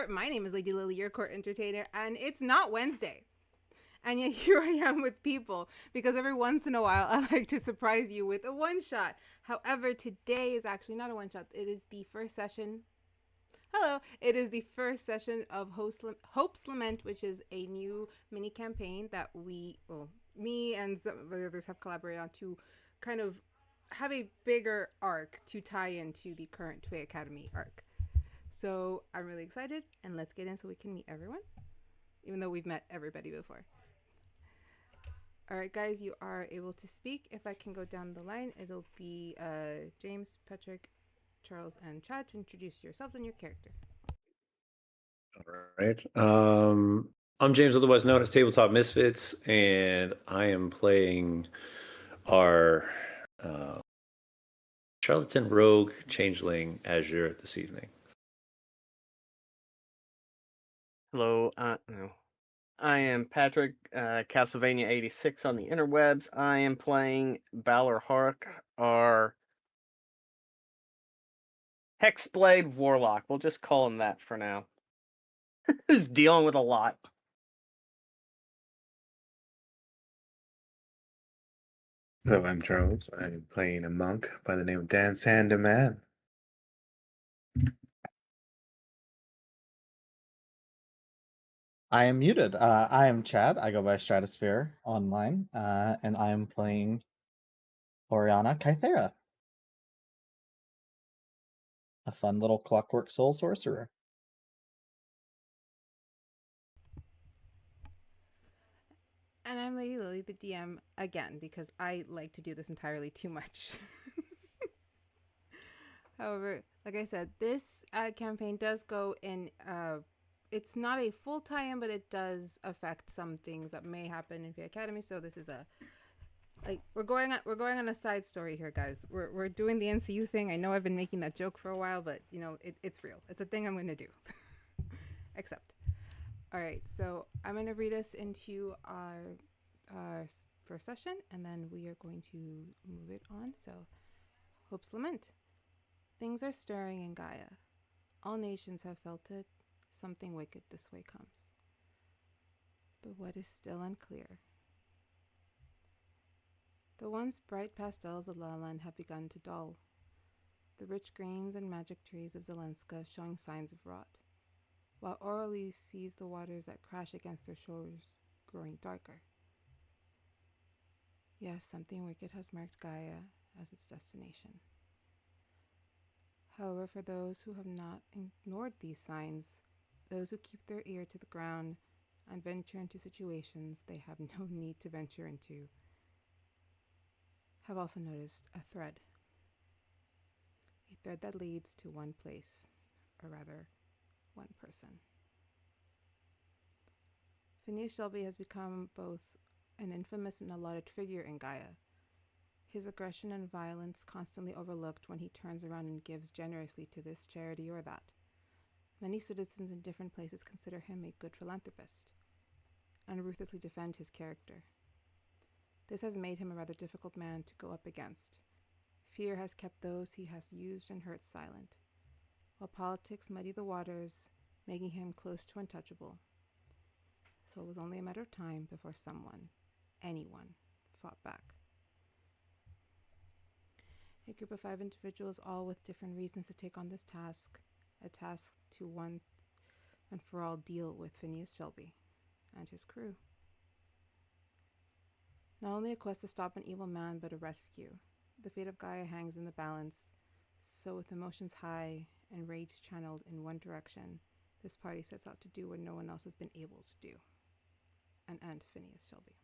court. My name is Lady Lily, your court entertainer, and it's not Wednesday. And yet here I am with people because every once in a while I like to surprise you with a one shot. However, today is actually not a one shot. It is the first session. Hello, it is the first session of Hope's Lament, which is a new mini campaign that me and some of the others have collaborated on to kind of have a bigger arc to tie into the current Tway Academy arc. So I'm really excited, and let's get in so we can meet everyone, even though we've met everybody before. All right, guys, you are able to speak. If I can go down the line, it'll be James, Patrick, Charles, and Chad to introduce yourselves and your character. All right. I'm James, otherwise known as Tabletop Misfits, and I am playing our charlatan rogue changeling Azure this evening. Hello, no. I am Patrick, Castlevania 86 on the interwebs. I am playing Balor Hark, our Hexblade Warlock. We'll just call him that for now. Who's dealing with a lot. Hello, I'm Charles. I'm playing a monk by the name of Dan Sanderman. I am muted. I am Chad. I go by Stratosphere online, and I am playing Oriana Kythera, a fun little clockwork soul sorcerer. And I'm Lady Lily, the DM, again, because I like to do this entirely too much. However, like I said, this campaign does go in. It's not a full tie-in, but it does affect some things that may happen in the Academy. So this is we're going on a side story here, guys. We're doing the MCU thing. I know I've been making that joke for a while, but it's real. It's a thing I'm going to do. Accept. All right, so I'm going to read us into our first session, and then we are going to move it on. So, Hope's Lament. Things are stirring in Gaia. All nations have felt it. Something wicked this way comes. But what is still unclear? The once bright pastels of Lala Land have begun to dull. The rich greens and magic trees of Zelenska showing signs of rot, while Aurely sees the waters that crash against their shores growing darker. Yes, something wicked has marked Gaia as its destination. However, for those who have not ignored these signs, those who keep their ear to the ground and venture into situations they have no need to venture into, have also noticed a thread that leads to one place, or rather, one person. Phineas Shelby has become both an infamous and allotted figure in Gaia. His aggression and violence constantly overlooked when he turns around and gives generously to this charity or that. Many citizens in different places consider him a good philanthropist and ruthlessly defend his character. This has made him a rather difficult man to go up against. Fear has kept those he has used and hurt silent, while politics muddy the waters, making him close to untouchable. So it was only a matter of time before anyone, fought back. A group of 5 individuals, all with different reasons to take on this task, a task to once and for all deal with Phineas Shelby and his crew. Not only a quest to stop an evil man, but a rescue. The fate of Gaia hangs in the balance, so with emotions high and rage channeled in one direction, this party sets out to do what no one else has been able to do, and end Phineas Shelby.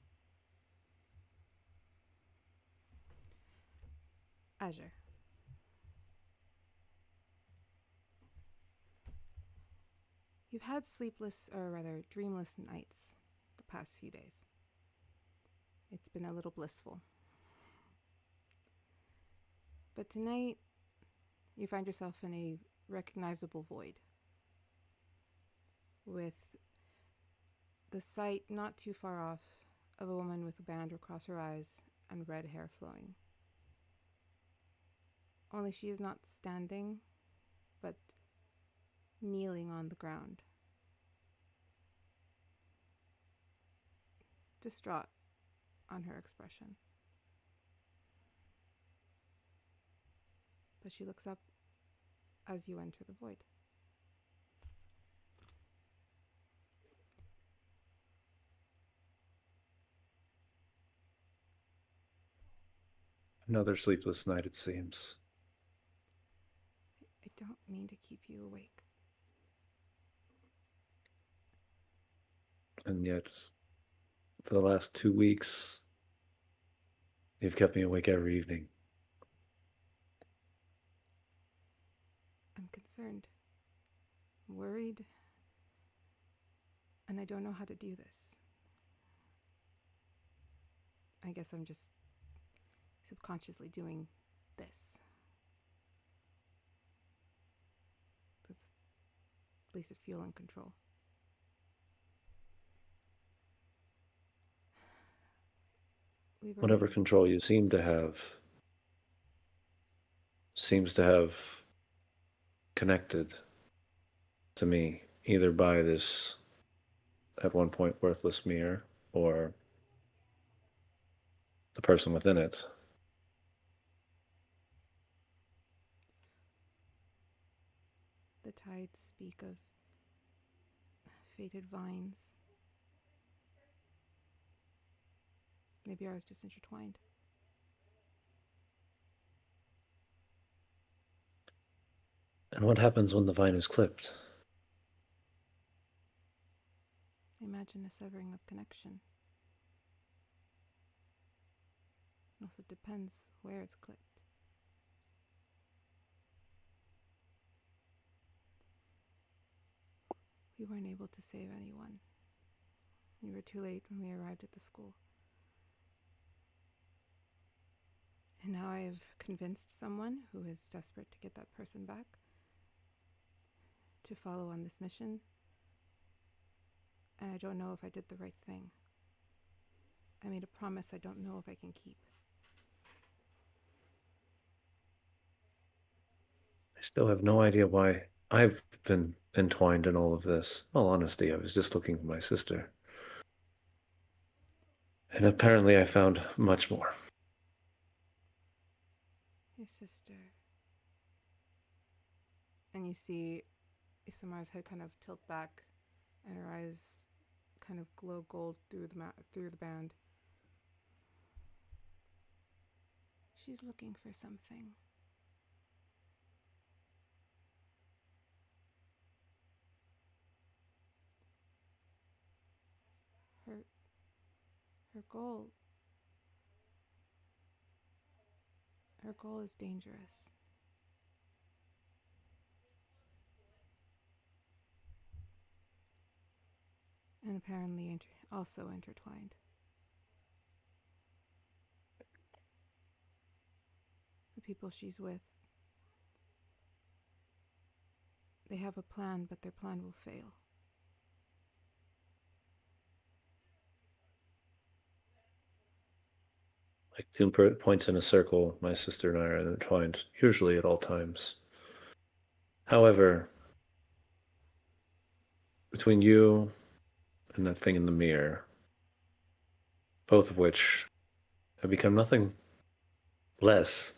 Azure. You've had sleepless, or rather dreamless nights the past few days. It's been a little blissful. But tonight, you find yourself in a recognizable void, with the sight not too far off of a woman with a band across her eyes and red hair flowing. Only she is not standing, but kneeling on the ground, distraught on her expression. But she looks up as you enter the void. Another sleepless night, it seems. I don't mean to keep you awake. And yet, for the last 2 weeks, you've kept me awake every evening. I'm concerned, worried, and I don't know how to do this. I guess I'm just subconsciously doing this. Because at least I feel in control. Whatever control you seem to have seems to have connected to me, either by this, at one point, worthless mirror, or the person within it. The tides speak of faded vines. Maybe ours just intertwined. And what happens when the vine is clipped? Imagine a severing of connection. It also depends where it's clipped. We weren't able to save anyone. We were too late when we arrived at the school. And now I've convinced someone who is desperate to get that person back to follow on this mission. And I don't know if I did the right thing. I made a promise I don't know if I can keep. I still have no idea why I've been entwined in all of this. In all honesty, I was just looking for my sister. And apparently I found much more. Your sister. And you see Isamar's head kind of tilt back and her eyes kind of glow gold through the band. She's looking for something. Her goal is dangerous. And apparently also intertwined. The people she's with, they have a plan, but their plan will fail. Like 2 points in a circle, my sister and I are intertwined, usually at all times. However, between you and that thing in the mirror, both of which have become nothing less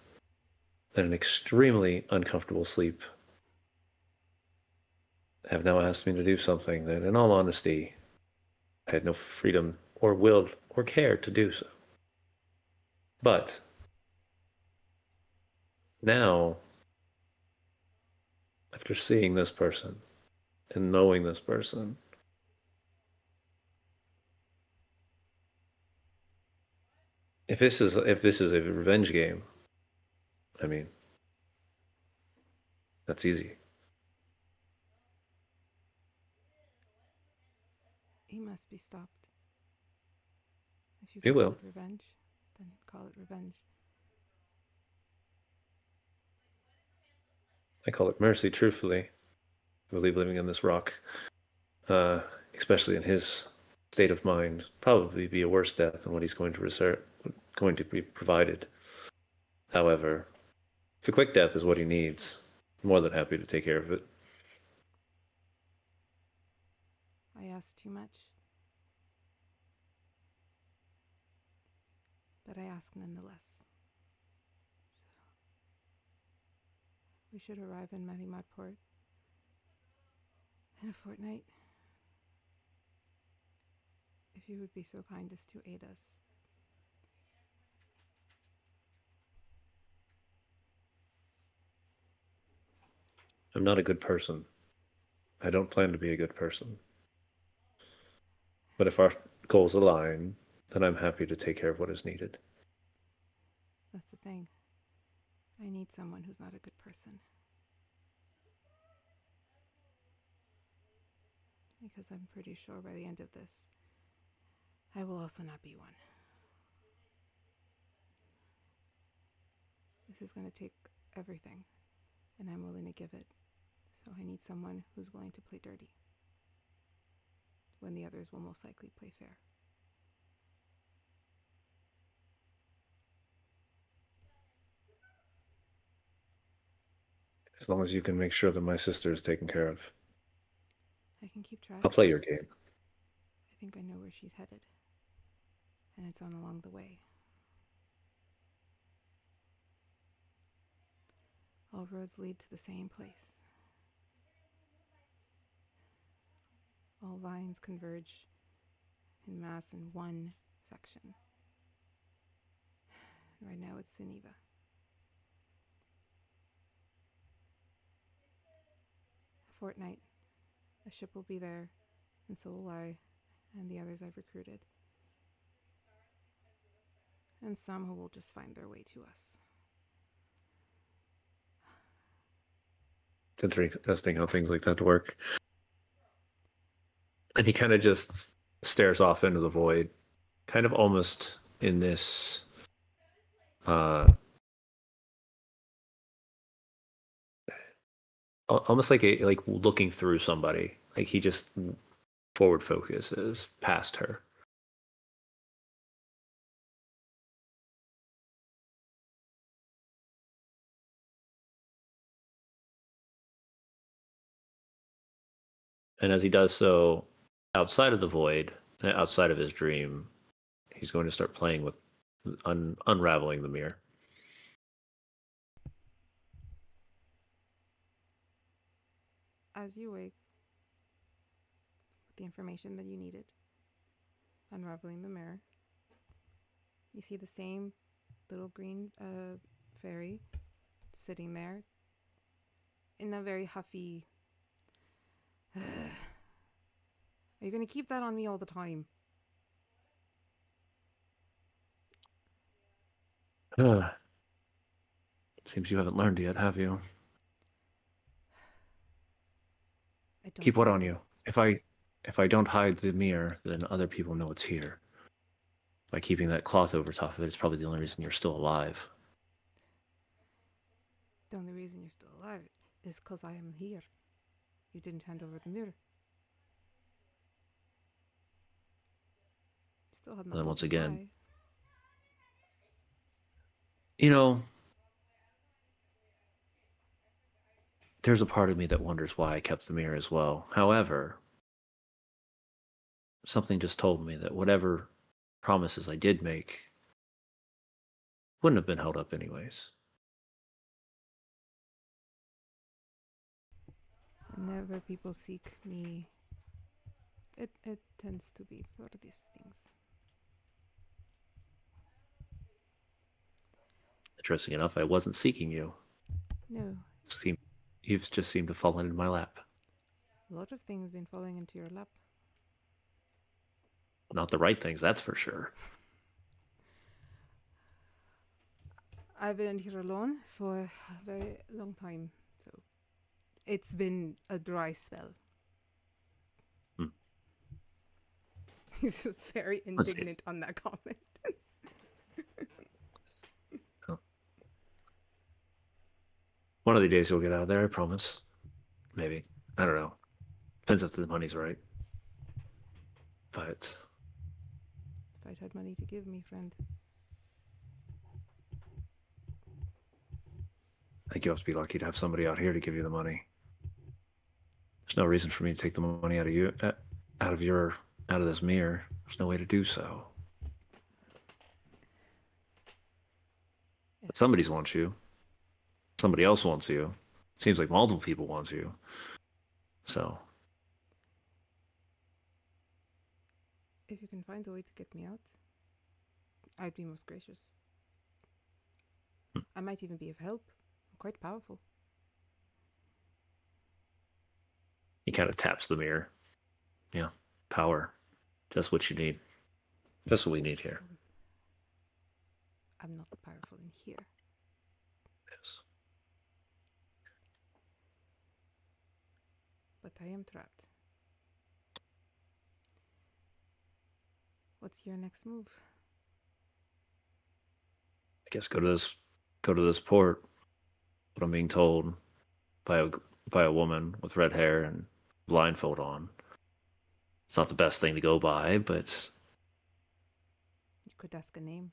than an extremely uncomfortable sleep, have now asked me to do something that, in all honesty, I had no freedom or will or care to do so. But now, after seeing this person and knowing this person, if this is a revenge game, I mean, that's easy. He must be stopped. If you He call will. it revenge, then call it revenge. I call it mercy, truthfully. I believe living in this rock, especially in his state of mind, probably be a worse death than what he's going to be provided. However, if a quick death is what he needs, I'm more than happy to take care of it. I asked too much. I ask nonetheless. So, we should arrive in Marimadport in a fortnight. If you would be so kind as to aid us. I'm not a good person. I don't plan to be a good person. But if our goals align, then I'm happy to take care of what is needed. That's the thing. I need someone who's not a good person. Because I'm pretty sure by the end of this, I will also not be one. This is going to take everything, and I'm willing to give it. So I need someone who's willing to play dirty, when the others will most likely play fair. As long as you can make sure that my sister is taken care of. I can keep track. I'll play your game. I think I know where she's headed, and it's on along the way. All roads lead to the same place. All vines converge in mass in one section. Right now it's Suniva. A fortnight. A ship will be there, and so will I, and the others I've recruited. And some who will just find their way to us. Interesting how things like that work. And he kind of just stares off into the void, kind of almost in this almost like looking through somebody. Like he just forward focuses past her. And as he does so, outside of the void, outside of his dream, he's going to start playing with unraveling the mirror. As you wake, with the information that you needed, unraveling the mirror, you see the same little green fairy sitting there in a very huffy... Are you going to keep that on me all the time? Seems you haven't learned yet, have you? I don't Keep what know. on you? If I don't hide the mirror, then other people know it's here. By keeping that cloth over top of it, it's probably the only reason you're still alive. The only reason you're still alive is because I am here. You didn't hand over the mirror. Still had And then once to again, fly. you know, there's a part of me that wonders why I kept the mirror as well. However, something just told me that whatever promises I did make wouldn't have been held up anyways. Whenever people seek me, it tends to be for these things. Interesting enough, I wasn't seeking you. No, You've just seemed to fall into my lap. a lot of things been falling into your lap. Not the right things, that's for sure. I've been here alone for a very long time, so it's been a dry spell. He's just very indignant on that comment. One of the days you'll get out of there, I promise. Maybe. I don't know. Depends if the money's right. But If I'd had money to give me, friend. I think you have to be lucky to have somebody out here to give you the money. There's no reason for me to take the money out of this mirror. There's no way to do so. But somebody's wants you. Somebody else wants you. Seems like multiple people want you. So If you can find a way to get me out, I'd be most gracious. I might even be of help. I'm quite powerful. he kind of taps the mirror. Yeah, power. Just what you need. Just what we need here. I'm not powerful in here. Yes. But I am trapped. What's your next move? I guess go to this port. What I'm being told by a woman with red hair and blindfold on. It's not the best thing to go by, but You could ask a name.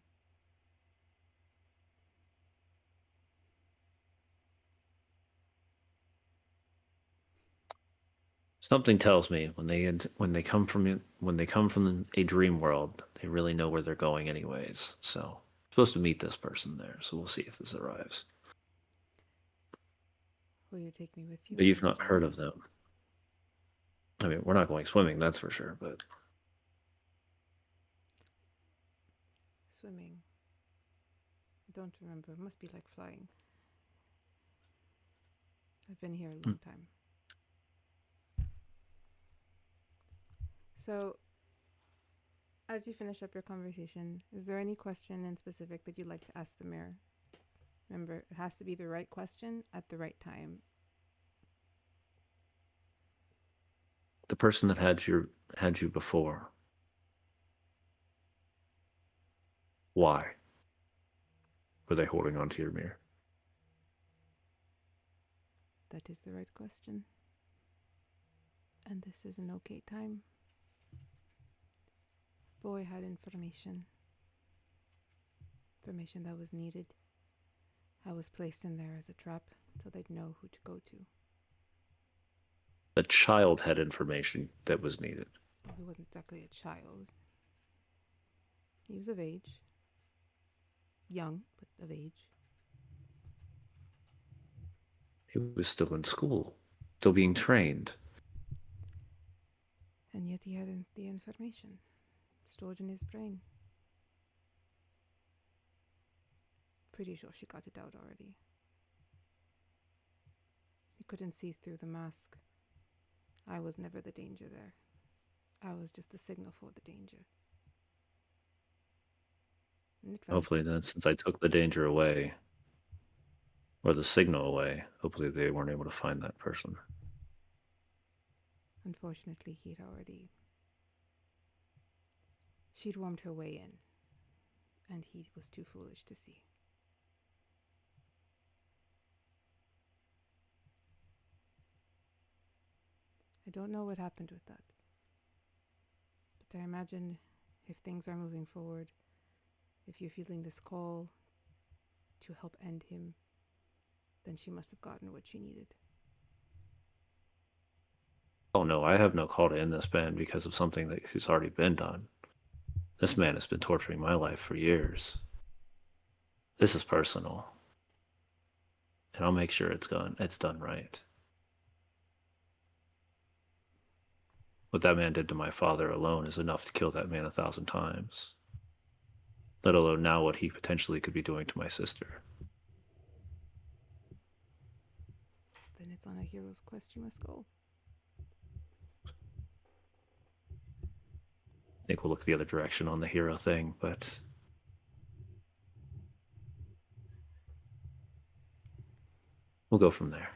something tells me when they come from a dream world, they really know where they're going anyways. So I'm supposed to meet this person there, so we'll see if this arrives. Will you take me with you? But you've not heard of them. I mean, we're not going swimming, that's for sure, but Swimming. I don't remember. It must be like flying. I've been here a long time. So, as you finish up your conversation, is there any question in specific that you'd like to ask the mirror? Remember, it has to be the right question at the right time. the person that had you before, why were they holding onto your mirror? That is the right question. And this is an okay time. Boy had information. Information that was needed. I was placed in there as a trap so they'd know who to go to. The child had information that was needed. Well, he wasn't exactly a child. He was of age. Young, but of age. He was still in school, still being trained. And yet he had the information stored in his brain. Pretty sure she got it out already. He couldn't see through the mask. I was never the danger there. I was just the signal for the danger. And it Hopefully then, since I took the danger away, or the signal away, hopefully they weren't able to find that person. Unfortunately, she'd wormed her way in, and he was too foolish to see. I don't know what happened with that, but I imagine if things are moving forward, if you're feeling this call to help end him, then she must have gotten what she needed. Oh no, I have no call to end this band because of something that has already been done. This man has been torturing my life for years. This is personal. And I'll make sure it's done right. What that man did to my father alone is enough to kill that man 1,000 times. Let alone now what he potentially could be doing to my sister. Then it's on a hero's quest you must go. I think we'll look the other direction on the hero thing, but we'll go from there.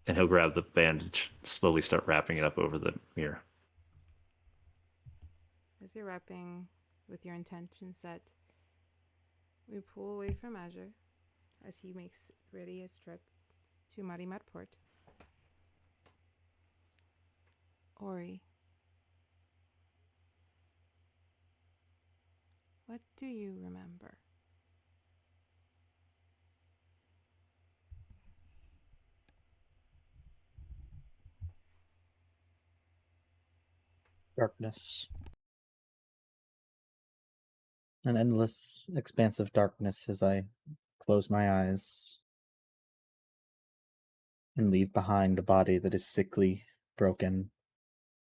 And he'll grab the bandage, slowly start wrapping it up over the mirror. As you're wrapping with your intention set, we pull away from Azure as he makes ready his trip to Marimat Port. Ori, what do you remember? Darkness. An endless expanse of darkness as I close my eyes and leave behind a body that is sickly, broken,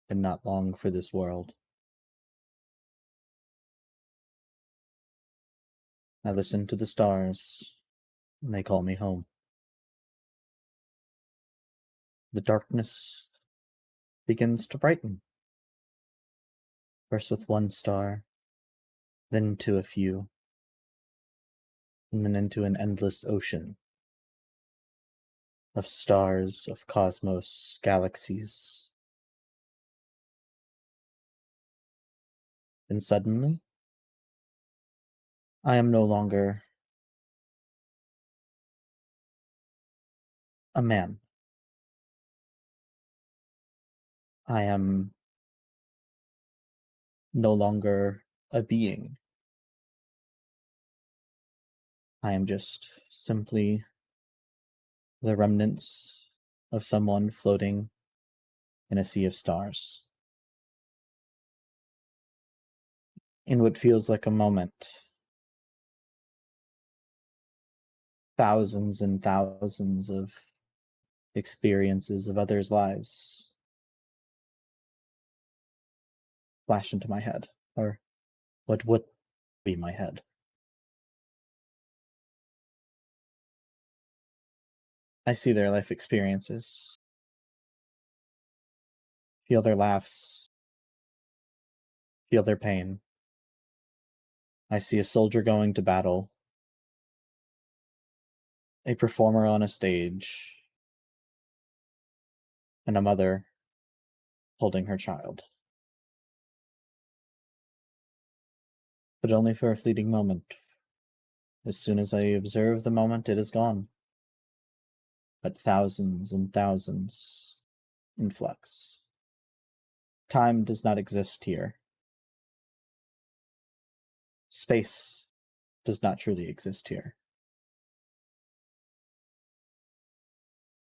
and not long for this world. I listen to the stars, and they call me home. The darkness begins to brighten, first with one star, then to a few, and then into an endless ocean of stars, of cosmos, galaxies. And suddenly, I am no longer a man. I am no longer a being. I am just simply the remnants of someone floating in a sea of stars. In what feels like a moment, thousands and thousands of experiences of others' lives flash into my head, or what would be my head. I see their life experiences, feel their laughs, feel their pain. I see a soldier going to battle, a performer on a stage, and a mother holding her child. But only for a fleeting moment. As soon as I observe the moment, it is gone. But thousands and thousands in flux. Time does not exist here. Space does not truly exist here.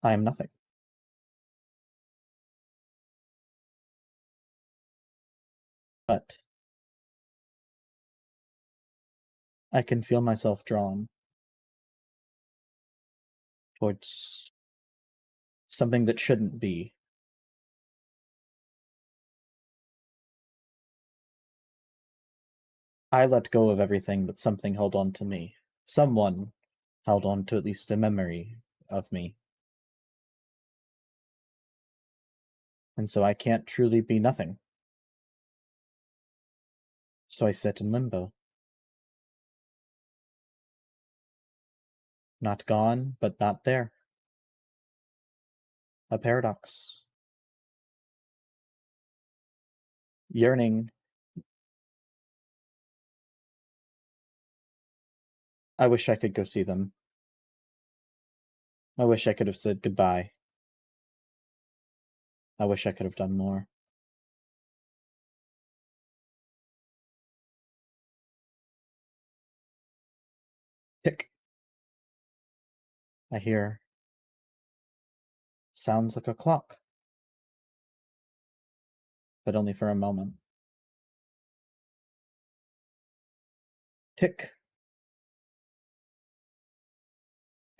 I am nothing. But I can feel myself drawn towards something that shouldn't be. I let go of everything, but something held on to me. Someone held on to at least a memory of me. And so I can't truly be nothing. So I sit in limbo. Not gone, but not there. A paradox. Yearning. I wish I could go see them. I wish I could have said goodbye. I wish I could have done more. Tick. I hear. It sounds like a clock. But only for a moment. Tick.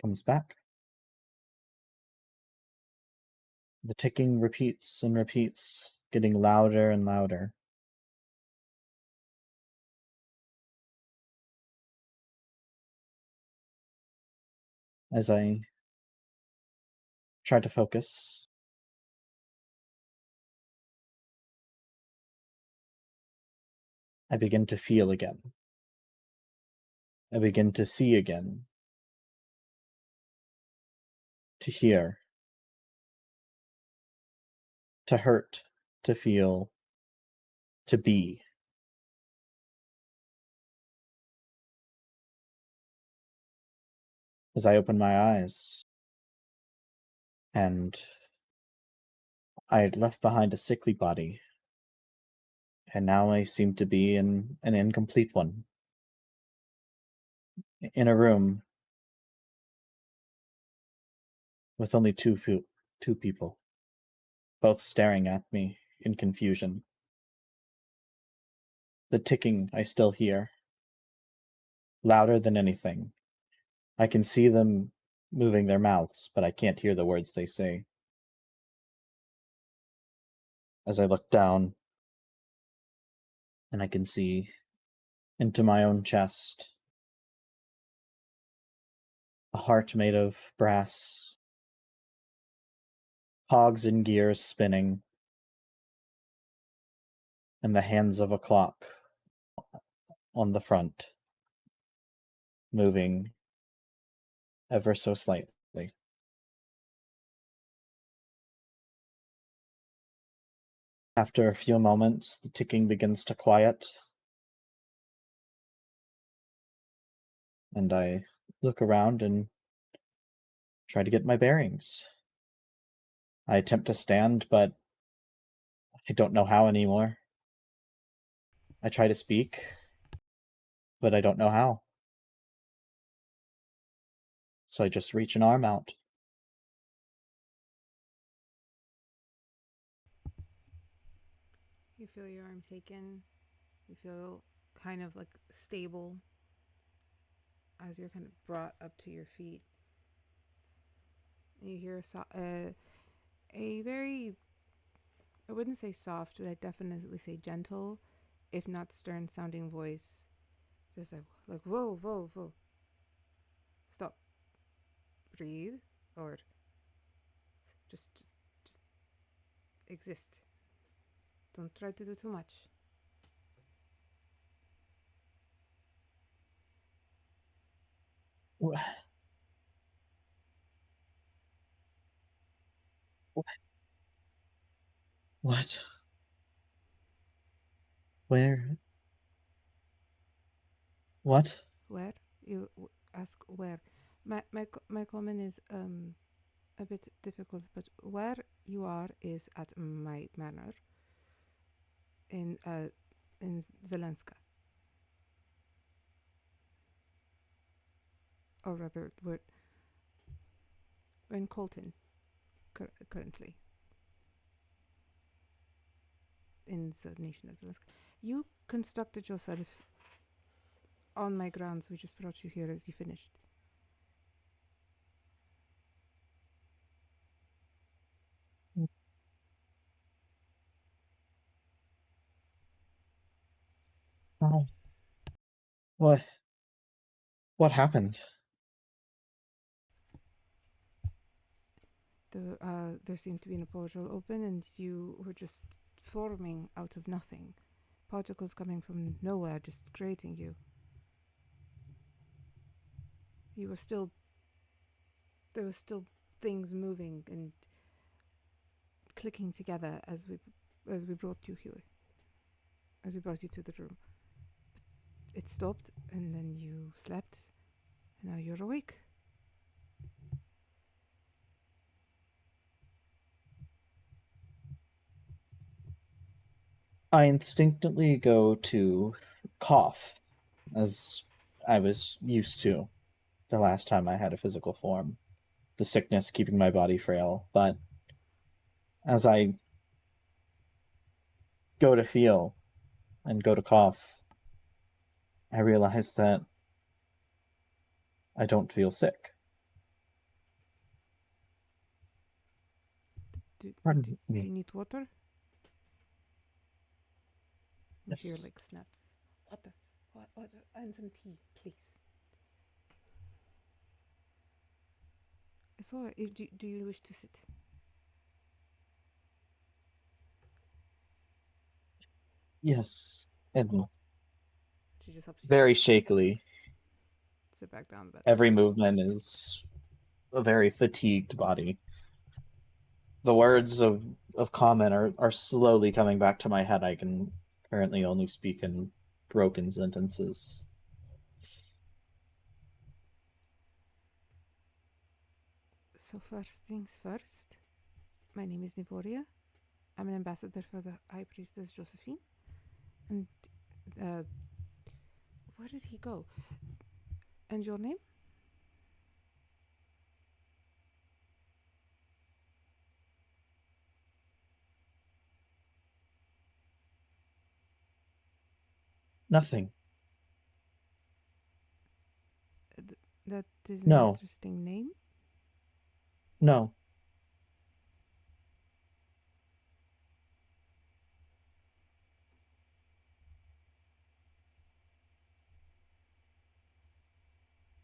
Comes back. The ticking repeats and repeats, getting louder and louder. As I try to focus, I begin to feel again. I begin to see again. To hear. To hurt. To feel. To be. As I open my eyes, and I had left behind a sickly body, and now I seem to be in an incomplete one. In a room with only two people, both staring at me in confusion. The ticking I still hear, louder than anything, I can see them moving their mouths, but I can't hear the words they say. As I look down, and I can see into my own chest a heart made of brass, cogs and gears spinning, and the hands of a clock on the front, moving ever so slightly. After a few moments, the ticking begins to quiet, and I look around and try to get my bearings. I attempt to stand, but I don't know how anymore. I try to speak, but I don't know how. So I just reach an arm out. You feel your arm taken. You feel kind of like stable as you're kind of brought up to your feet. You hear a very, I wouldn't say soft, but I'd definitely say gentle, if not stern sounding voice. Just like whoa, whoa, whoa. Stop. Breathe. Or just exist. Don't try to do too much. What? What? Where? What? Where? You ask where. My comment is a bit difficult, but where you are is at my manor in Zelenska. Or rather, we're in Colton currently. In the nation of Zelenska. You constructed yourself on my grounds. We just brought you here as you finished. Oh. What? What happened? There seemed to be a portal open, and you were just forming out of nothing. Particles coming from nowhere, just creating you. You were still. There were still things moving and clicking together as we brought you here. As we brought you to the room. It stopped, and then you slept, and now you're awake. I instinctively go to cough, as I was used to the last time I had a physical form, the sickness keeping my body frail. But as I go to feel and go to cough, I realize that I don't feel sick. Pardon me. Do you need water? Yes. Hear like snap. Water, and some tea, please. It's alright. Do you wish to sit? Yes. And She just helps you very shakily. sit back down. But Every movement is a very fatigued body. The words of comment are slowly coming back to my head. I can currently only speak in broken sentences. so first things first. My name is Nivoria. I'm an ambassador for the High Priestess Josephine. And where did he go? And your name? Nothing. That is an No. interesting name. No.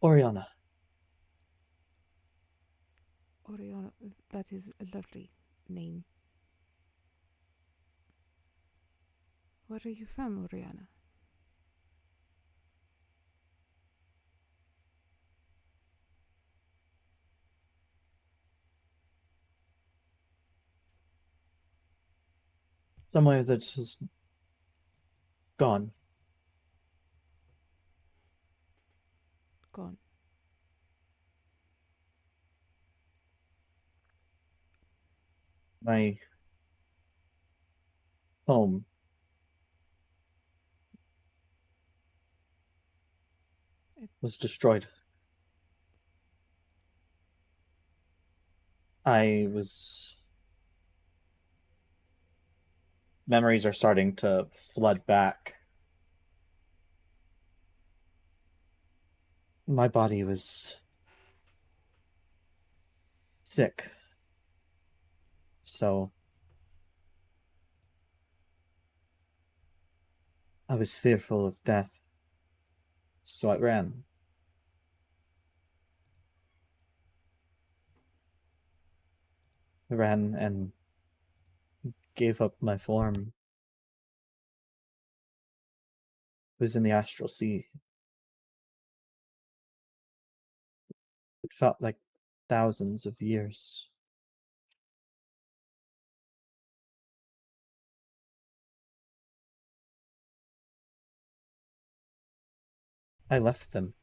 Oriana. Oriana, that is a lovely name. Where are you from, Oriana? Somewhere that is gone. Gone. My home. Was destroyed. Memories are starting to flood back. My body was sick. So I was fearful of death. So I ran. I ran and gave up my form. It was in the astral sea. It felt like thousands of years. I left them.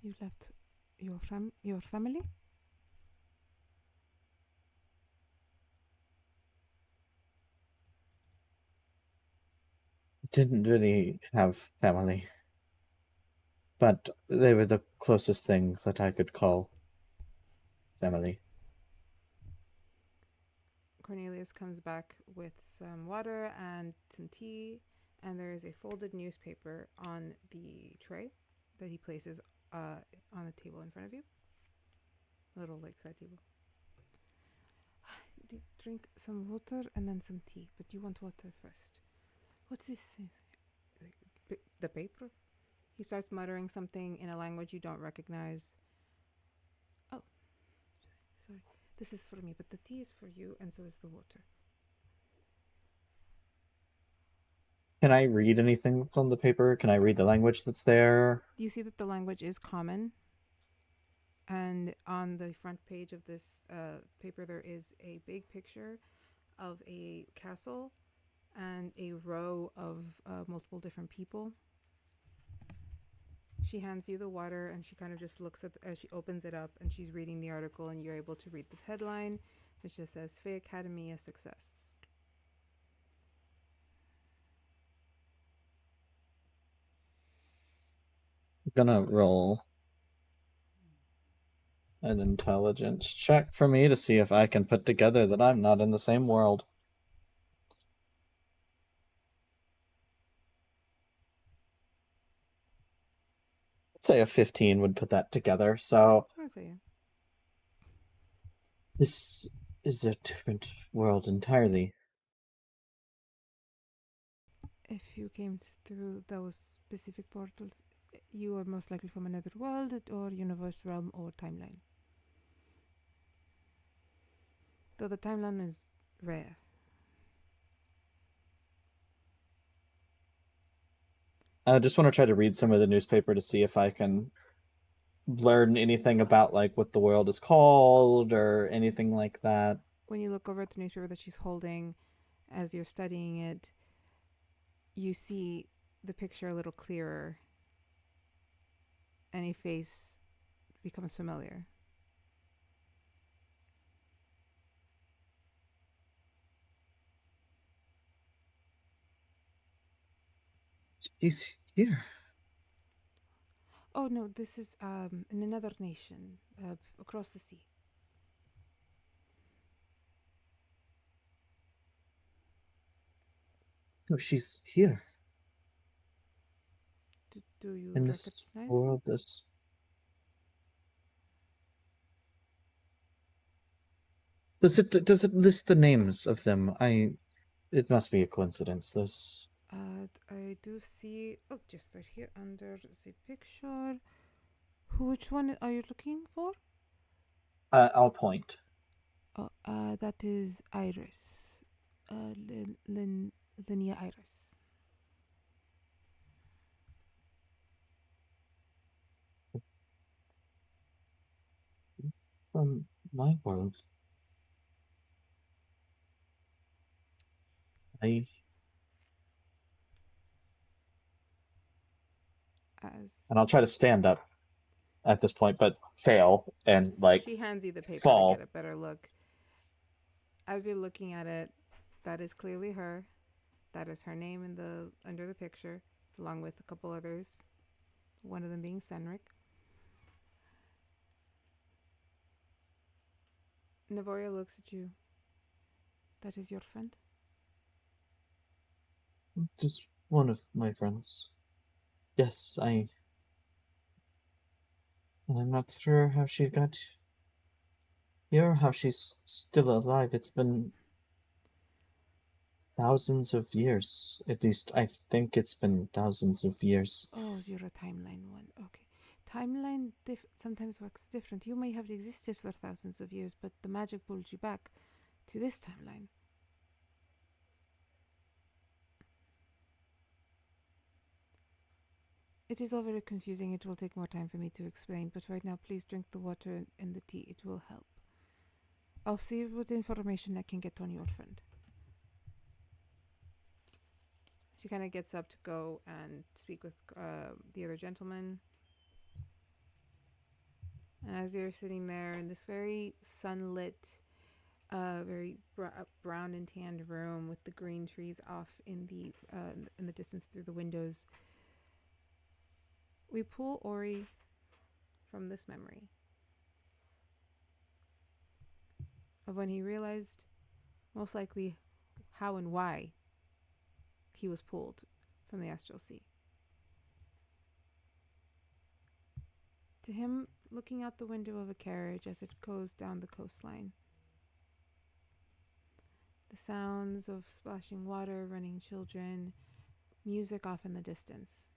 You left your family? Didn't really have family. But they were the closest thing that I could call family. Cornelius comes back with some water and some tea, and there is a folded newspaper on the tray that he places on the table in front of you. A little side table. Drink some water and then some tea, but you want water first. What's this? The paper? He starts muttering something in a language you don't recognize. Oh, sorry. This is for me, but the tea is for you, and so is the water. Can I read anything that's on the paper? Can I read the language that's there? You see that the language is common. And on the front page of this paper, there is a big picture of a castle and a row of multiple different people. She hands you the water, and she kind of just looks at as she opens it up, and she's reading the article, and you're able to read the headline, which just says "Fey Academy a success." I'm gonna roll an intelligence check for me to see if I can put together that I'm not in the same world. I'd say a 15 would put that together. So I'll say yeah. This is a different world entirely. If you came through those specific portals, you are most likely from another world or universe, realm, or timeline. Though the timeline is rare. I just want to try to read some of the newspaper to see if I can learn anything about what the world is called or anything like that. When you look over at the newspaper that she's holding as you're studying it, you see the picture a little clearer, and a face becomes familiar. She's here. Oh no, this is in another nation, across the sea. No, she's here. Do you In this recognize world, this. Does it list the names of them? It must be a coincidence. There's I do see. Oh, just right here under the picture. Which one are you looking for? I'll point. Oh, that is Iris. Linnea Iris. From my world. I As and I'll try to stand up at this point, but fail and like she hands you the paper fall. to get a better look. As you're looking at it, that is clearly her. That is her name in the under the picture, along with a couple others. One of them being Senric. Navoria looks at you. That is your friend? Just one of my friends. Yes, and I'm not sure how she got here, how she's still alive. It's been thousands of years. At least I think it's been thousands of years. Oh, you're a timeline one. Okay. Timeline sometimes works different. You may have existed for thousands of years, but the magic pulled you back to this timeline. It is all very confusing. It will take more time for me to explain, but right now, please drink the water and the tea. It will help. I'll see what information I can get on your friend. She kind of gets up to go and speak with the other gentleman. And as you're sitting there in this very sunlit, very brown and tanned room with the green trees off in the distance through the windows, we pull Ori from this memory of when he realized, most likely, how and why he was pulled from the astral sea. To him, looking out the window of a carriage as it goes down the coastline, the sounds of splashing water, running children, music off in the distance.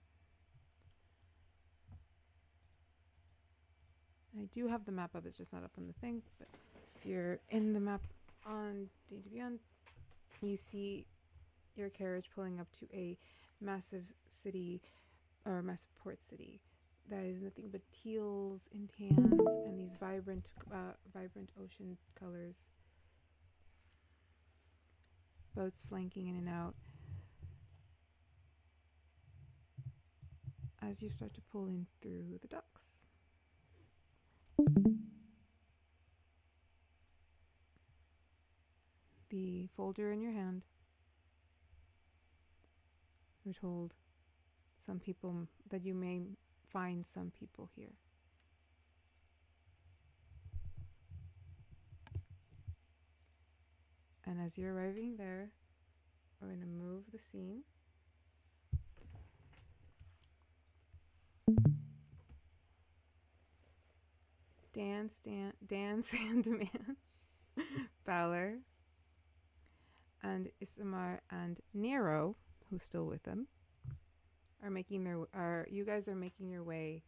I do have the map up, it's just not up on the thing, but if you're in the map on D&D Beyond, you see your carriage pulling up to a massive city, or massive port city, that is nothing but teals and tans and these vibrant ocean colors. Boats flanking in and out. As you start to pull in through the docks. The folder in your hand. We're told some people that you may find some people here. And as you're arriving there, we're going to move the scene. Dan Sandman, Balor, and Isamar and Nero, who's still with them, you guys are making your way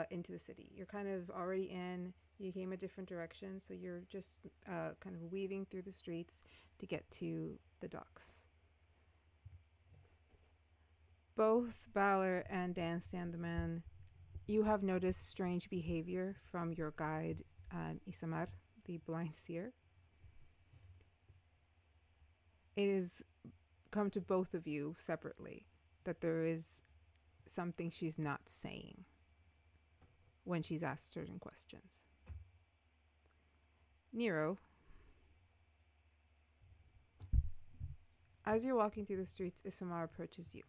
into the city. You're kind of already in. You came a different direction, so you're just kind of weaving through the streets to get to the docks. Both Balor and Dan Sandman, you have noticed strange behavior from your guide, Isamar, the blind seer. It has come to both of you separately that there is something she's not saying when she's asked certain questions. Nero, as you're walking through the streets, Isamar approaches you.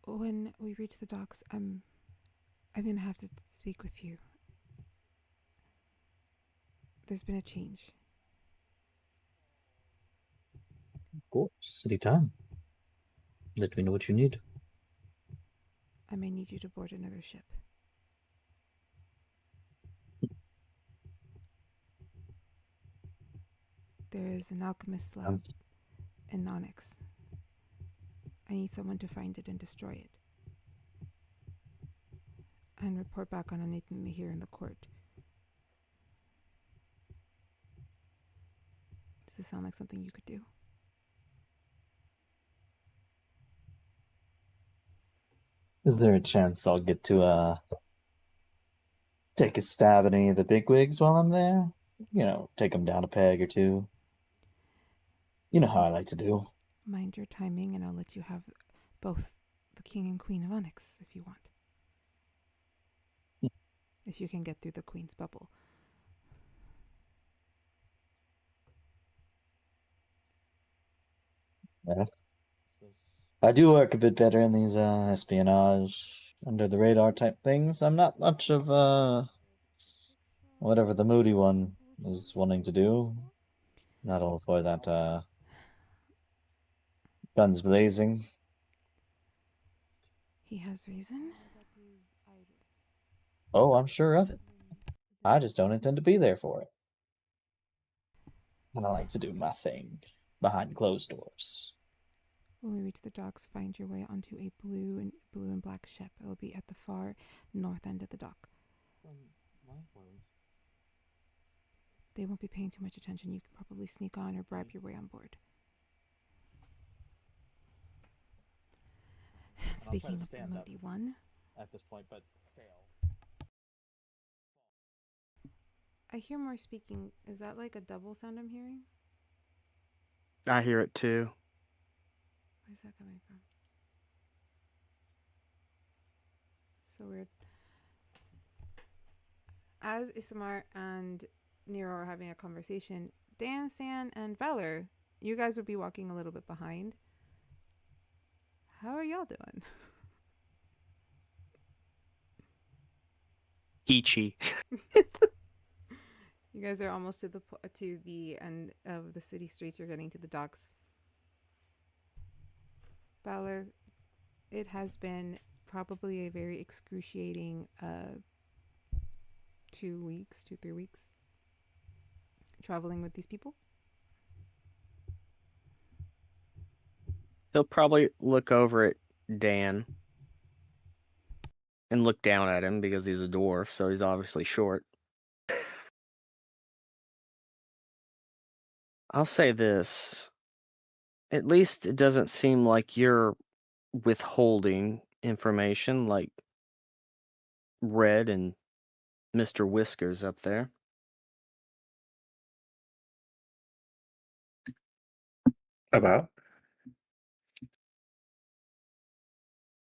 When we reach the docks, I'm gonna have to speak with you. There's been a change. Of course, anytime. Let me know what you need. I may need you to board another ship. There is an alchemist's lab in Onyx. I need someone to find it and destroy it. And report back on anything they hear in the court. Does this sound like something you could do? Is there a chance I'll get to take a stab at any of the bigwigs while I'm there? You know, take them down a peg or two. You know how I like to do. Mind your timing, and I'll let you have both the king and queen of Onyx if you want. If you can get through the queen's bubble. Yeah. I do work a bit better in these espionage under the radar type things. I'm not much of whatever the moody one is wanting to do. Not all for that guns blazing. He has reason. Oh, I'm sure of it. I just don't intend to be there for it. And I like to do my thing behind closed doors. When we reach the docks, find your way onto a blue and black ship. It will be at the far north end of the dock. They won't be paying too much attention. You can probably sneak on or bribe your way on board. Speaking of the moody one, at this point, but fail. I hear more speaking. Is that like a double sound I'm hearing? I hear it too. Where's that coming from? So weird. As Isamar and Nero are having a conversation, Dan, San, and Valor, you guys would be walking a little bit behind. How are y'all doing? Peachy. You guys are almost to the end of the city streets. You're getting to the docks. Valor, it has been probably a very excruciating 2 3 weeks traveling with these people. He'll probably look over at Dan and look down at him because he's a dwarf, so he's obviously short. I'll say this. At least it doesn't seem like you're withholding information like Red and Mr. Whiskers up there. About?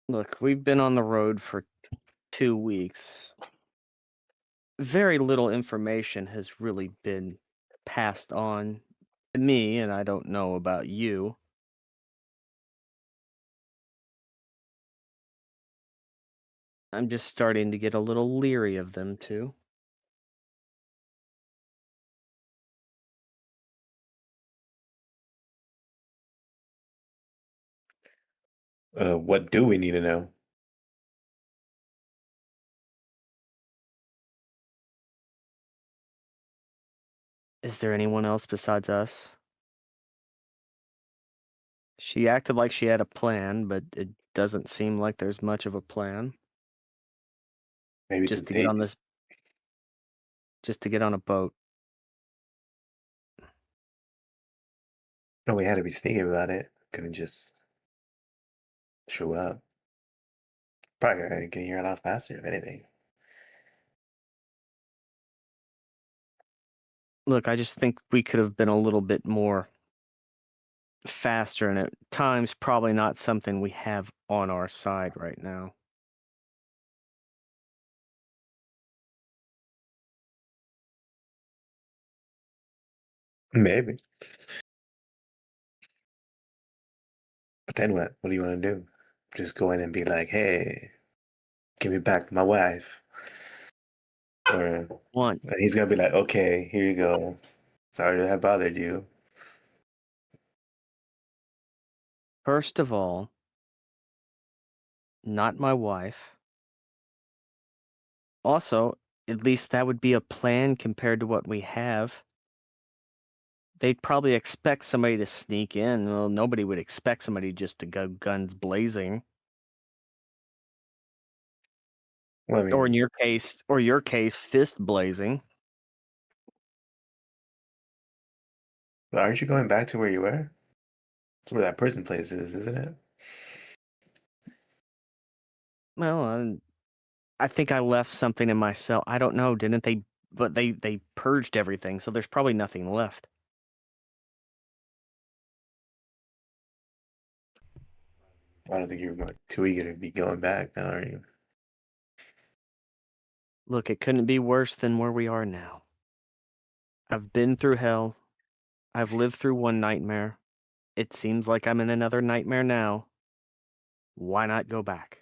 Look, we've been on the road for 2 weeks. Very little information has really been passed on to me, and I don't know about you. I'm just starting to get a little leery of them, too. What do we need to know? Is there anyone else besides us? She acted like she had a plan, but it doesn't seem like there's much of a plan. Maybe Just some to get on stages. just to get on a boat. No, we had to be sneaky about it. Couldn't just show up. Probably gonna get here a lot faster, if anything. Look, I just think we could have been a little bit more faster, and at times probably not something we have on our side right now. Maybe. But then what? What do you want to do? Just go in and be like, hey, give me back my wife. Or One, and he's gonna be like, okay, here you go. Sorry to have bothered you. first of all, not my wife. Also, at least that would be a plan compared to what we have. They'd probably expect somebody to sneak in. Well, nobody would expect somebody just to go guns blazing. Well, I Or in mean, your case, fist blazing. but aren't you going back to where you were? That's where that prison place is, isn't it? Well, I think I left something in my cell. I don't know, didn't they? But they purged everything, so there's probably nothing left. I don't think you're too eager to be going back now, are you? Look, it couldn't be worse than where we are now. I've been through hell. I've lived through one nightmare. It seems like I'm in another nightmare now. Why not go back?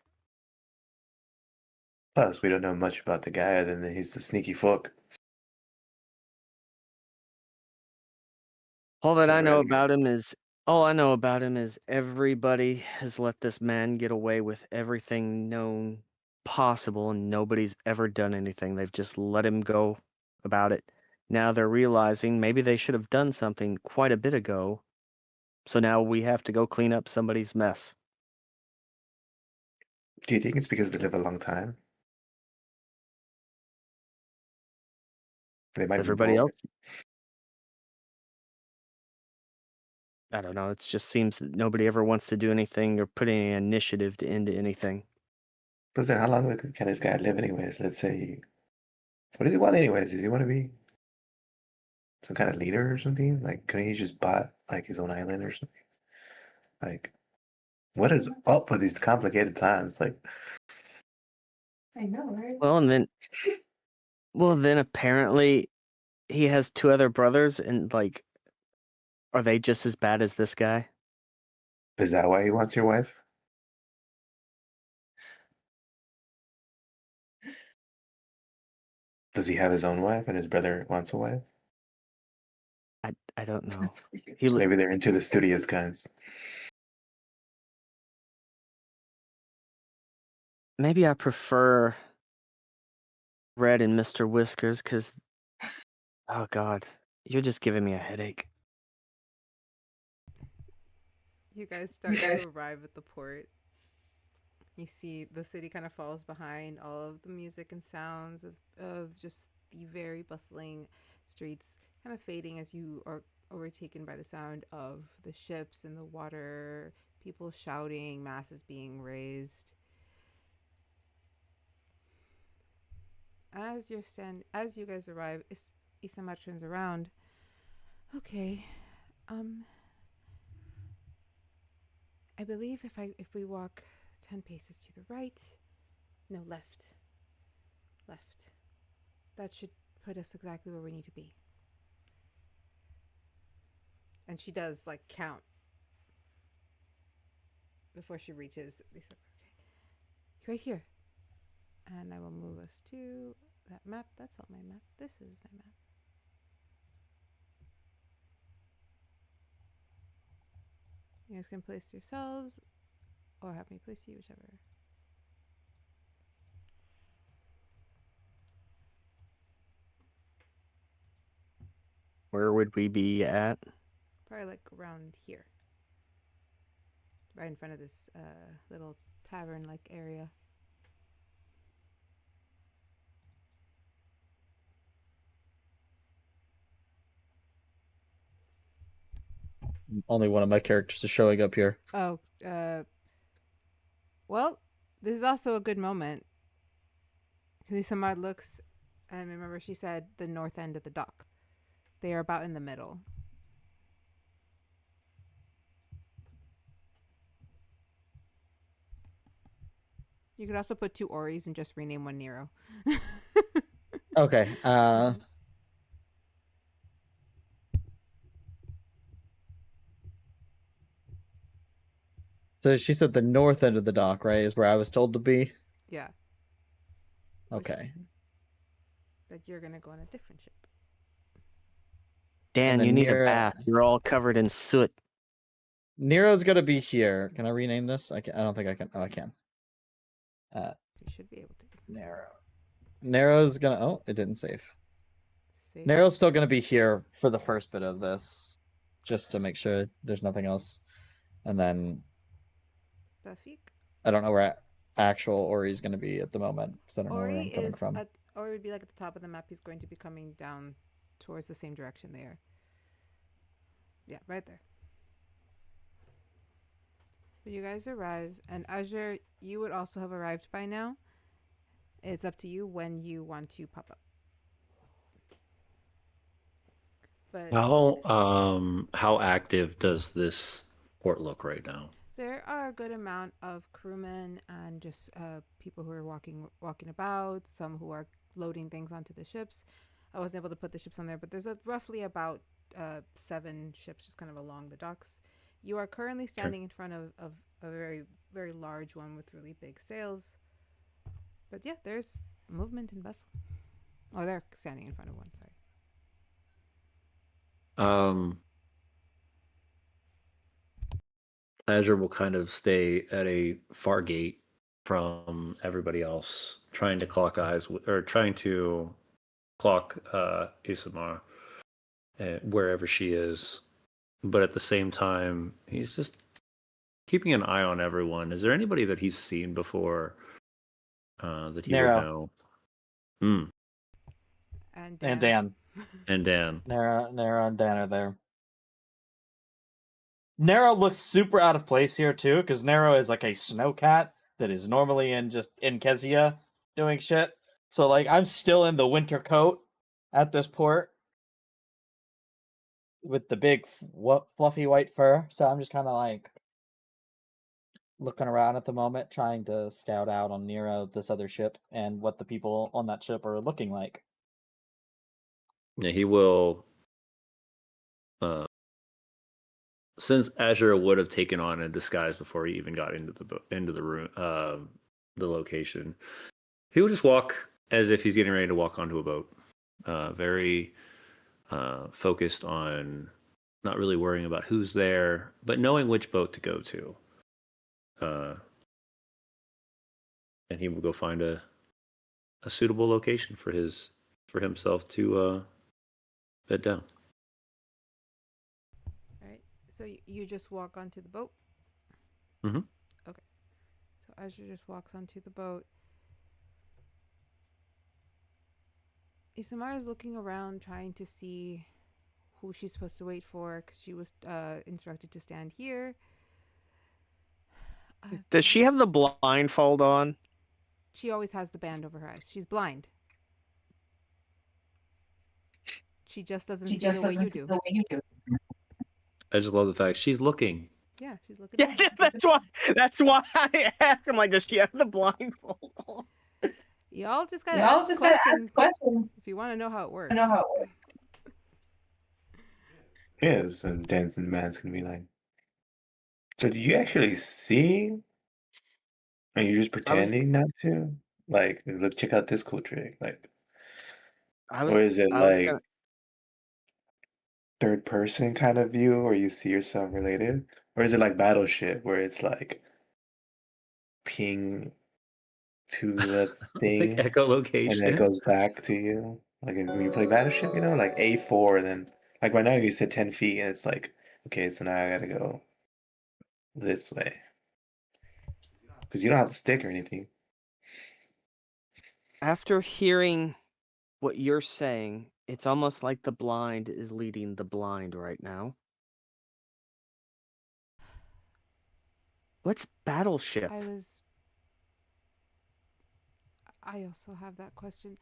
Plus, we don't know much about the guy other than he's the sneaky fuck. All I know Already. about him is everybody has let this man get away with everything known possible and nobody's ever done anything. They've just let him go about it. Now they're realizing maybe they should have done something quite a bit ago. So now we have to go clean up somebody's mess. Do you think it's because they live a long time? They might be Everybody bored. else, I don't know. It just seems that nobody ever wants to do anything or put any initiative to end anything. But then, how long can this guy live, anyways? Let's say, what does he want, anyways? Does he want to be some kind of leader or something? Like, couldn't he just bought like his own island or something? Like, what is up with these complicated plans? Like, I know, right? Well, then apparently he has two other brothers, and like, are they just as bad as this guy? is that why he wants your wife? Does he have his own wife and his brother wants a wife? I don't know. That's weird. He Maybe they're into the studious kinds. Maybe I prefer Red and Mr. Whiskers because, oh God, you're just giving me a headache. You guys start to arrive at the port. You see the city kind of falls behind all of the music and sounds of just the very bustling streets kind of fading as you are overtaken by the sound of the ships and the water, people shouting, masses being raised. As you guys arrive, Isama turns around. Okay, I believe if we walk 10 paces to the right, no, left. That should put us exactly where we need to be. And she does like count before she reaches. Okay, right here. And I will move us to that map. That's not my map. This is my map. You guys can place yourselves or have me place you, whichever. Where would we be at? Probably like around here. Right in front of this little tavern-like area. Only one of my characters is showing up here. Oh, well, this is also a good moment. Because Isamar looks, and remember she said the north end of the dock. They are about in the middle. You could also put two Oris and just rename one Nero. Okay. So she said the north end of the dock, right, is where I was told to be. Yeah. Okay. But you're gonna go on a different ship. Dan, then you need a Nero- bath. You're all covered in soot. Nero's gonna be here. Can I rename this? I don't think I can. Oh, I can. You should be able to. Narrow. Narrow's gonna. Oh, it didn't save. Save. Narrow's still gonna be here for the first bit of this, just to make sure there's nothing else, and then Bafik. I don't know where actual Ori's gonna be at the moment because I don't know where Ori I'm coming is from. Ori would be like at the top of the map. He's going to be coming down towards the same direction they are. Yeah, right there. But you guys arrive, and Azure, you would also have arrived by now. It's up to you when you want to pop up. But How active does this port look right now? there are a good amount of crewmen and just people who are walking about. Some who are loading things onto the ships. I wasn't able to put the ships on there, but there's roughly about 7 ships just kind of along the docks. You are currently standing in front of a very, very large one with really big sails. But yeah, there's movement and bustle. Oh, they're standing in front of one. Sorry. Azure will kind of stay at a far gate from everybody else, trying to clock eyes or trying to clock Isamar wherever she is. But at the same time, he's just keeping an eye on everyone. Is there anybody that he's seen before that he would know? And Dan. And Dan. Nara and Dan are there. Nero looks super out of place here too, because Nero is like a snowcat that is normally in Kezia doing shit. So like I'm still in the winter coat at this port with the big fluffy white fur. So I'm just kind of like looking around at the moment, trying to scout out on Nero, this other ship, and what the people on that ship are looking like. Yeah, he will. Since Azure would have taken on a disguise before he even got into the room, the location, he would just walk as if he's getting ready to walk onto a boat. Very focused on not really worrying about who's there, but knowing which boat to go to. And he will go find a suitable location for himself to bed down. All right. So you just walk onto the boat? Mm-hmm. Okay. So Azure just walks onto the boat. Isamara is looking around, trying to see who she's supposed to wait for, because she was instructed to stand here. Does she have the blindfold on? She always has the band over her eyes. She's blind. She just doesn't see the way you do. I just love the fact she's looking. Yeah, she's looking. Yeah, that's why I asked. I'm like, does she have the blindfold on? Y'all just gotta ask questions if you want to know how it works. Yes, and Dancing Man's gonna be like, so do you actually see? And you're just pretending not to? Like, look, check out this cool trick. Like, or is it like third person kind of view where you see yourself related? Or is it like Battleship where it's like ping to the thing like echolocation, and then it goes back to you? Like when you play Battleship, you know, like A4, then like right now you said 10 feet and it's like, okay, so now I gotta go this way. Because you don't have to stick or anything. After hearing what you're saying, it's almost like the blind is leading the blind right now. What's Battleship? I also have that question.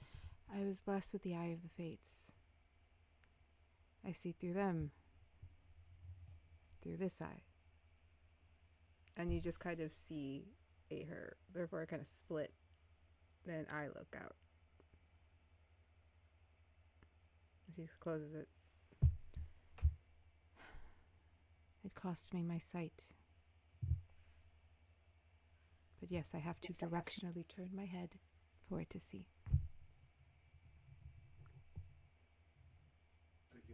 I was blessed with the eye of the fates. I see through them. Through this eye. And you just kind of see their forehead kind of split. Then I look out. She closes it. It cost me my sight. But yes, I have to directionally turn my head for it to see.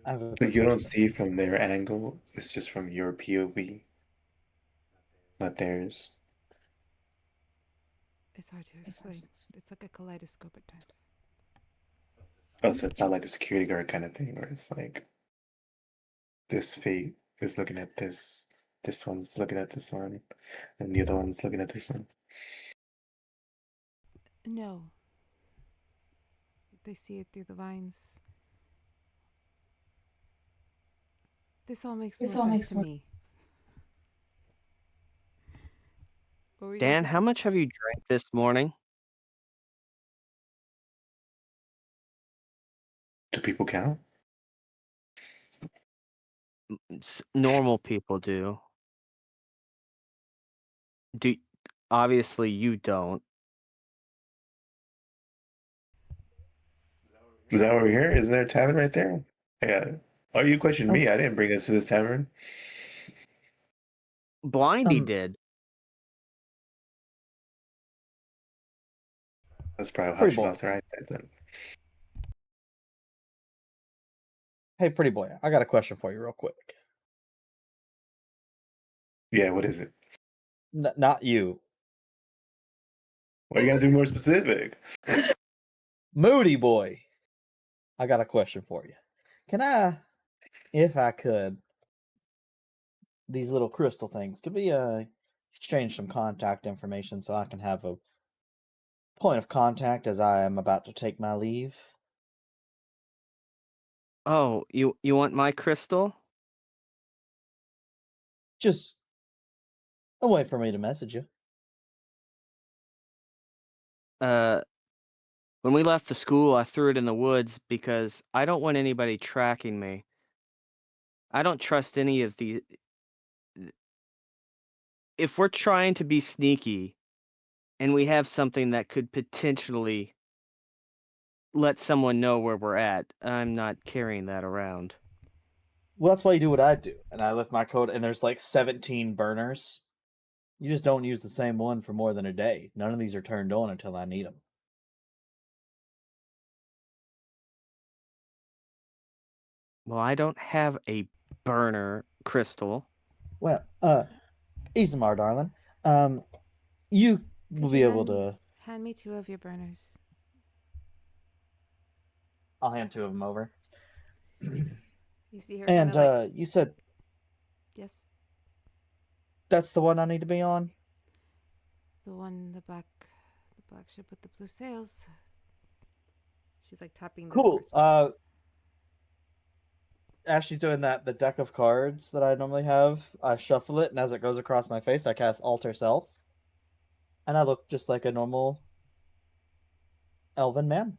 So you don't see from their angle, it's just from your POV, not theirs. It's hard to explain. It's like a kaleidoscope at times. Oh, so it's not like a security guard kind of thing, where it's like this fate is looking at this one's looking at this one, and the other one's looking at this one. No. They see it through the lines. This all makes more sense to me. What were you gonna Dan, say? how much have you drank this morning? Do people count? Normal people do. Do obviously you don't. Is that what we're here? Isn't there a tavern right there? Yeah. Oh, you questioned me. I didn't bring us to this tavern. Blindy did. That's probably how Pretty she boy. lost her eyesight then. Hey, pretty boy, I got a question for you real quick. Yeah, what is it? Not you. Why you gotta be more specific? Moody boy. I got a question for you. Can I, if I could, these little crystal things, could we exchange some contact information so I can have a point of contact as I am about to take my leave? Oh, you want my crystal? Just a way for me to message you. When we left the school, I threw it in the woods because I don't want anybody tracking me. I don't trust any of the. If we're trying to be sneaky and we have something that could potentially let someone know where we're at, I'm not carrying that around. Well, that's why you do what I do. And I lift my coat, and there's like 17 burners. You just don't use the same one for more than a day. None of these are turned on until I need them. Well, I don't have a burner crystal. Well, Ismar, darling, you will be able to. Hand me 2 of your burners. I'll hand 2 of them over. You see her. And kinda like, you said yes, that's the one I need to be on. the one, the black ship with the blue sails. She's like tapping. Cool. As she's doing that, the deck of cards that I normally have, I shuffle it, and as it goes across my face, I cast Alter Self, and I look just like a normal elven man.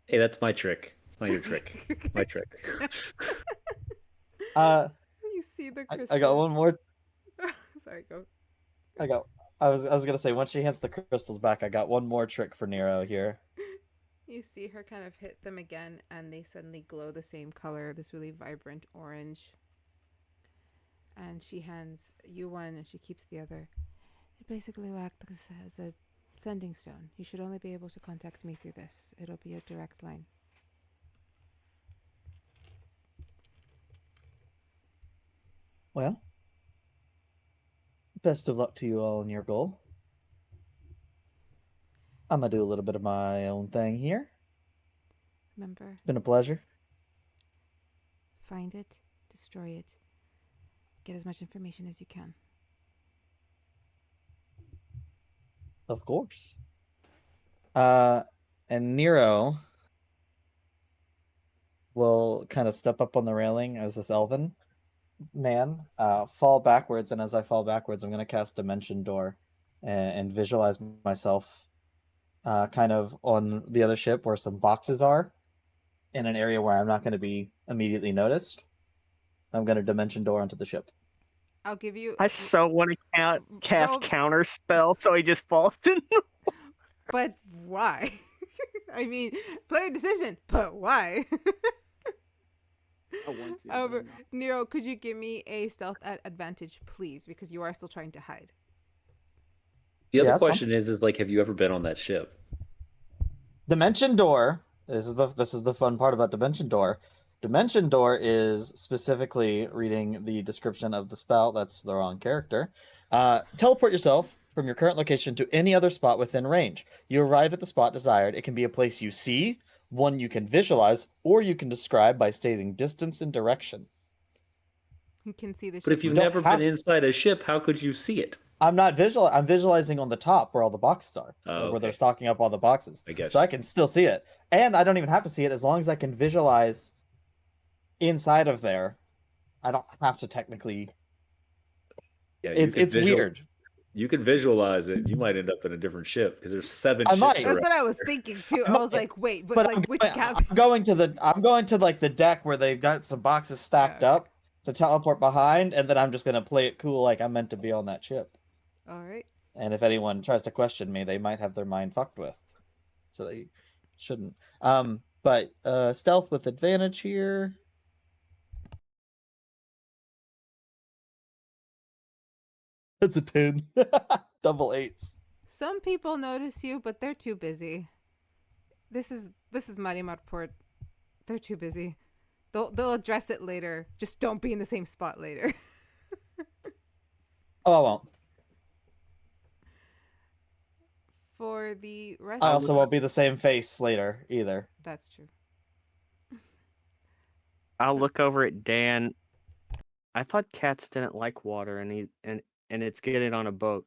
Hey, that's my trick. It's not your trick. My trick. You see the crystals. I got one more. Sorry, go. I was gonna say, once she hands the crystals back, I got one more trick for Nero here. You see her kind of hit them again, and they suddenly glow the same color, this really vibrant orange. And she hands you one, and she keeps the other. It basically acts as a sending stone. You should only be able to contact me through this. It'll be a direct line. Well, best of luck to you all in your goal. I'm gonna do a little bit of my own thing here. Remember, Been a pleasure. find it, destroy it, get as much information as you can. Of course. And Nero will kind of step up on the railing as this elven man, fall backwards, and as I fall backwards, I'm going to cast Dimension Door and visualize myself kind of on the other ship where some boxes are in an area where I'm not going to be immediately noticed. I'm going to Dimension Door onto the ship. I'll give you. I so want to cast counter spell, so he just falls in. But why? I mean, player decision, but why? I want to. However, Nero, could you give me a stealth at advantage, please? Because you are still trying to hide. The other that's question is like, have you ever been on that ship? Dimension Door. This is the fun part about Dimension Door. Dimension Door is specifically reading the description of the spell. That's the wrong character. Teleport yourself from your current location to any other spot within range. You arrive at the spot desired. It can be a place you see, one you can visualize, or you can describe by stating distance and direction. You can see the ship. But if you've don't never have- been inside a ship, how could you see it? I'm visualizing on the top where all the boxes are, Oh, where they're okay. stocking up all the boxes. I guess. So I can still see it. And I don't even have to see it as long as I can visualize inside of there. I don't have to technically. Yeah, It's weird. You could visualize it. You might end up in a different ship because there's 7 I ships might. That's around. what I was thinking too. I was like, wait, but like which cabin? I'm going to like the deck where they've got some boxes stacked Yeah. up to teleport behind, and then I'm just gonna play it cool like I'm meant to be on that ship. All right. And if anyone tries to question me, they might have their mind fucked with. So they shouldn't. But stealth with advantage here. That's a 10. Double 8s. Some people notice you, but they're too busy. This is Mighty Mudport. They're too busy. They'll address it later. Just don't be in the same spot later. Oh, I won't. For the rest I of also won't be the same face later either. That's true. I'll look over at Dan. I thought cats didn't like water, and it's getting on a boat.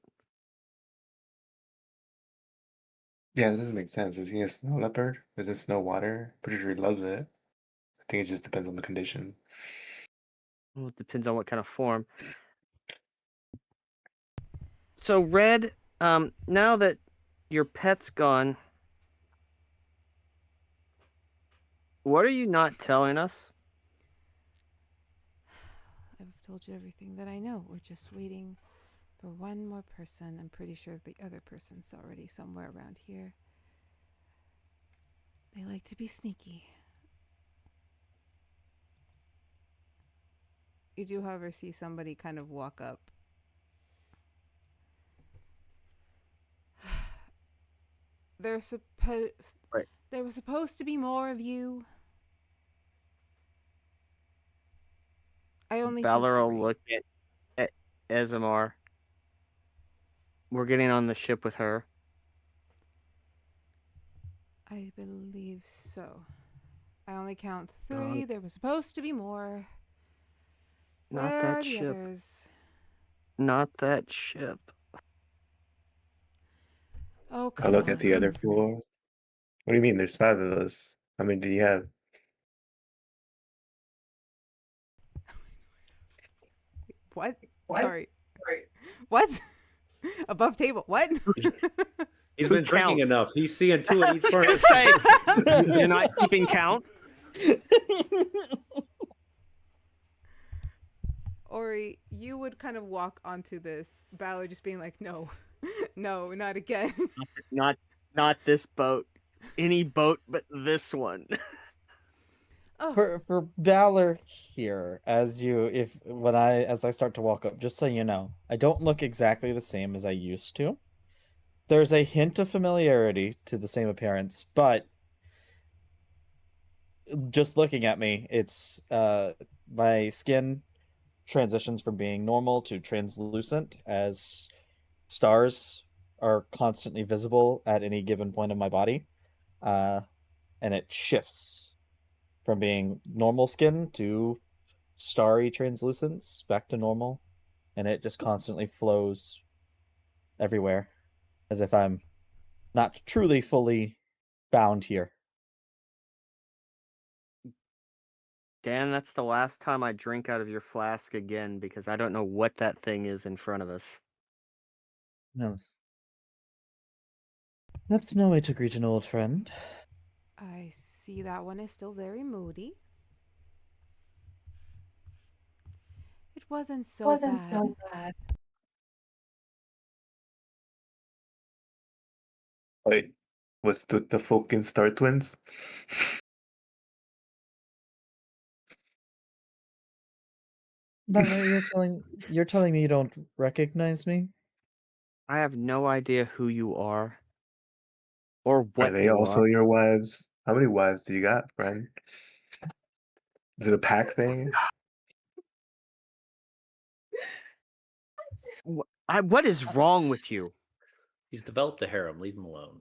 Yeah, that doesn't make sense. Is he a snow leopard? Is it snow water? Pretty sure he loves it. I think it just depends on the condition. Well, it depends on what kind of form. So, Red, now that your pet's gone, what are you not telling us? I've told you everything that I know. We're just waiting for one more person. I'm pretty sure the other person's already somewhere around here. They like to be sneaky. You do, however, see somebody kind of walk up. There was supposed to be more of you. I only Valor see will 3. look at Ezamar. We're getting on the ship with her. I believe so. I only count 3. There was supposed to be more. Not Where that are the ship. others? Not that ship. Oh, I'll come look on. at the other 4. What do you mean? There's 5 of us. How many do you have? What? Sorry. What? Above table. What? He's Who been drinking counts? enough. He's seeing 2 of each I was person. gonna say, you're not keeping count? Ori, you would kind of walk onto this. Balor just being like, no, no, not again. Not this boat. Any boat but this one. Oh, For Valor here, as I start to walk up, just so you know, I don't look exactly the same as I used to. There's a hint of familiarity to the same appearance, but just looking at me, it's my skin transitions from being normal to translucent as stars are constantly visible at any given point of my body. And it shifts from being normal skin to starry translucence back to normal, and it just constantly flows everywhere as if I'm not truly fully bound here. Dan, that's the last time I drink out of your flask again because I don't know what that thing is in front of us. No. That's no way to greet an old friend. I see that one is still very moody. It wasn't so bad. Wait, was the Falcon Star Twins? But you're telling me you don't recognize me? I have no idea who you are or Are what they you also are. your wives? How many wives do you got, friend? Is it a pack thing? What is wrong with you? He's developed a harem. Leave him alone.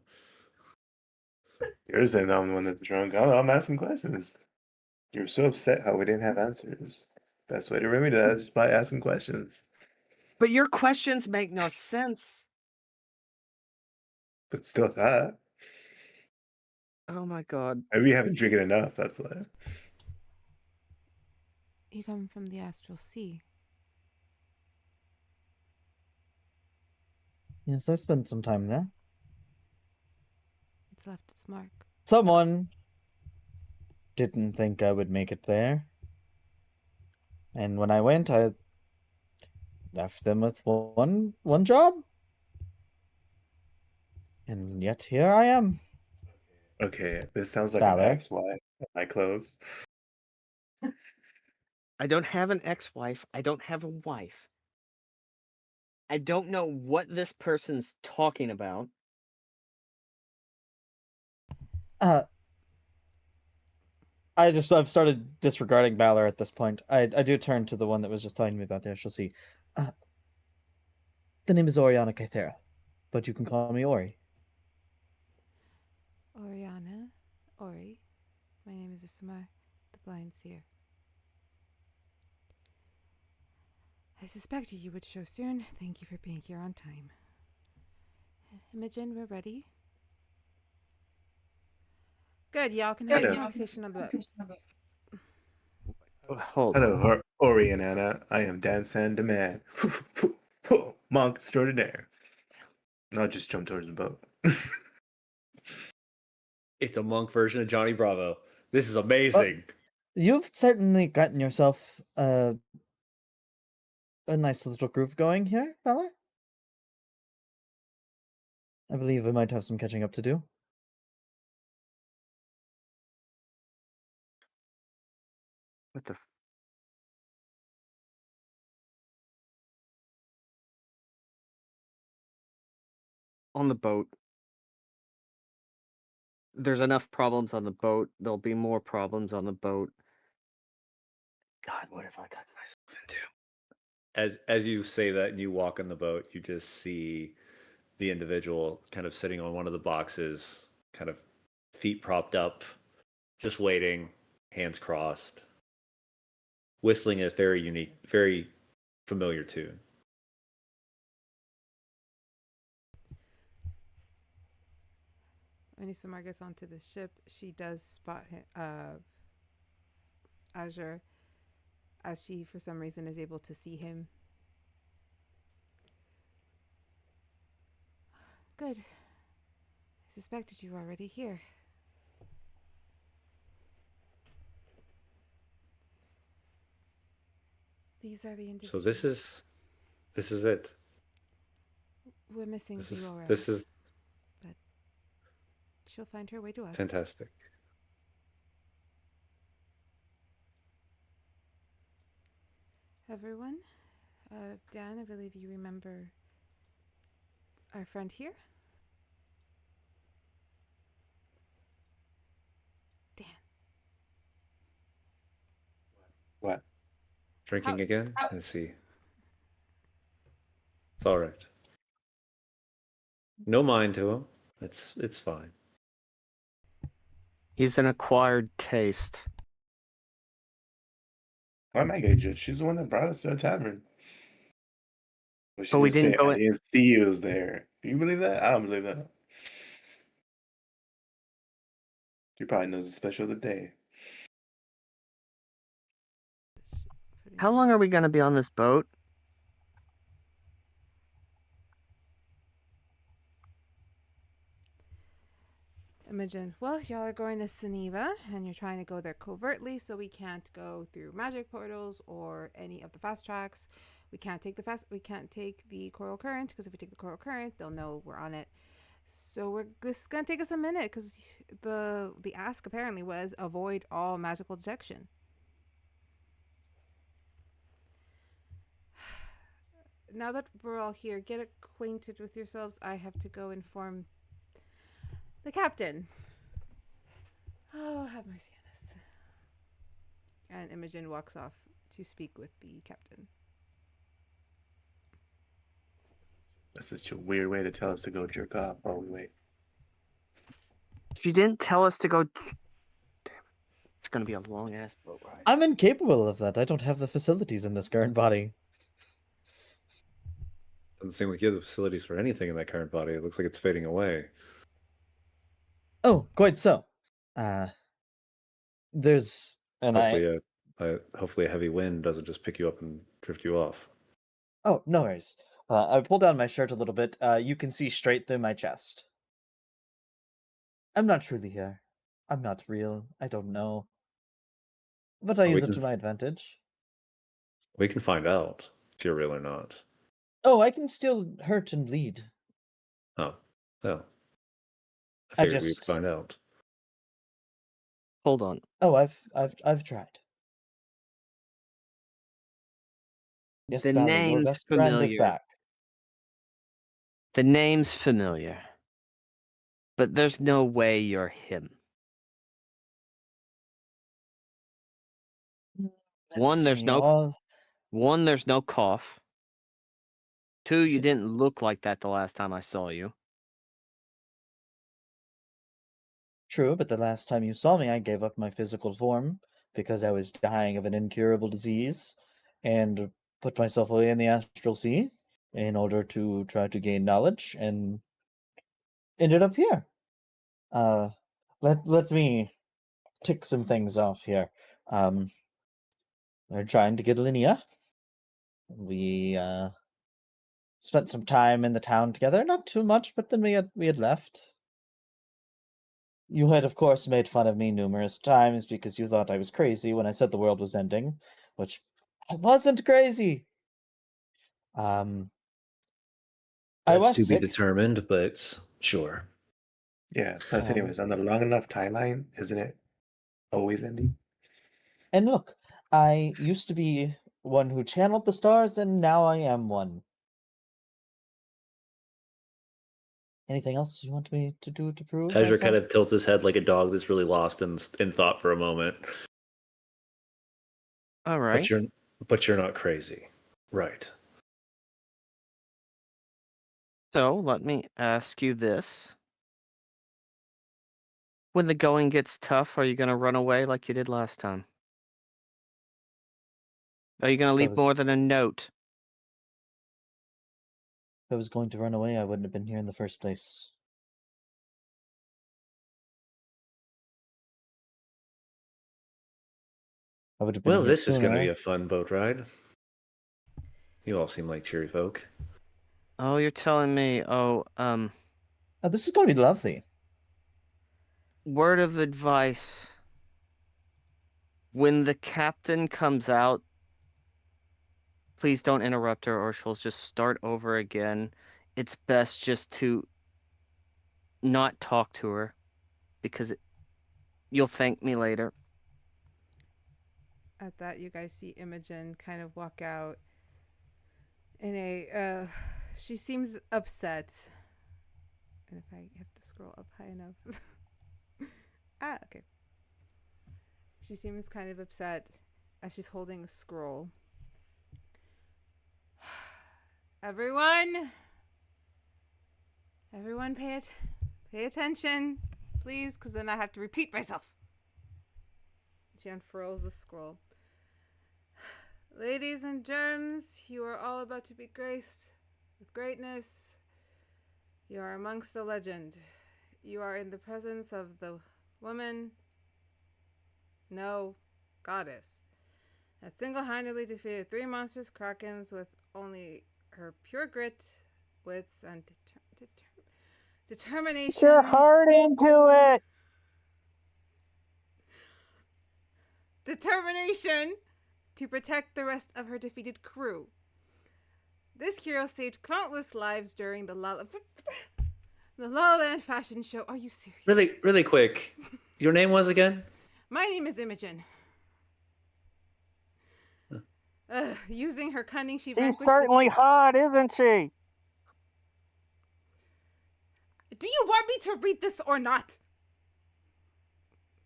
You're saying I'm the one that's drunk. I don't know, I'm asking questions. You're so upset how we didn't have answers. Best way to remedy that is by asking questions. But your questions make no sense. But still that. Oh my god. Maybe you haven't drinking enough, that's why. You come from the astral sea. Yes, I spent some time there. It's left its mark. Someone didn't think I would make it there. And when I went, I left them with one job. And yet here I am. Okay, this sounds like Valid. an ex-wife. Am I close? I don't have an ex-wife. I don't have a wife. I don't know what this person's talking about. I've started disregarding Valor at this point. I do turn to the one that was just telling me about the Ashel Sea. The name is Oriana Kythera, but you can call me Ori. Oriana, Ori. My name is Ismar, the blind seer. I suspected you would show soon. Thank you for being here on time. Imogen, we're ready. Good, y'all can have a conversation on the boat. Hold on. Hello, Ori and Anna. I am Dan Sandeman. Monk extraordinaire. I'll just jump towards the boat. It's a monk version of Johnny Bravo. This is amazing. You've certainly gotten yourself a nice little group going here, Valor. I believe we might have some catching up to do. What the? On the boat. There's enough problems on the boat. There'll be more problems on the boat. God, what have I gotten myself into? As you say that and you walk on the boat, you just see the individual kind of sitting on one of the boxes, kind of feet propped up, just waiting, hands crossed, whistling a very unique, very familiar tune. When Ismar gets onto the ship, she does spot Azure, as she, for some reason, is able to see him. Good. I suspected you were already here. These are the individuals. So this is it. We're missing Leora. This is But she'll find her way to us. fantastic. Everyone, Dan, I believe you remember our friend here? Dan. What? Drinking again? I see. It's all right. No mind to him. It's fine. He's an acquired taste. Why am I gonna judge? She's the one that brought us to a tavern. But we didn't go I in. didn't see you was there. Do you believe that? I don't believe that. She probably knows the special of the day. How long are we going to be on this boat? Imogen, well, y'all are going to Seneva, and you're trying to go there covertly, so we can't go through magic portals or any of the fast tracks. We can't take the coral current, because if we take the coral current, they'll know we're on it. So this is gonna take us a minute, because the ask apparently was avoid all magical detection. Now that we're all here, get acquainted with yourselves. I have to go inform the captain. Oh, have mercy on us. And Imogen walks off to speak with the captain. That's such a weird way to tell us to go jerk off while we wait. She didn't tell us to go. It's gonna be a long ass boat ride. I'm incapable of that. I don't have the facilities in this current body. Doesn't seem like you have the facilities for anything in that current body. It looks like it's fading away. Oh, quite so. There's and Hopefully a heavy wind doesn't just pick you up and drift you off. Oh, no worries. I pull down my shirt a little bit. You can see straight through my chest. I'm not truly here. I'm not real. I don't know. But I Oh, we use it can- to my advantage. We can find out if you're real or not. Oh, I can still hurt and bleed. Oh, well. I I figured we would just- find out. Hold on. Oh, I've tried. Yes, The Bally, your name's best friend is familiar. back. The name's familiar. But there's no way you're him. One, there's no cough. 2, you Shit. didn't look like that the last time I saw you. True, but the last time you saw me, I gave up my physical form because I was dying of an incurable disease and put myself away in the astral sea in order to try to gain knowledge and ended up here. Let me tick some things off here. We're trying to get Linnea. We spent some time in the town together, not too much, but then we had left. You had, of course, made fun of me numerous times because you thought I was crazy when I said the world was ending, which I wasn't crazy. I That's was to be sick. determined, but sure. Yeah. Plus, anyways, on the long enough timeline, isn't it always ending? And look, I used to be one who channeled the stars, and now I am one. Anything else you want me to do to prove Azure myself? kind of tilts his head like a dog that's really lost in thought for a moment. All right. But you're not crazy, right? So let me ask you this. When the going gets tough, are you going to run away like you did last time? Are you going to leave was- more than a note? If I was going to run away, I wouldn't have been here in the first place. I would have been Well, here this is going to sooner. be a fun boat ride. You all seem like cheery folk. Oh, you're telling me. Oh, Oh, this is going to be lovely. word of advice. When the captain comes out, please don't interrupt her or she'll just start over again. It's best just to not talk to her because you'll thank me later. At that, you guys see Imogen kind of walk out in a. She seems upset. And if I have to scroll up high enough. Okay. She seems kind of upset as she's holding a scroll. Everyone, pay attention, please, because then I have to repeat myself. She unfurls the scroll. Ladies and germs, you are all about to be graced with greatness. You are amongst a legend. You are in the presence of the woman, no, goddess, that single-handedly defeated 3 monstrous krakens with only her pure grit, wits, and determination. Put your heart into it! Determination to protect the rest of her defeated crew. This hero saved countless lives during the Lala Land fashion show. Are you serious? Really quick. Your name was again? My name is Imogen. Using her cunning, she vanquished hot, isn't she? Do you want me to read this or not?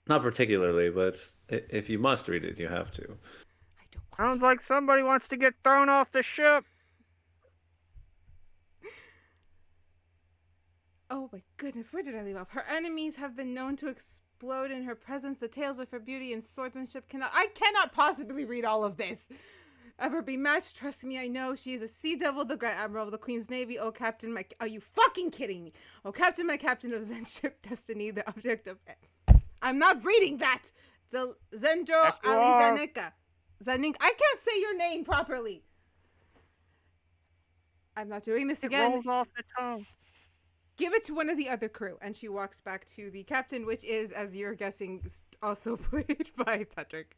Not particularly, but if you must read it, you have to. I don't want Sounds like somebody wants to get thrown off the ship. Oh my goodness, where did I leave off? Her enemies have been known to explode in her presence. The tales of her beauty and swordsmanship I cannot possibly read all of this. Ever be matched? Trust me, I know. She is a sea devil, the Grand Admiral of the Queen's Navy. Oh, Captain, are you fucking kidding me? Oh, Captain, my captain of Zen ship Destiny, the object of... I'm not reading that! Zendro Yes, you are. Alizanika. I can't say your name properly. I'm not doing this It again. rolls off the tongue. Give it to one of the other crew. And she walks back to the captain, which is, as you're guessing, also played by Patrick.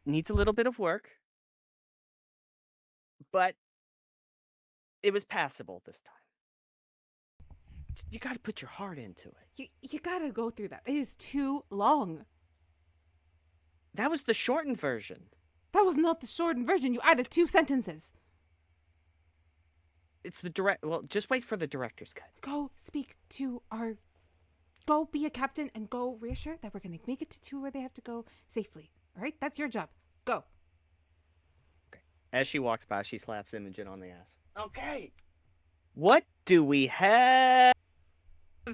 Needs a little bit of work, but it was passable this time. You got to put your heart into it. You gotta go through that. It is too long. That was the shortened version. That was not the shortened version. You added 2 sentences. It's the direct. Well, just wait for the director's cut. Go speak to our... Go be a captain and go reassure that we're going to make it to where they have to go safely. All right? That's your job. Go. Okay. As she walks by, she slaps Imogen on the ass. Okay. What do we have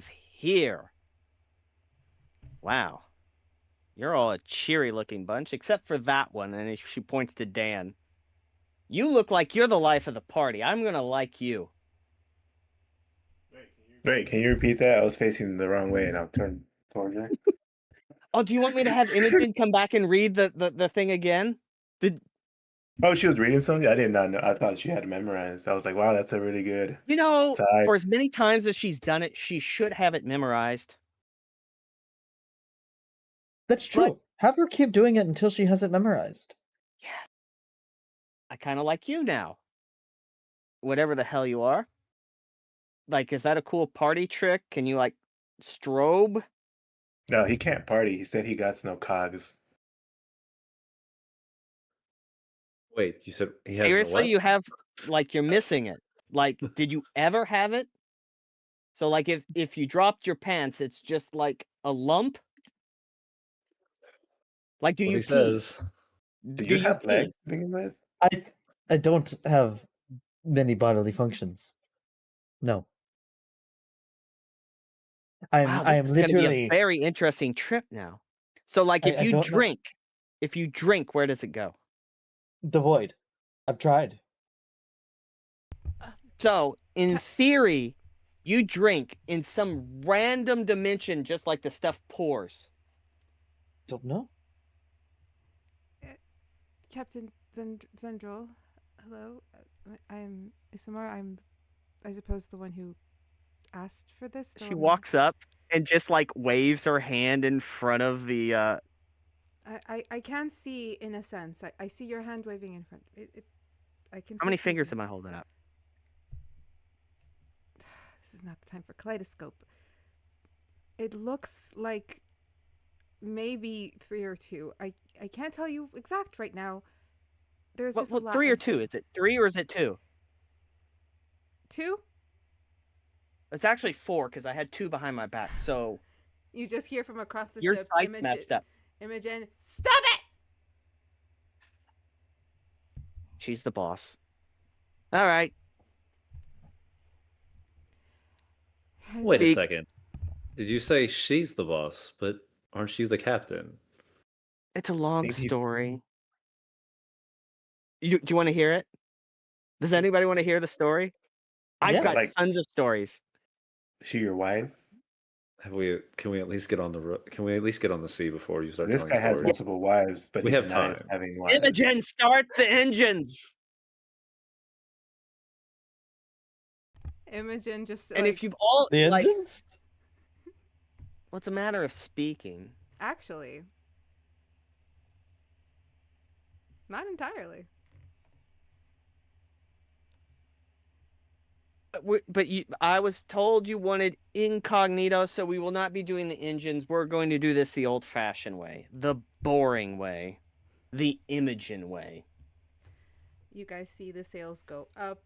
here? Wow. You're all a cheery looking bunch, except for that one. And she points to Dan. You look like you're the life of the party. I'm going to like you. Wait, can you repeat that? I was facing the wrong way and I'll turn towards her. Oh, do you want me to have Imogen come back and read the thing again? Oh, she was reading something? I did not know. I thought she had it memorized. I was like, wow, that's a really good side. For as many times as she's done it, she should have it memorized. That's true. Have her keep doing it until she has it memorized. Yes. I kind of like you now. Whatever the hell you are. Like, is that a cool party trick? Can you, like, strobe? No, he can't party. He said he got no cogs. Wait, you said he has Seriously, no you have, like, you're missing it. Like, did you ever have it? So, like, if you dropped your pants, it's just, like, a lump? Like, do what you he pee? says. Do you have pee? legs to begin with? I don't have many bodily functions. No. Wow, I this am is going to be a literally very interesting trip now. So, like, if I you don't know. drink, where does it go? The void. I've tried. So, in theory, you drink in some random dimension, just like the stuff pours. Don't know. Captain Zendrol, hello. I'm Isamar. I suppose, the one who asked for this. She walks up and just, like, waves her hand in front of the... I can see, in a sense. I see your hand waving in front. I can. How many fingers am I holding up? This is not the time for kaleidoscope. It looks like maybe 3 or 2. I can't tell you exact right now. There's just a lot. 3 or 2? Is it 3 or is it 2? 2? It's actually 4 because I had 2 behind my back. So you just hear from across the your ship. sight's messed up. Imogen, stop it! She's the boss. All right. Wait a second. Did you say she's the boss, but aren't you the captain? It's a long story. Do you want to hear it? Does anybody want to hear the story? I've got tons of stories. Is she your wife? Can we at least get on the sea before you start? This guy has multiple wives, but we have time. Having wives. Imogen, start the engines. Imogen just. And if you've all the engines. What's a matter of speaking? Actually, not entirely. But I was told you wanted incognito, so we will not be doing the engines. We're going to do this the old-fashioned way, the boring way, the Imogen way. You guys see the sails go up.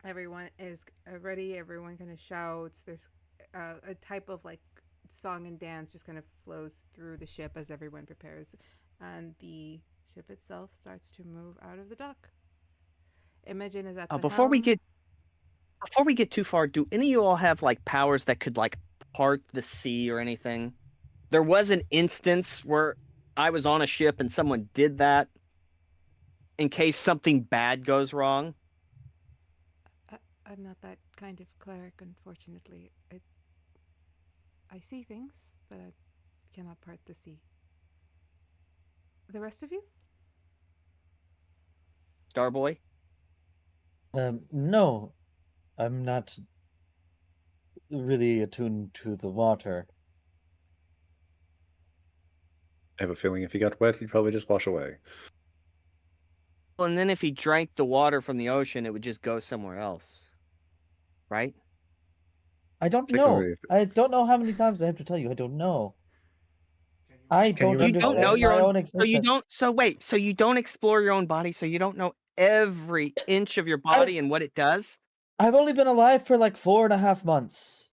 Everyone is ready. Everyone kind of shouts. There's a type of like song and dance just kind of flows through the ship as everyone prepares, and the ship itself starts to move out of the dock. Imogen is at the Before we helm. get too far, do any of you all have like powers that could like part the sea or anything? There was an instance where I was on a ship and someone did that in case something bad goes wrong. I'm not that kind of cleric, unfortunately. I see things, but I cannot part the sea. The rest of you? Starboy? No, I'm not really attuned to the water. I have a feeling if he got wet, he'd probably just wash away. Well, and then if he drank the water from the ocean, it would just go somewhere else. Right? I don't know. Particularly if I don't know how many times I have to tell you. I don't know. I Can you don't You don't know understand your my own own so existence. you don't so wait, so you don't explore your own body, so you don't know every inch of your body and what it does? I've only been alive for like 4.5 months.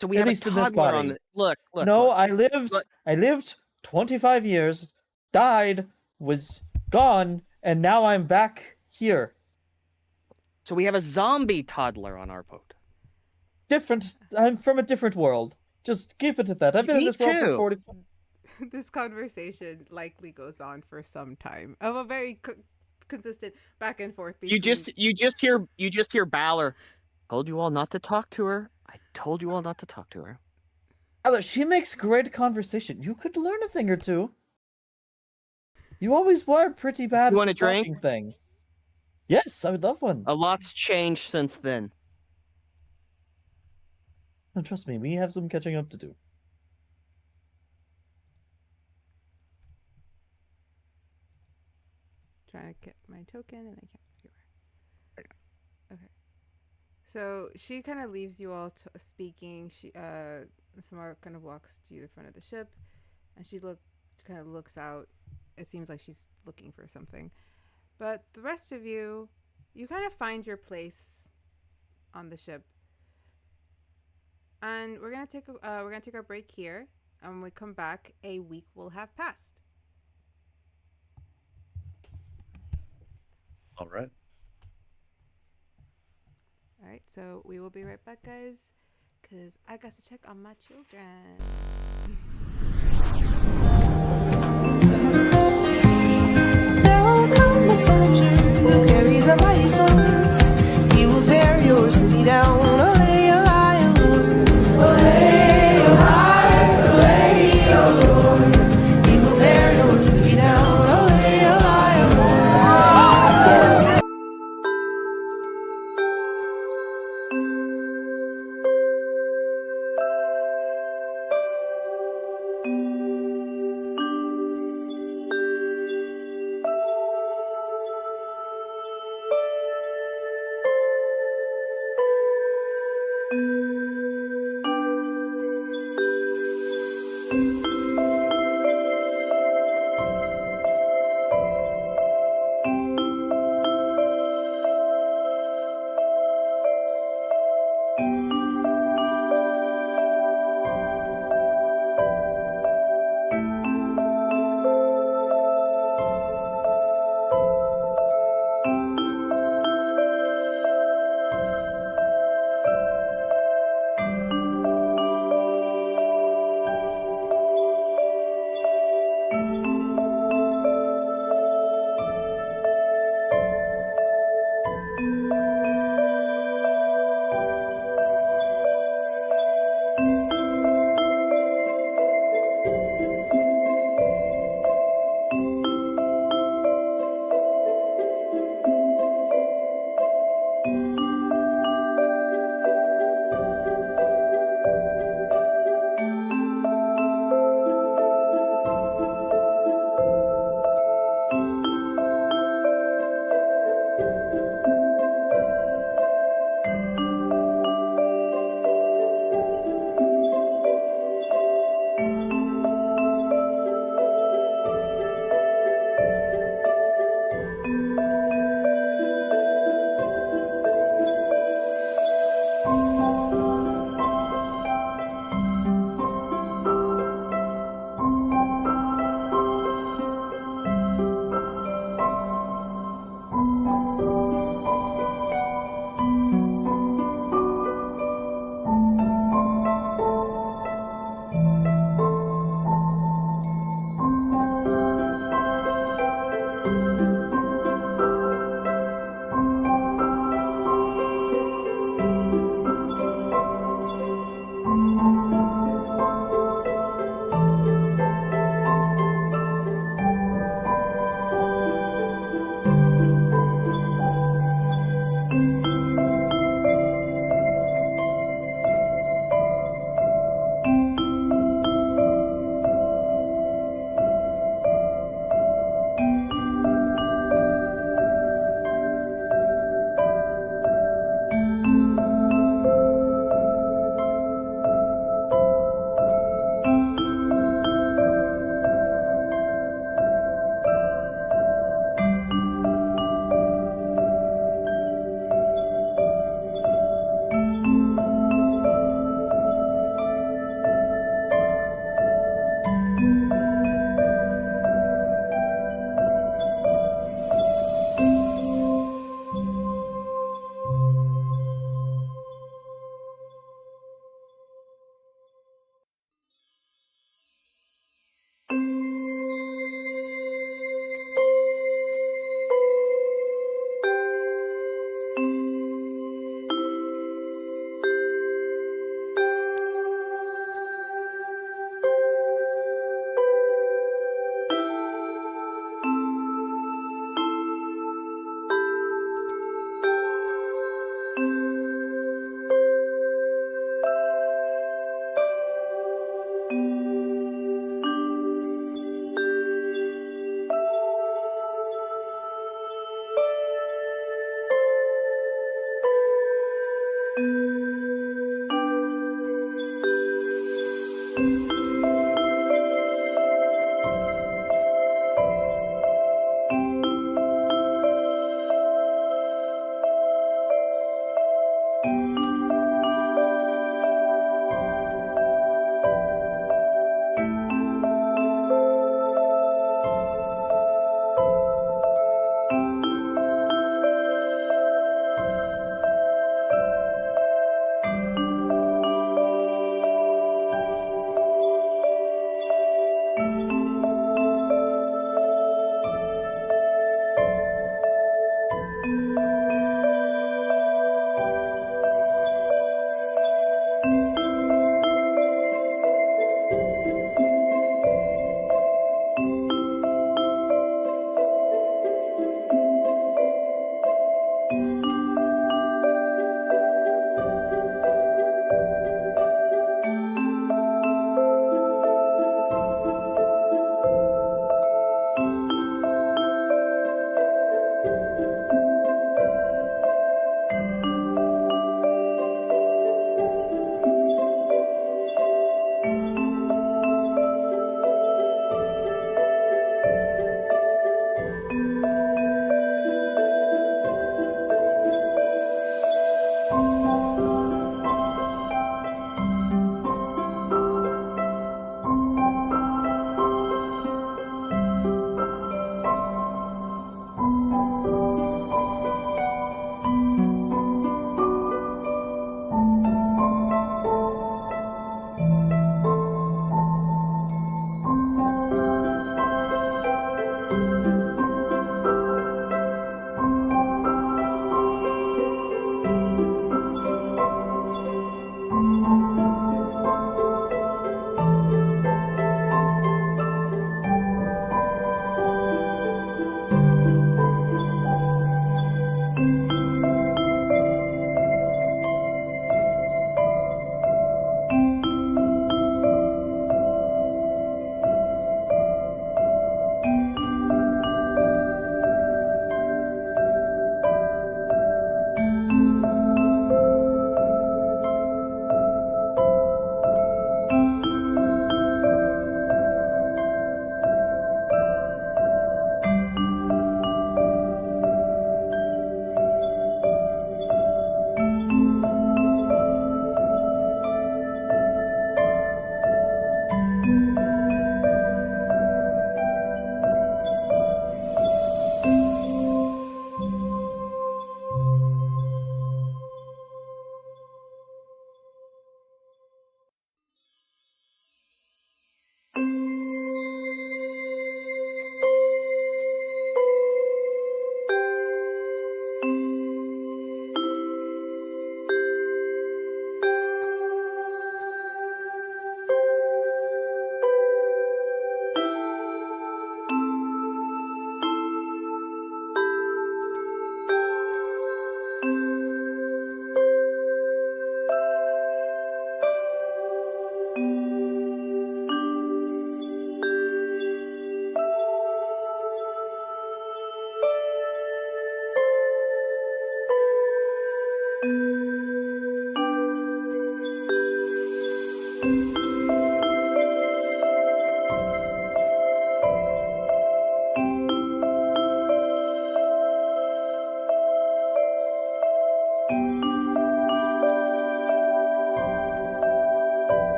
So we At have a least in this toddler on body. the look. No, Look. I lived 25 years, died, was gone, and now I'm back here. So we have a zombie toddler on our boat. Different. I'm from a different world. Just keep it at that. I've been in Me this world for too. 40. This conversation likely goes on for some time of a very consistent back and forth between. You just hear Balor. Told you all not to talk to her. I told you all not to talk to her. Tyler, she makes great conversation. You could learn a thing or two. You always were pretty bad You at want the a drink? talking thing. Yes, I would love one. A lot's changed since then. No, trust me, we have some catching up to do. Trying to get my token and I can't figure it. Okay. So she kind of leaves you all speaking. Samara kind of walks to the front of the ship, and she kind of looks out. It seems like she's looking for something, but the rest of you, you kind of find your place on the ship. And we're gonna take our break here, and when we come back, a week will have passed. All right. All right, so we will be right back, guys, because I got to check on my children. There comes a soldier who carries a mighty sword. He will tear your city down. Olay, olay, Lord. Olay, olay, Lord. He will tear your city down. Olay, olay, Lord.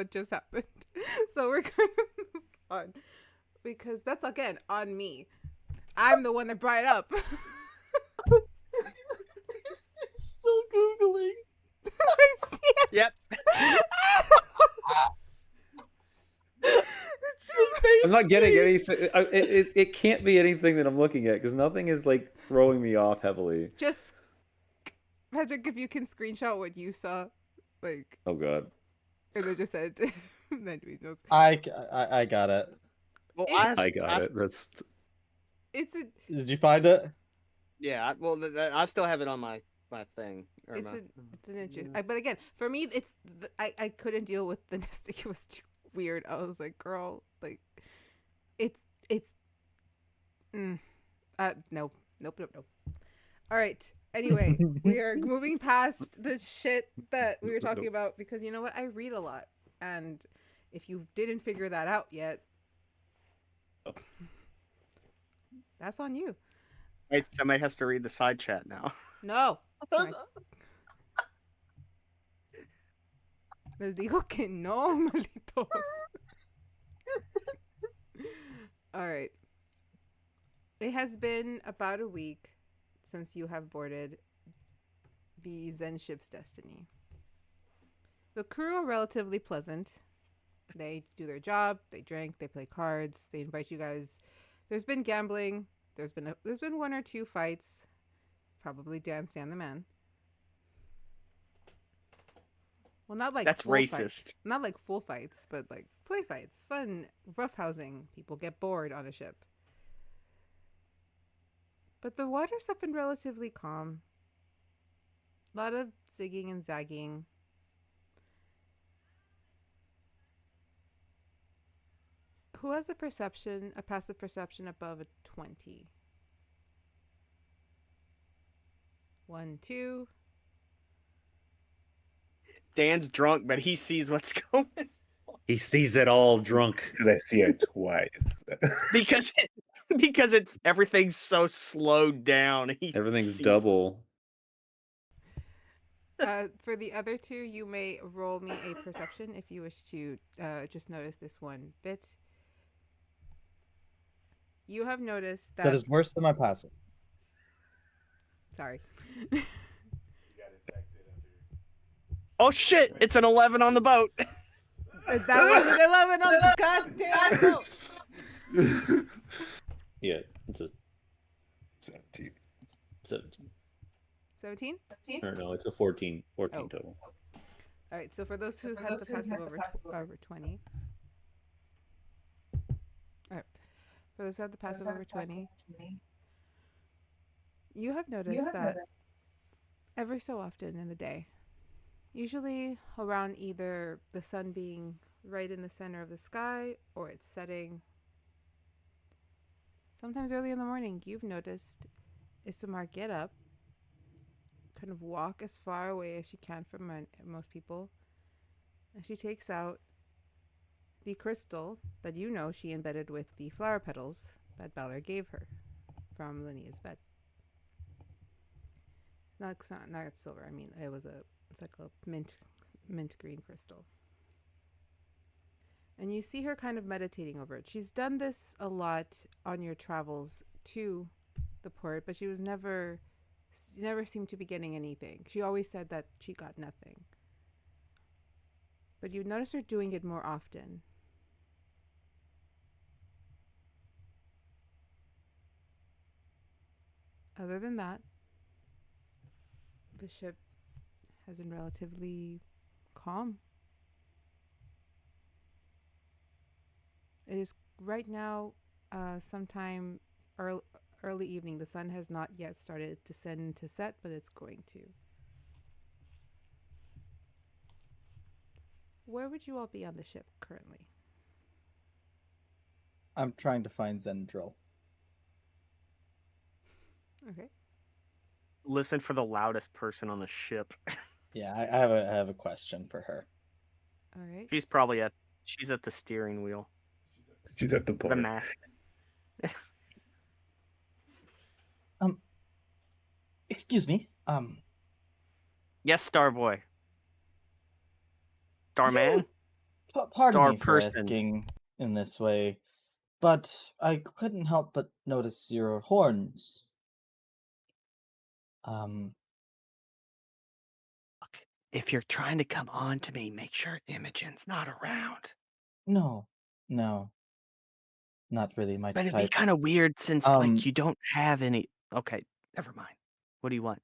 what just happened. So we're gonna move on because that's again on me. I'm the one that brought it up. Still googling. I see it. Yep. I'm not getting anything. It can't be anything that I'm looking at because nothing is like throwing me off heavily. Just Patrick, if you can screenshot what you saw, like, Oh god. and then just send it. Then we knows. I got it. Well, I got it. That's It's a Did you find it? Yeah. Well, I still have it on my thing. Or it's my, an interesting. But again, for me, it's I couldn't deal with the nesting. It was too weird. I was like, girl, like, it's no, nope. All right. Anyway, we are moving past this shit that we were talking about because you know what? I read a lot, and if you didn't figure that out yet, that's on you. Wait, somebody has to read the side chat now. No. Les digo que no, malditos. All right. It has been about a week since you have boarded the Zen ship's Destiny. The crew are relatively pleasant. They do their job, they drink, they play cards, they invite you guys. There's been gambling. There's been one or two fights. Probably Dan Stan the man. Well, not like That's full racist. Fights. Not like full fights, but like play fights, fun, roughhousing. People get bored on a ship. But the waters have been relatively calm. A lot of zigging and zagging. Who has a passive perception above a 20? 1, 2. Dan's drunk, but he sees what's going on. he sees it all drunk. Because I see it twice. because it's everything's so slowed down. He Everything's sees- double. For the other two, you may roll me a perception if you wish to just notice this one bit. You have noticed That is worse than my passive. Sorry. Oh shit! It's an 11 on the boat. That was an 11 on the goddamn boat. Yeah, it's a 17. 17. 17? Or no, it's a 14. 14 Oh. total. All right, so for those who had the passive over 20. All right. For those who have the passive over 20, you have noticed that every so often in the day, usually around either the sun being right in the center of the sky or it's setting, sometimes early in the morning, you've noticed Isamar get up, kind of walk as far away as she can from most people, and she takes out the crystal that you know she embedded with the flower petals that Balor gave her from Linnea's bed. No, it's not silver. I mean, it's like a mint green crystal. And you see her kind of meditating over it. She's done this a lot on your travels to the port, but she never seemed to be getting anything. She always said that she got nothing. But you notice her doing it more often. Other than that, the ship has been relatively calm. It is right now sometime early evening. The sun has not yet started to descend to set, but it's going to. Where would you all be on the ship currently? I'm trying to find Zendril. Okay. Listen for the loudest person on the ship. Yeah, I have a question for her. All right. She's at the steering wheel. She's at the The port. mast. Excuse me. Yes, Starboy. Starman. Pardon star me for person. asking in this way, but I couldn't help but notice your horns. Um, Look, if you're trying to come on to me, make sure Imogen's not around. no, no, not really my But it'd be type. kind of weird since Um, you don't have any. Okay, never mind. What do you want?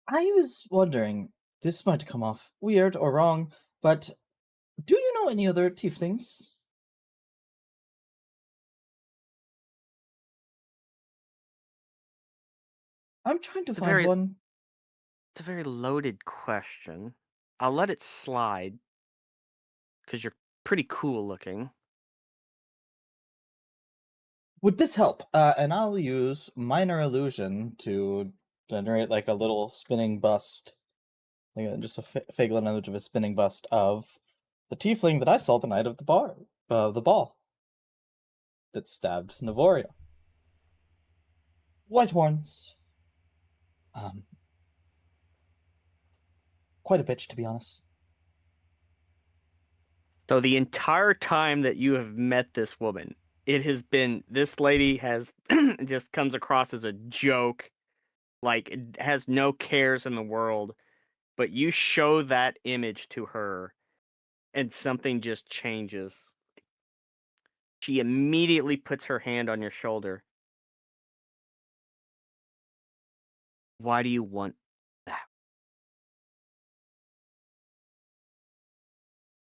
I was wondering, this might come off weird or wrong, but do you know any other tieflings? I'm trying to It's a find very one. it's a very loaded question. I'll let it slide because you're pretty cool looking. Would this help? And I'll use minor illusion to generate like a little spinning bust, like just a fake little image of a spinning bust of the tiefling that I saw the night of the ball that stabbed Navoria. White horns. Um, quite a bitch, to be honest. So the entire time that you have met this woman, it has been this lady has just comes across as a joke, like has no cares in the world, but you show that image to her and something just changes. She immediately puts her hand on your shoulder. Why do you want that?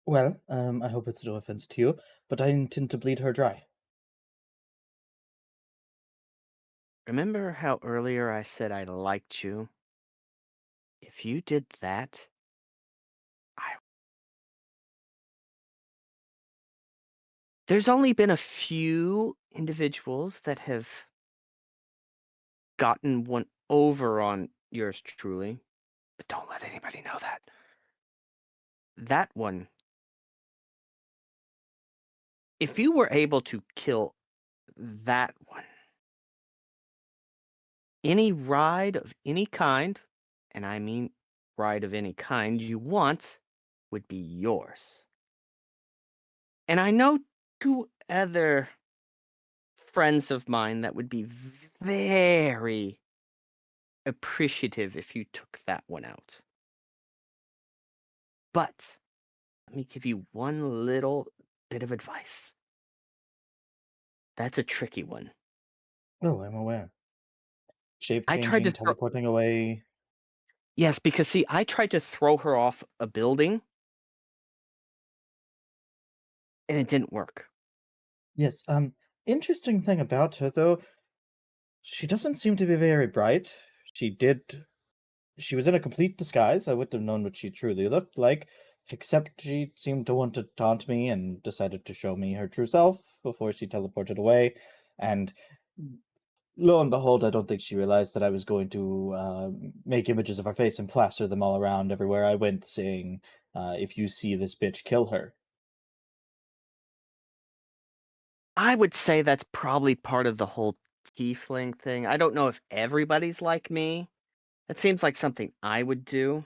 Well, I hope it's no offense to you, but I intend to bleed her dry. Remember how earlier I said I liked you? If you did that, I there's only been a few individuals that have gotten one over on yours truly, but don't let anybody know that. That one, if you were able to kill that one, any ride of any kind, and I mean ride of any kind you want, would be yours. And I know two other friends of mine that would be very appreciative if you took that one out. But let me give you one little bit of advice. That's a tricky one. Oh, I'm aware. Shape I tried to changing, teleporting away. yes, because see, I tried to throw her off a building and it didn't work. Yes, interesting thing about her though, she doesn't seem to be very bright. She was in a complete disguise. I wouldn't have known what she truly looked like, except she seemed to want to taunt me and decided to show me her true self before she teleported away. And lo and behold, I don't think she realized that I was going to make images of her face and plaster them all around everywhere I went, saying, if you see this bitch, kill her. I would say that's probably part of the whole tiefling thing. I don't know if everybody's like me. That seems like something I would do.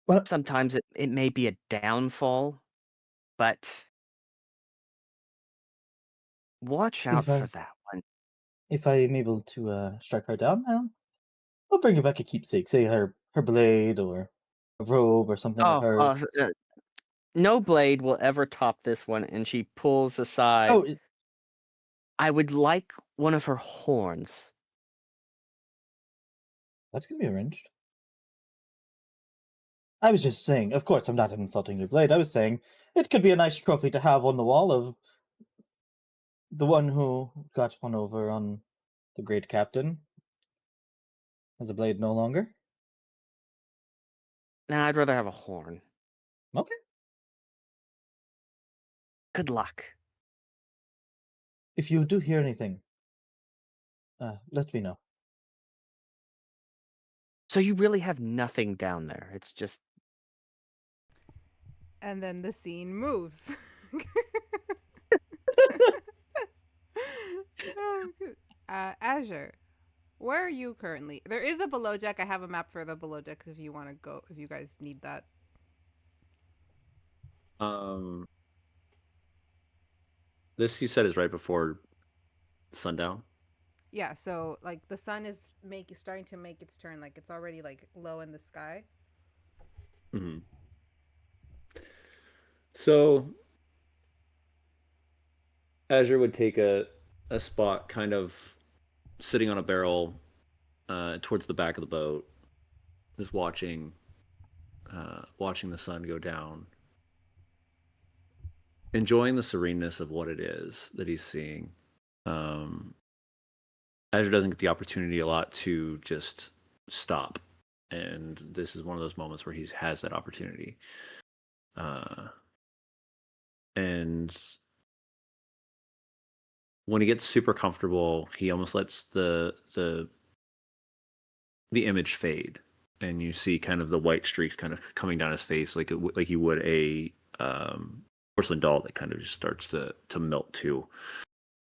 Well, Sometimes it may be a downfall, but watch out if for I that one. if I'm able to strike her down, I'll bring her back a keepsake, say her blade or a robe or something of Oh, hers. no blade will ever top this one. And she pulls aside. Oh, I would like one of her horns. that can be arranged. I was just saying, of course, I'm not insulting your blade. I was saying it could be a nice trophy to have on the wall of the one who got one over on the great captain. Has a blade no longer? Nah, I'd rather have a horn. Okay. Good luck. If you do hear anything, let me know. So you really have nothing down there. It's just And then the scene moves. Azure, where are you currently? There is a below deck. I have a map for the below deck if you want to go, if you guys need that. Um, this you said is right before sundown. Yeah, so like the sun is starting to make its turn, like it's already like low in the sky. Hmm. So Azure would take a spot kind of sitting on a barrel towards the back of the boat, just watching the sun go down, enjoying the sereneness of what it is that he's seeing. Um, Azure doesn't get the opportunity a lot to just stop, and this is one of those moments where he has that opportunity. And when he gets super comfortable, he almost lets the image fade, and you see kind of the white streaks kind of coming down his face, like you would a porcelain doll that kind of just starts to melt to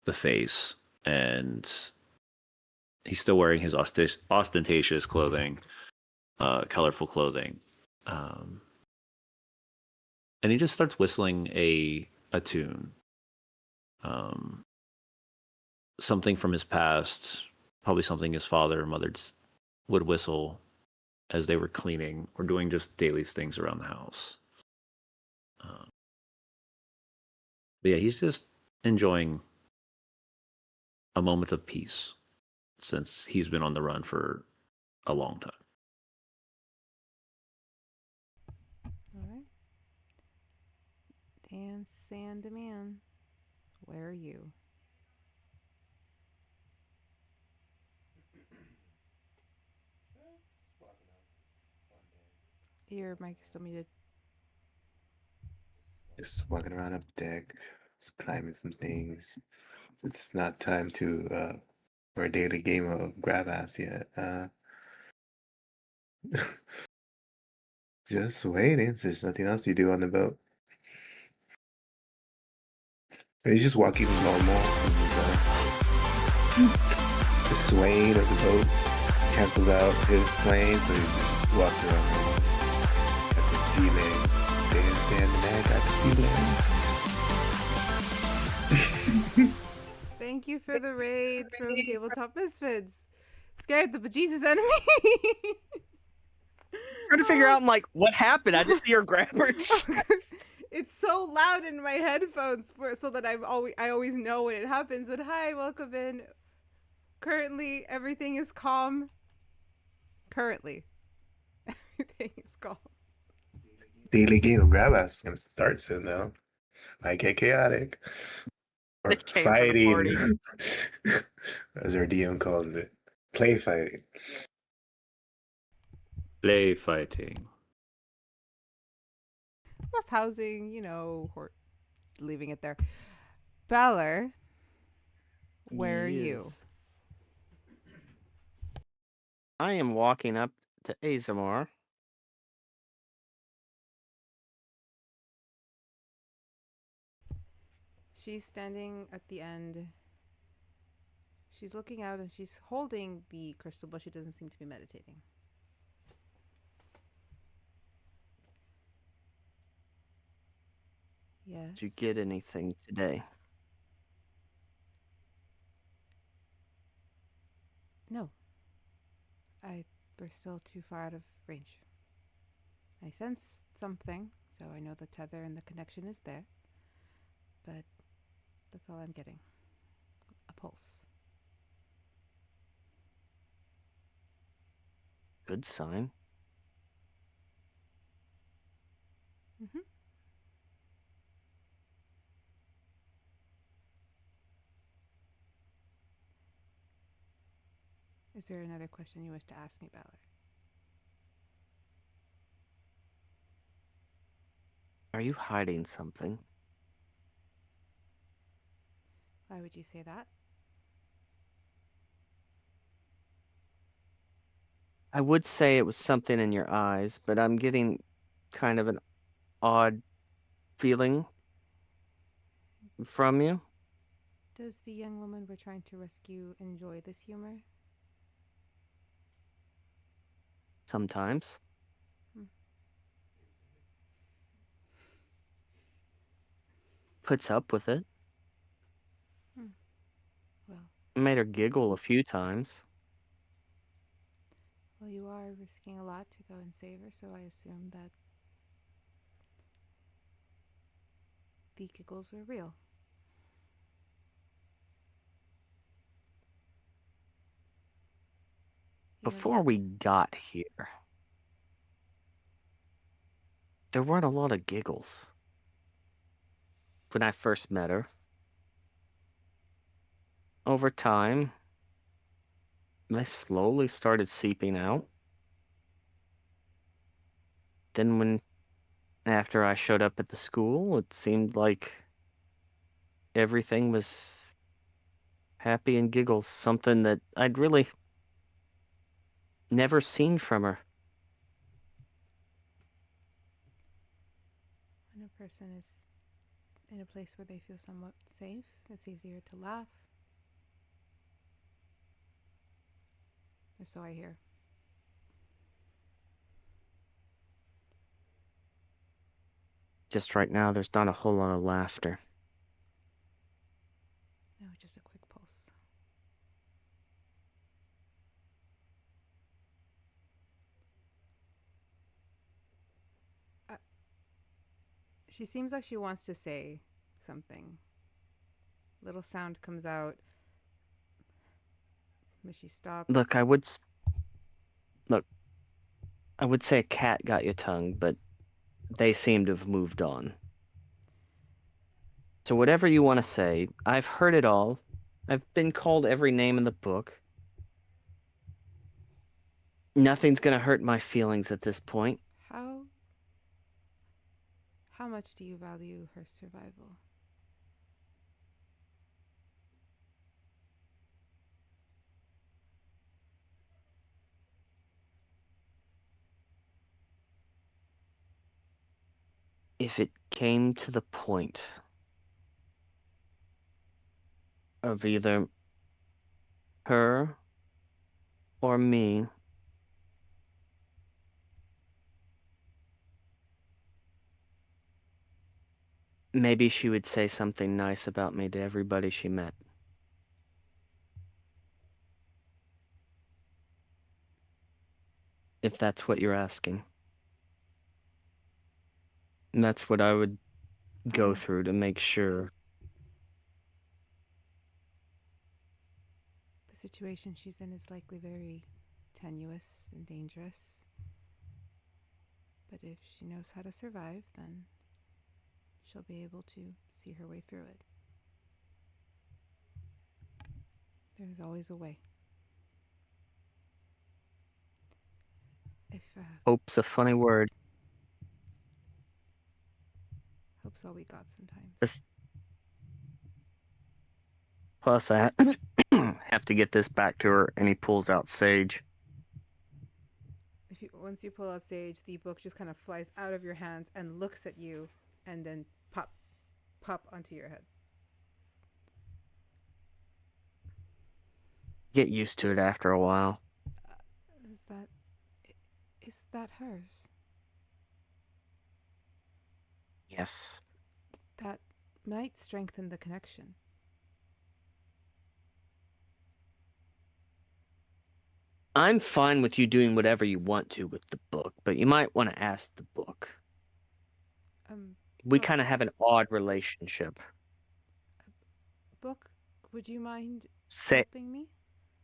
the face. And he's still wearing his ostentatious clothing, colorful clothing, and he just starts whistling a tune, something from his past, probably something his father or mother would whistle as they were cleaning or doing just daily things around the house. But yeah, he's just enjoying a moment of peace since he's been on the run for a long time. All right. Dan Sandeman, where are you? Your mic is still muted. Just walking around up deck, just climbing some things. It's not time to for a daily game of grab ass yet. Just waiting. There's nothing else you do on the boat. He's just walking normal. The swaying of the boat cancels out his swaying, so he just walks around normal. Got the sea legs. Dan Sandeman got the sea legs. Thank you for the raid from Tabletop Misfits. Scared the bejesus out of me. Trying to figure out, I'm like, what happened? I just see her grab her chest. It's so loud in my headphones so that I always know when it happens. But hi, welcome in. Currently, everything is calm. Currently, everything is calm. Daily game of grab ass is gonna start soon though. Might get chaotic. Or They came for the party. fighting. As our DM calls it. Play fighting. Play fighting. Rough housing, leaving it there. Balor, where are you? Yes. I am walking up to Azamar. She's standing at the end. She's looking out and she's holding the crystal, but she doesn't seem to be meditating. Yes. Did you get anything today? No. We're still too far out of range. I sense something, so I know the tether and the connection is there. But that's all I'm getting. A pulse. Good sign. Mm-hmm. Is there another question you wish to ask me, Balor? Are you hiding something? Why would you say that? I would say it was something in your eyes, but I'm getting kind of an odd feeling from you. Does the young woman we're trying to rescue enjoy this humor? Sometimes. puts up with it. Well, Made her giggle a few times. well, you are risking a lot to go and save her, so I assume that the giggles were real. You know, Before we got here, there weren't a lot of giggles. When I first met her, over time, they slowly started seeping out. Then after I showed up at the school, it seemed like everything was happy and giggles, something that I'd really never seen from her. when a person is in a place where they feel somewhat safe, it's easier to laugh. Or so I hear. Just right now, there's not a whole lot of laughter. No, just a quick pulse. She seems like she wants to say something. Little sound comes out, but she stops. Look, I would say a cat got your tongue, but they seem to have moved on. So whatever you want to say, I've heard it all. I've been called every name in the book. Nothing's gonna hurt my feelings at this point. How much do you value her survival? If it came to the point of either her or me, maybe she would say something nice about me to everybody she met. If that's what you're asking. And that's what I would go through to make sure. The situation she's in is likely very tenuous and dangerous. But if she knows how to survive, then she'll be able to see her way through it. There's always a way. Hope's a funny word. Hope's all we got sometimes. Plus, I have to get this back to her, and he pulls out Sage. Once you pull out Sage, the book just kind of flies out of your hands and looks at you, and then pop onto your head. Get used to it after a while. Is that hers? Yes. That might strengthen the connection. I'm fine with you doing whatever you want to with the book, but you might want to ask the book. We kind of have an odd relationship. Book, would you mind helping me?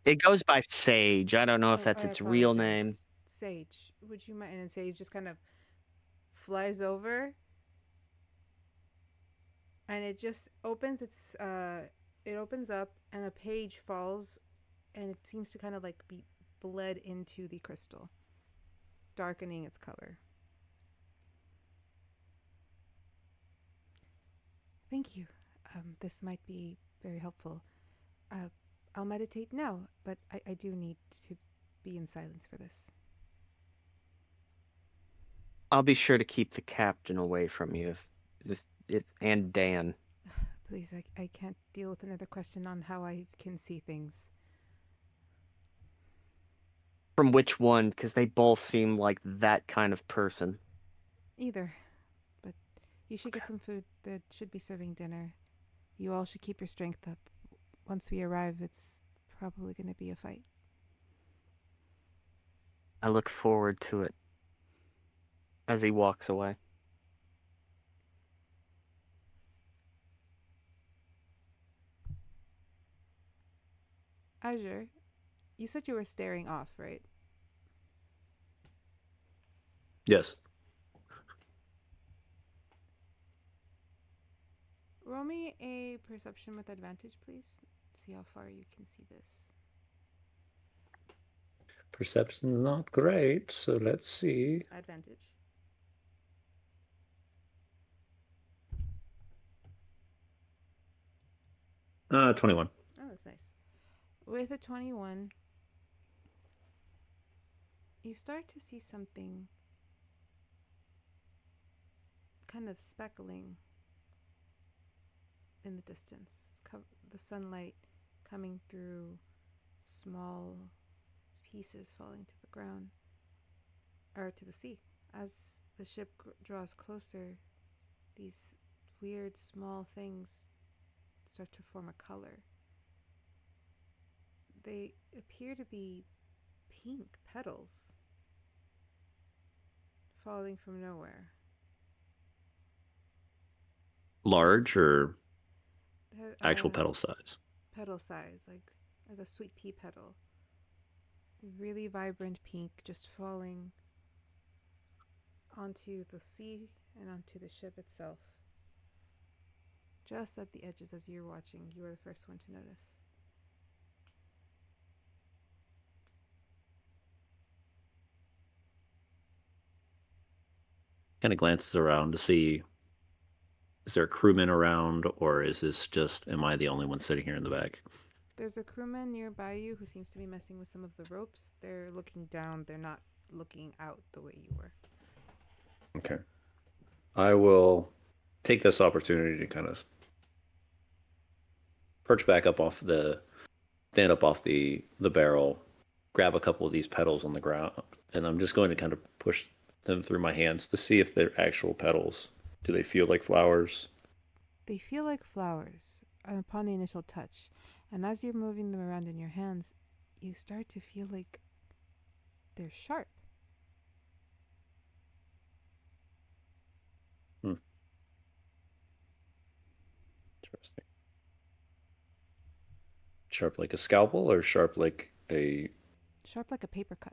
It goes by Sage. I don't know if that's its real name. Sage, would you mind? And then Sage just kind of flies over, and it just opens it opens up, and a page falls, and it seems to kind of like be bled into the crystal, darkening its color. Thank you. This might be very helpful. I'll meditate now, but I do need to be in silence for this. I'll be sure to keep the captain away from you, and Dan. Please, I can't deal with another question on how I can see things. From which one? Because they both seem like that kind of person. Either. But You should get some food. They should be serving dinner. You all should keep your strength up. Once we arrive, it's probably going to be a fight. I look forward to it as he walks away. Azure, you said you were staring off, right? Yes. Roll me a perception with advantage, please. See how far you can see this. Perception's not great, so let's see. Advantage. Uh, 21. Oh, that's nice. With a 21, you start to see something kind of speckling in the distance. The sunlight coming through small pieces falling to the ground, or to the sea. As the ship draws closer, these weird small things start to form a color. They appear to be pink petals falling from nowhere. Large or They're, actual petal size? Petal size, like a sweet pea petal. Really vibrant pink, just falling onto the sea and onto the ship itself. Just at the edges as you're watching, you were the first one to notice. Kind of glances around to see, is there a crewman around, or is this just, am I the only one sitting here in the back? There's a crewman nearby you who seems to be messing with some of the ropes. They're looking down. They're not looking out the way you were. Okay. I will take this opportunity to kind of perch back up off stand up off the barrel, grab a couple of these petals on the ground, and I'm just going to kind of push them through my hands to see if they're actual petals. Do they feel like flowers? They feel like flowers upon the initial touch. And as you're moving them around in your hands, you start to feel like they're sharp. Interesting. Sharp like a scalpel or sharp like a... Sharp like a paper cut.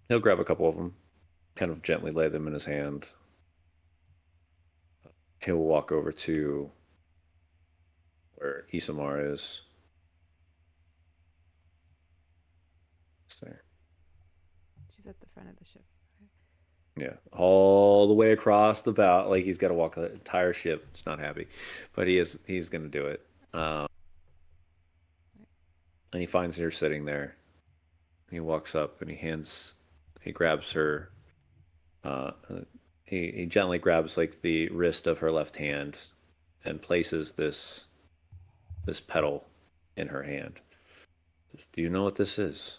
He'll grab a couple of them, kind of gently lay them in his hand. He'll walk over to where Isamar is. There. She's at the front of the ship. Yeah, all the way across the bow. Like he's got to walk the entire ship. He's not happy, but he's going to do it. And he finds her sitting there. He walks up and he grabs her. He gently grabs like the wrist of her left hand and places this petal in her hand. Says, do you know what this is?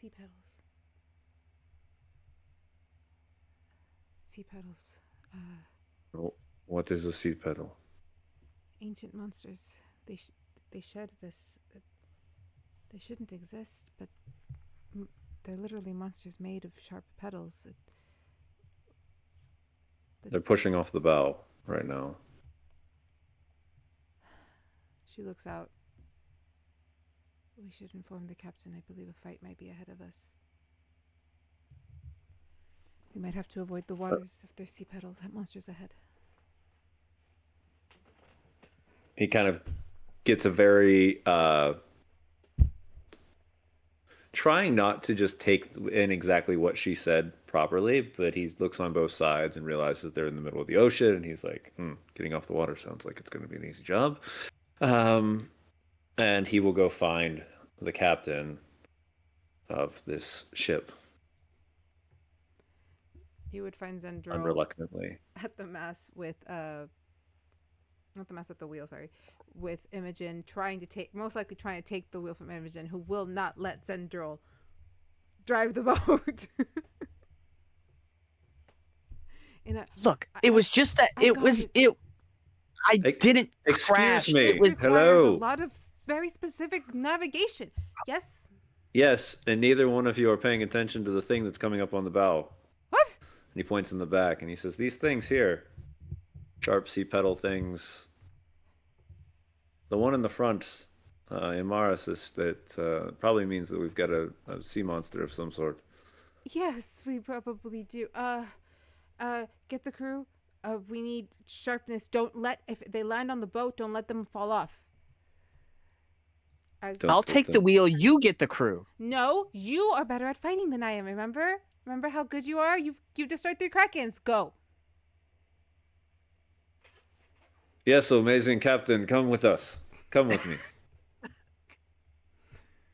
Sea petals. Sea petals. What is a sea petal? Ancient monsters. They shed this. They shouldn't exist, but they're literally monsters made of sharp petals. They're pushing off the bow right now. She looks out. We should inform the captain. I believe a fight might be ahead of us. We might have to avoid the waters if there's sea petals monsters ahead. He kind of gets a very trying not to just take in exactly what she said properly, but he looks on both sides and realizes they're in the middle of the ocean, and he's like, getting off the water sounds like it's going to be an easy job. And he will go find the captain of this ship. You would find Zendro Unreluctantly. at the mast with not the mess at the wheel, sorry, with Imogen most likely trying to take the wheel from Imogen, who will not let Zendril drive the boat. Look, it was just that I got it. I didn't Excuse crash. me. It This was requires Hello. a lot of very specific navigation. Yes. Yes, and neither one of you are paying attention to the thing that's coming up on the bow. What? And he points in the back and he says, "These things here, sharp sea petal things. The one in the front, in Maris, that probably means that we've got a sea monster of some sort." Yes, we probably do. Get the crew. We need sharpness. If they land on the boat, don't let them fall off. I'll take the wheel. You get the crew. No, you are better at fighting than I am. Remember how good you are. You've destroyed 3 Krakens. Go. Yes, amazing captain, come with us. Come with me.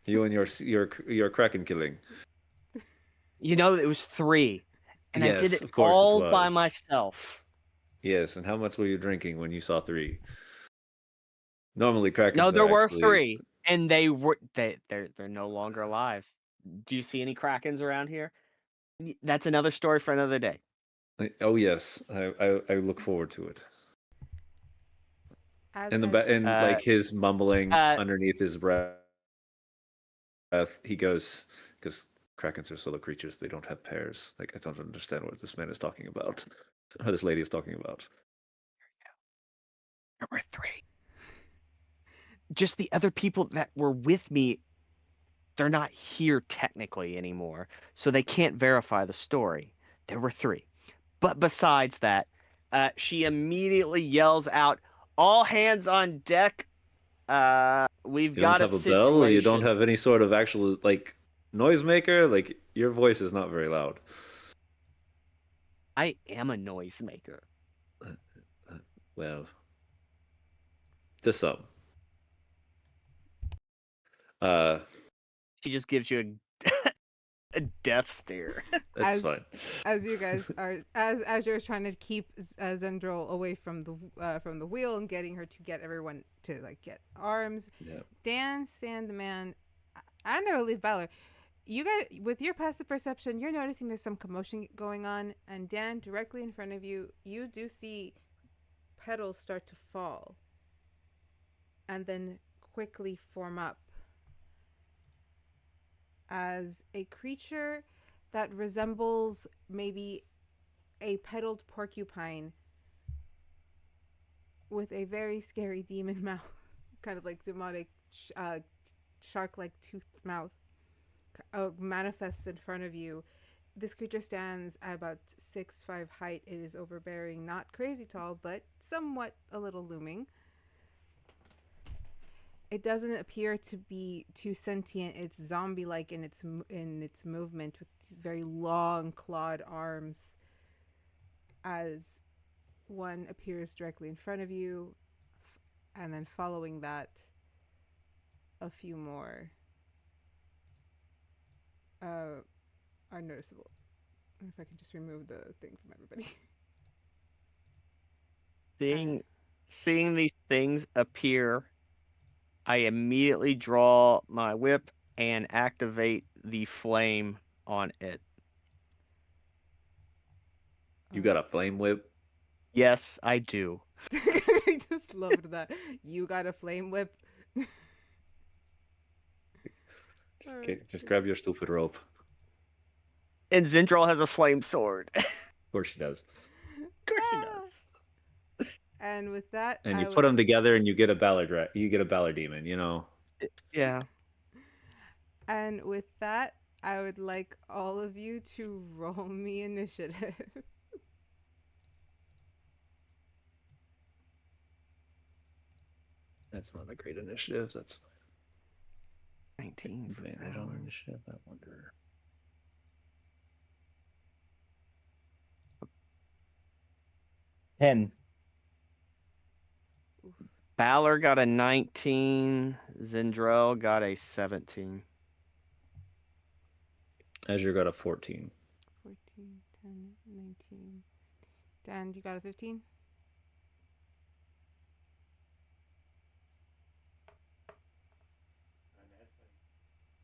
You and your kraken killing. You know, it was 3, and I did Yes, it of course it all by was. myself. Yes, and how much were you drinking when you saw 3? Normally krakens No, there are were actually... 3, and they're no longer alive. Do you see any krakens around here? That's another story for another day. Oh yes, I look forward to it. And like his mumbling underneath his breath, he goes, because krakens are solo creatures, they don't have pairs. Like, I don't understand what this man is talking about. What this lady is talking about. There were 3. Just the other people that were with me, they're not here technically anymore, so they can't verify the story. There were 3. But besides that, she immediately yells out, "All hands on deck. We've You don't got a have a bell? You don't situation." have any sort of actual, like, noisemaker? Like, your voice is not very loud. I am a noisemaker. Well, to some. She just gives you a death stare. That's fine. As you guys are, as you're trying to keep Zendril away from the wheel and getting her to get everyone to like get arms. Yeah. Dan, Sandman, and I believe Valor, you guys with your passive perception, you're noticing there's some commotion going on, and Dan, directly in front of you, you do see petals start to fall, and then quickly form up as a creature that resembles maybe a petaled porcupine with a very scary demon mouth, kind of like demonic shark-like toothed mouth, manifests in front of you. This creature stands at about 6'5" height. It is overbearing, not crazy tall, but somewhat a little looming. It doesn't appear to be too sentient. It's zombie-like in its movement, with these very long clawed arms. As one appears directly in front of you, and then following that, a few more are noticeable. If I can just remove the thing from everybody. Seeing these things appear, I immediately draw my whip and activate the flame on it. You got a flame whip? Yes, I do. I just loved that. You got a flame whip. Just grab your stupid rope. And Zendril has a flame sword. Of course she does. Of course she does. And with that, And you put them together, and you get a ballard demon. You know. Yeah. And with that, I would like all of you to roll me initiative. That's not a great initiative. That's fine. 19. Advantage on initiative. I wonder. Ten. Balor got a 19. Zendril got a 17. Azure got a 14. 14, 10, 19. Dan, you got a 15?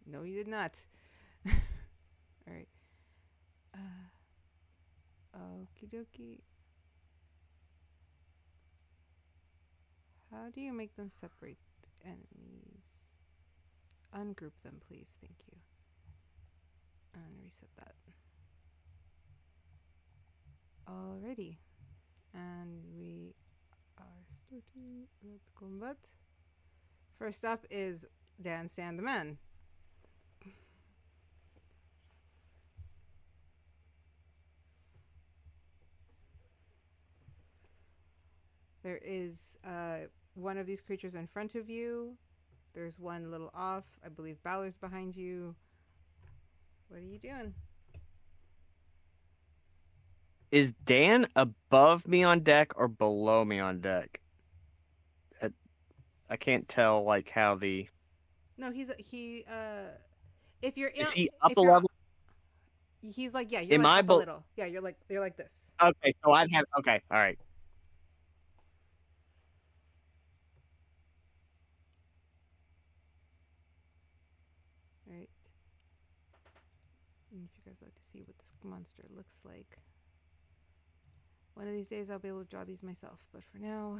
No, you did not. All right. Okie dokie. How do you make them separate enemies? Ungroup them, please. Thank you. And reset that. Alrighty. And we are starting with combat. First up is Dan Stan the Man. There is one of these creatures in front of you. There's one a little off. I believe Balor's behind you. What are you doing? Is Dan above me on deck or below me on deck? I can't tell like how the No, if you're is in, he up if a you're level? he's like, yeah, you're Am like I up a little. Yeah, you're like this. Okay, so I'd have okay, all right. Right. And if you guys like to see what this monster looks like, one of these days I'll be able to draw these myself. But for now,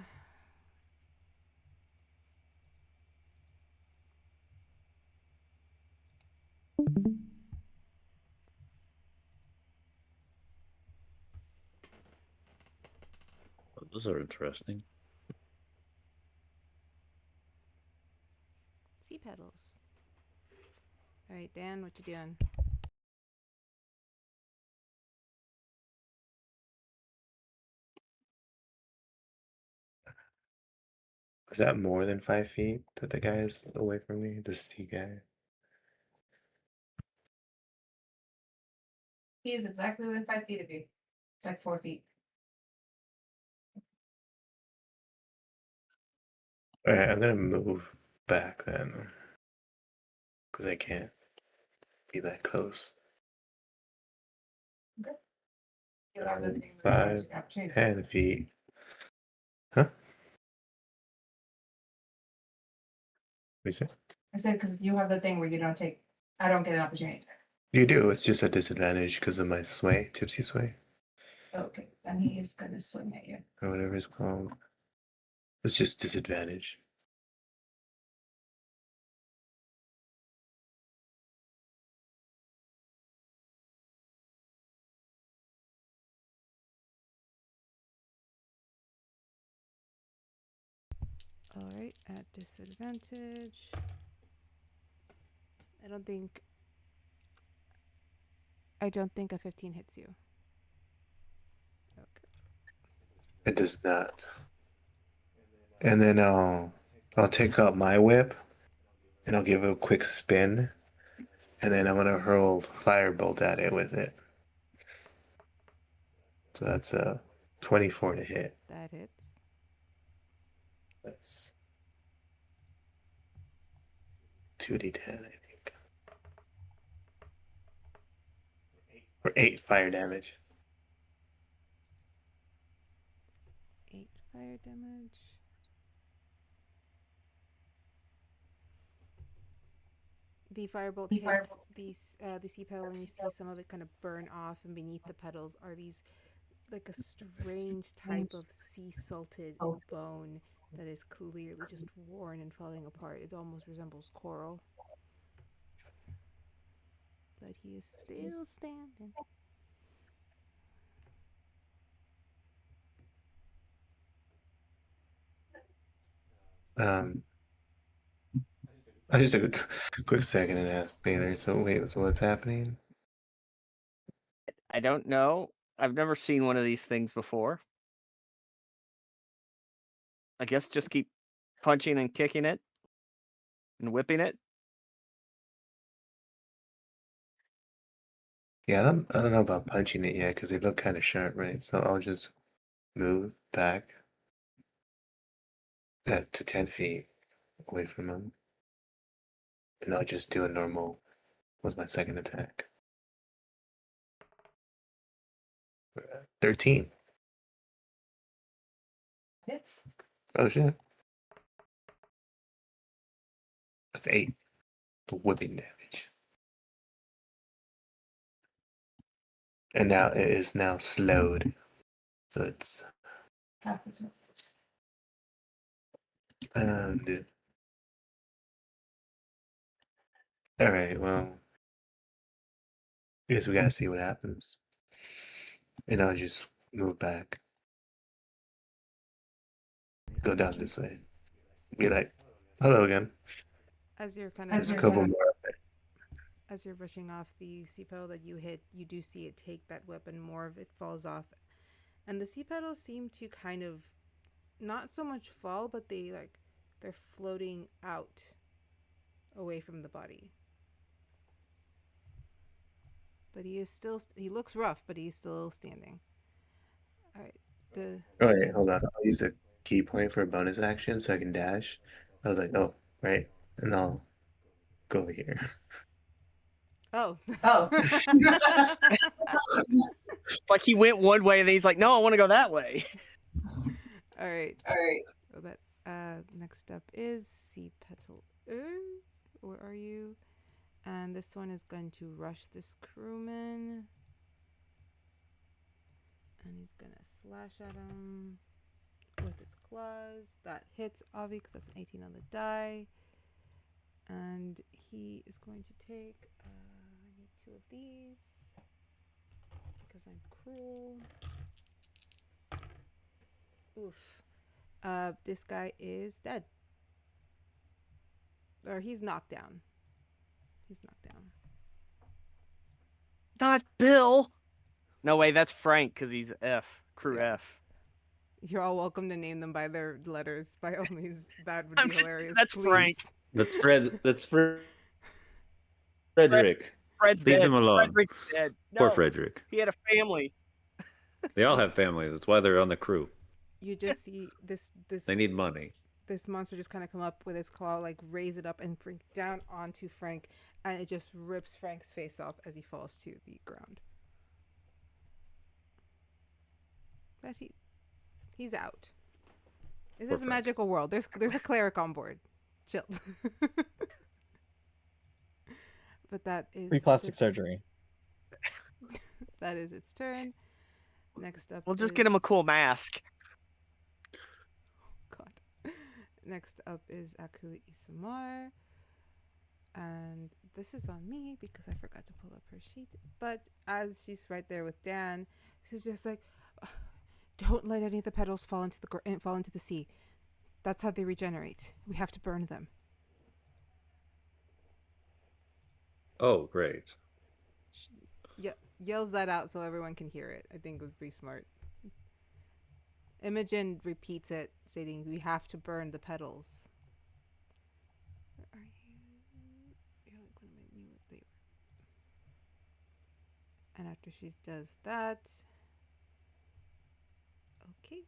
Those are interesting. sea petals. All right, Dan, what you doing? Is that more than 5 feet that the guy is away from me? The sea guy. He is exactly within 5 feet of you. It's like 4 feet. Alright, I'm gonna move back then. Because I can't be that close. Okay. You have the thing 5, 10 feet. Huh? What you say? I said because you have the thing where you don't take. I don't get an opportunity. You do. It's just a disadvantage because of my sway, tipsy sway, Okay, then he is gonna swing at you. or whatever it's called. It's just disadvantage. All right, at disadvantage. I don't think a 15 hits you. Okay. It does not. And then I'll take out my whip and I'll give it a quick spin. And then I'm gonna hurl firebolt at it with it. So that's a 24 to hit. That hits. That's 2d10, I think. For 8 fire damage. 8 fire damage. The firebolt hits the sea petal, and you see some of it kind of burn off. And beneath the petals are these, like a strange type of sea salted bone that is clearly just worn and falling apart. It almost resembles coral, but he is still standing. I just took a quick second and asked Baylor, so wait, so what's happening? I don't know. I've never seen one of these things before. I guess just keep punching and kicking it and whipping it. Yeah, I don't know about punching it yet because they look kind of sharp, right? So I'll just move back to 10 feet away from them. And I'll just do a normal with my second attack. 13. Hits. Oh shit. That's 8. The whipping damage. And now it is now slowed. So it's and alright, well, I guess we gotta see what happens. And I'll just move back. Go down this way. Be like, hello again. As you're kind There's of a couple more up there. as you're brushing off the sea petal that you hit, you do see it take that whip and more of it falls off. And the sea petals seem to kind of not so much fall, but they're floating out away from the body. But he looks rough, but he's still standing. All right. Oh, wait, hold on. I'll use a key point for a bonus action so I can dash. I was like, oh, right. And I'll go over here. Oh. Like he went one way and then he's like, no, I want to go that way. All right. So that next up is sea petal. Where are you? And this one is going to rush this crewman. And he's gonna slash at him with its claws. That hits Avi because that's an 18 on the die. And he is going to take. I need 2 of these because I'm cruel. Oof. This guy is dead. Or he's knocked down. Not Bill. No way, that's Frank because he's F. Crew Yeah. F. You're all welcome to name them by their letters. By all means, that would be hilarious. That's please. Frank. That's Fred. That's Frederick. Fred's Leave dead. him alone. Frederick's dead. Poor No, Frederick. he had a family. They all have families. That's why they're on the crew. You just see this They need money. this monster just kind of come up with its claw, like raise it up and bring down onto Frank, and it just rips Frank's face off as he falls to the ground. But he's out. This Poor is a Frank. magical world. There's a cleric on board. Chill. But that is Free plastic surgery. That is its turn. Next up, We'll just get him a cool mask. God. Next up is actually Isamar. And this is on me because I forgot to pull up her sheet. But as she's right there with Dan, she's just like, "Don't let any of the petals fall into the sea. That's how they regenerate. We have to burn them." Oh, great. Yells that out so everyone can hear it. I think it was pretty smart. Imogen repeats it, stating, "We have to burn the petals." Where are you? You're like one of my new there. And after she does that, okay,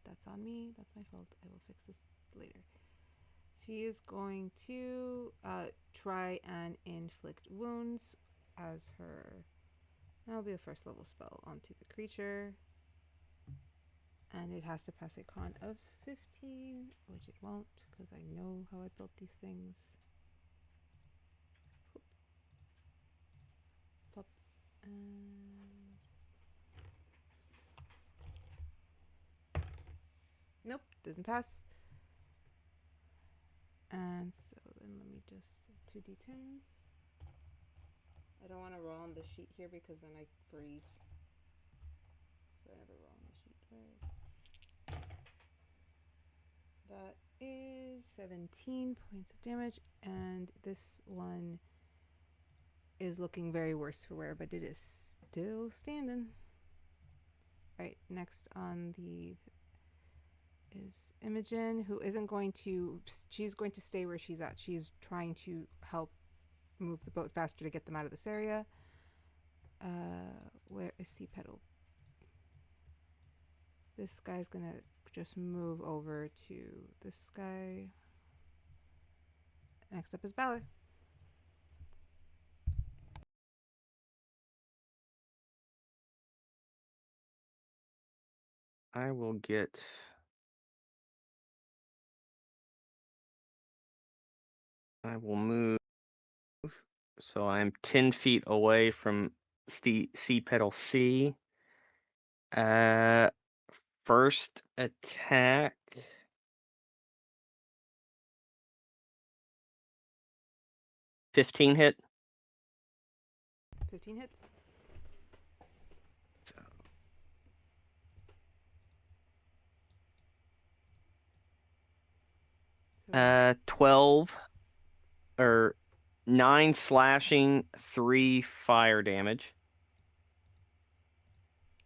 that's on me. That's my fault. I will fix this later. She is going to try and inflict wounds as her. That'll be a first level spell onto the creature. And it has to pass a con of 15, which it won't because I know how I built these things. Pop. Nope, doesn't pass. And so then let me just 2d10s. I don't want to roll on the sheet here because then I freeze. So I never roll on the sheet. Right. That is 17 points of damage, and this one is looking very worse for wear, but it is still standing. Right, next on the is Imogen, who isn't going to. She's going to stay where she's at. She's trying to help move the boat faster to get them out of this area. Where is Sea Petal? This guy's gonna just move over to this guy. Next up is Balor. I will get. I will move So I'm 10 feet away from sea petal C. First attack. 15 hit. 15 hits. So, So 12 or 9 slashing, 3 fire damage.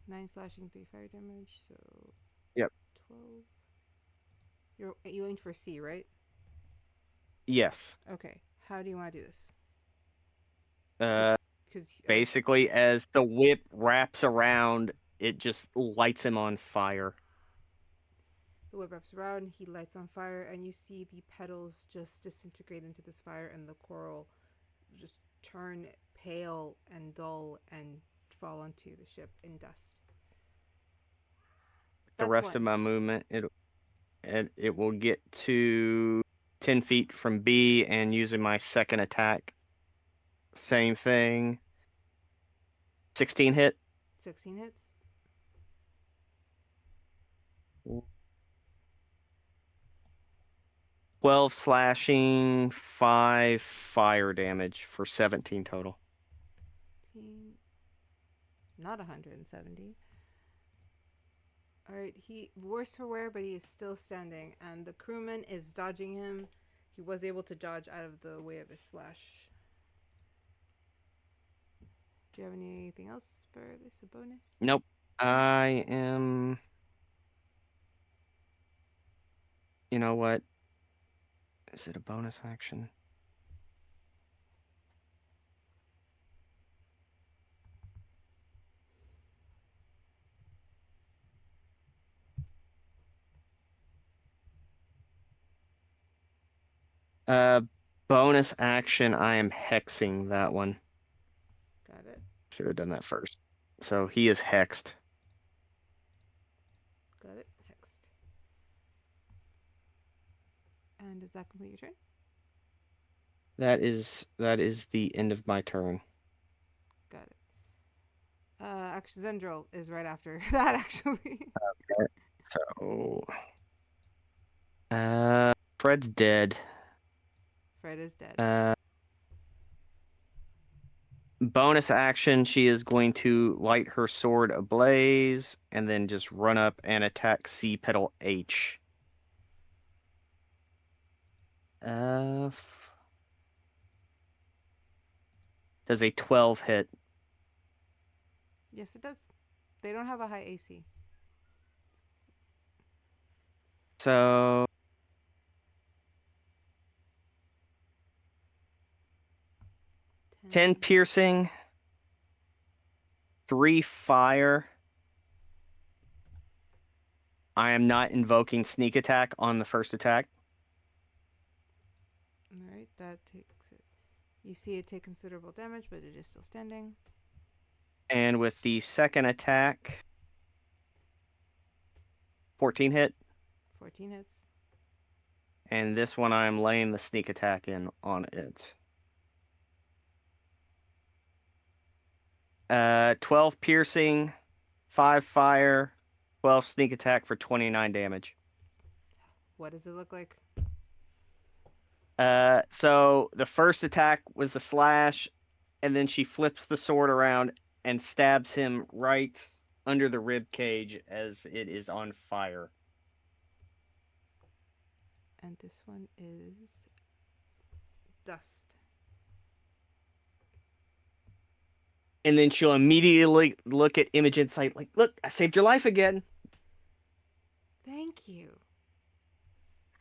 9 slashing, 3 fire damage. So Yep. 12. You aimed for C, right? Yes. Okay. How do you want to do this? Because Basically, as the whip wraps around, it just lights him on fire. the whip wraps around, he lights on fire, and you see the petals just disintegrate into this fire, and the coral just turn pale and dull and fall onto the ship in dust. The rest of my movement, it will get to 10 feet from B and using my second attack. Same thing. 16 hit. 16 hits. 12 slashing, 5 fire damage for 17 total. Not 170. Alright, he worse for wear, but he is still standing, and the crewman is dodging him. He was able to dodge out of the way of his slash. Do you have anything else for this? A bonus? Nope. I am... You know what? Is it a bonus action? Bonus action, I am hexing that one. Got it. Should have done that first. So he is hexed. Got it. Hexed. And does that complete your turn? That is the end of my turn. Got it. Actually, Zendril is right after that, actually. Okay. So... Fred's dead. Fred is dead. Bonus action, she is going to light her sword ablaze and then just run up and attack C petal H. Does a 12 hit? Yes, it does. They don't have a high AC. So 10 piercing, 3 fire. I am not invoking sneak attack on the first attack. Alright, that takes it. You see it take considerable damage, but it is still standing. And with the second attack, 14 hit. 14 hits. And this one I'm laying the sneak attack in on it. 12 piercing, 5 fire, 12 sneak attack for 29 damage. What does it look like? So the first attack was the slash, and then she flips the sword around and stabs him right under the rib cage as it is on fire. And this one is dust. And then she'll immediately look at Imogen Sight like, look, I saved your life again. Thank you.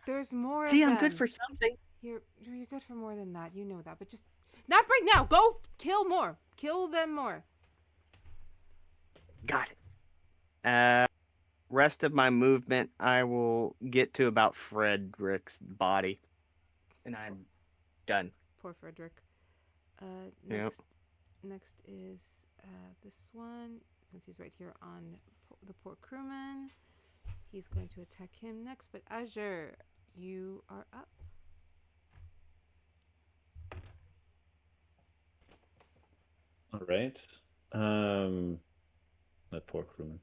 There's more See, of I'm them. good for something. You're good for more than that. You know that. But just not right now. Go kill more. Kill them more. Got it. Rest of my movement, I will get to about Frederick's body. And I'm done. Poor Frederick. Yep. Next is this one. Since he's right here on the poor crewman, he's going to attack him next. But Azure, you are up. All right. That poor crewman.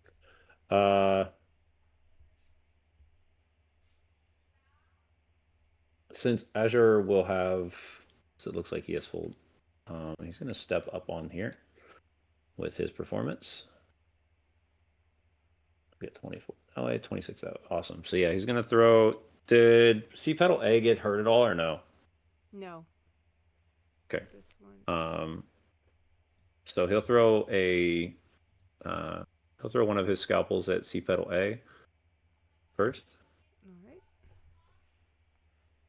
Since Azure will have, so it looks like he has full. He's going to step up on here with his performance. Get 24. Oh, I had 26 out. Awesome. So yeah, he's going to throw. Did sea petal A get hurt at all or no? No. Okay. This one. So he'll throw one of his scalpels at sea petal A first.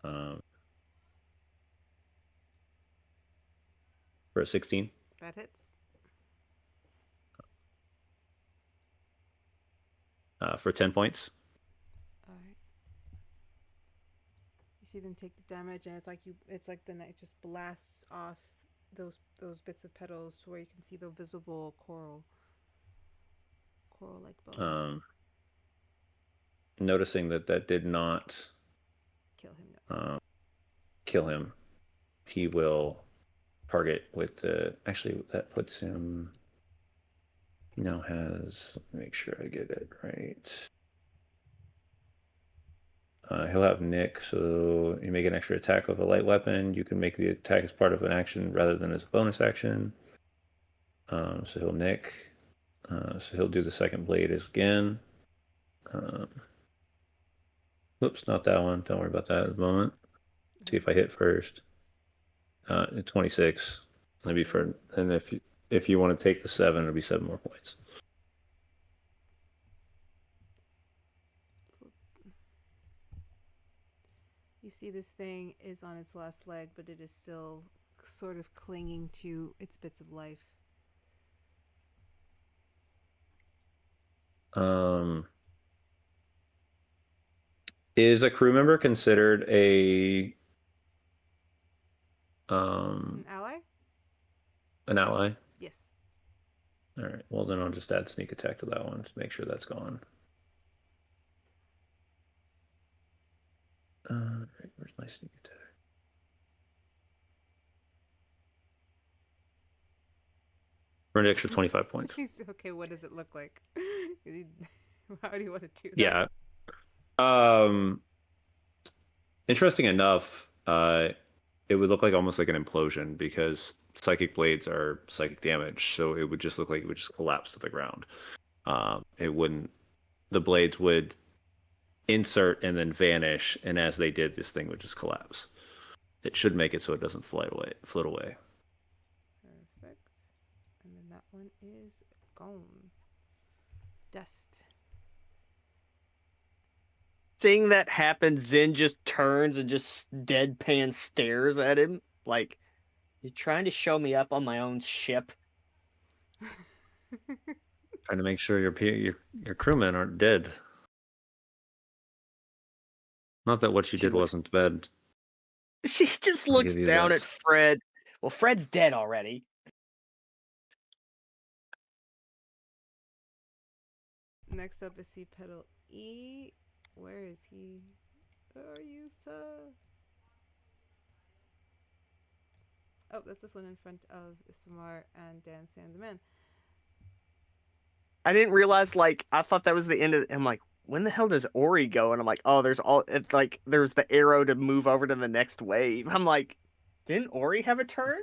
All right. For a 16. That hits. For 10 points. All right. You see them take the damage, and it's like the knife just blasts off those bits of petals to where you can see the visible coral like bone. Noticing that did not Kill him. No. Kill him, he will target with the. Actually, that puts him. He now has. Let me make sure I get it right. He'll have Nick, so you make an extra attack with a light weapon. You can make the attack as part of an action rather than as a bonus action. So he'll Nick. So he'll do the second blade again. Whoops, not that one. Don't worry about that at the moment. See if I hit first. 26. Maybe for, and if you want to take the 7, it'll be 7 more points. You see this thing is on its last leg, but it is still sort of clinging to its bits of life. Is a crew member considered An ally? An ally? Yes. All right. Well, then I'll just add sneak attack to that one to make sure that's gone. Right, where's my sneak attack? For an extra 25 points. Okay, what does it look like? How do you want to do that? Yeah. Interesting enough, it would look like almost like an implosion because psychic blades are psychic damage, so it would just look like it would just collapse to the ground. It wouldn't. The blades would insert and then vanish, and as they did, this thing would just collapse. It should make it so it doesn't float away. Perfect. And then that one is gone. Dust. Seeing that happen, Zen just turns and just deadpan stares at him like, "You're trying to show me up on my own ship?" Trying to make sure your crewmen aren't dead. Not that what you did wasn't bad. She just I'll looks give you down that. at Fred. Well, Fred's dead already. Next up is C petal E. Where is he? Where are you, sir? Oh, that's this one in front of Samar and Dan Sandeman. I didn't realize, like, I thought that was the end of it. I'm like, when the hell does Ori go? And I'm like, oh, there's the arrow to move over to the next wave. I'm like, didn't Ori have a turn?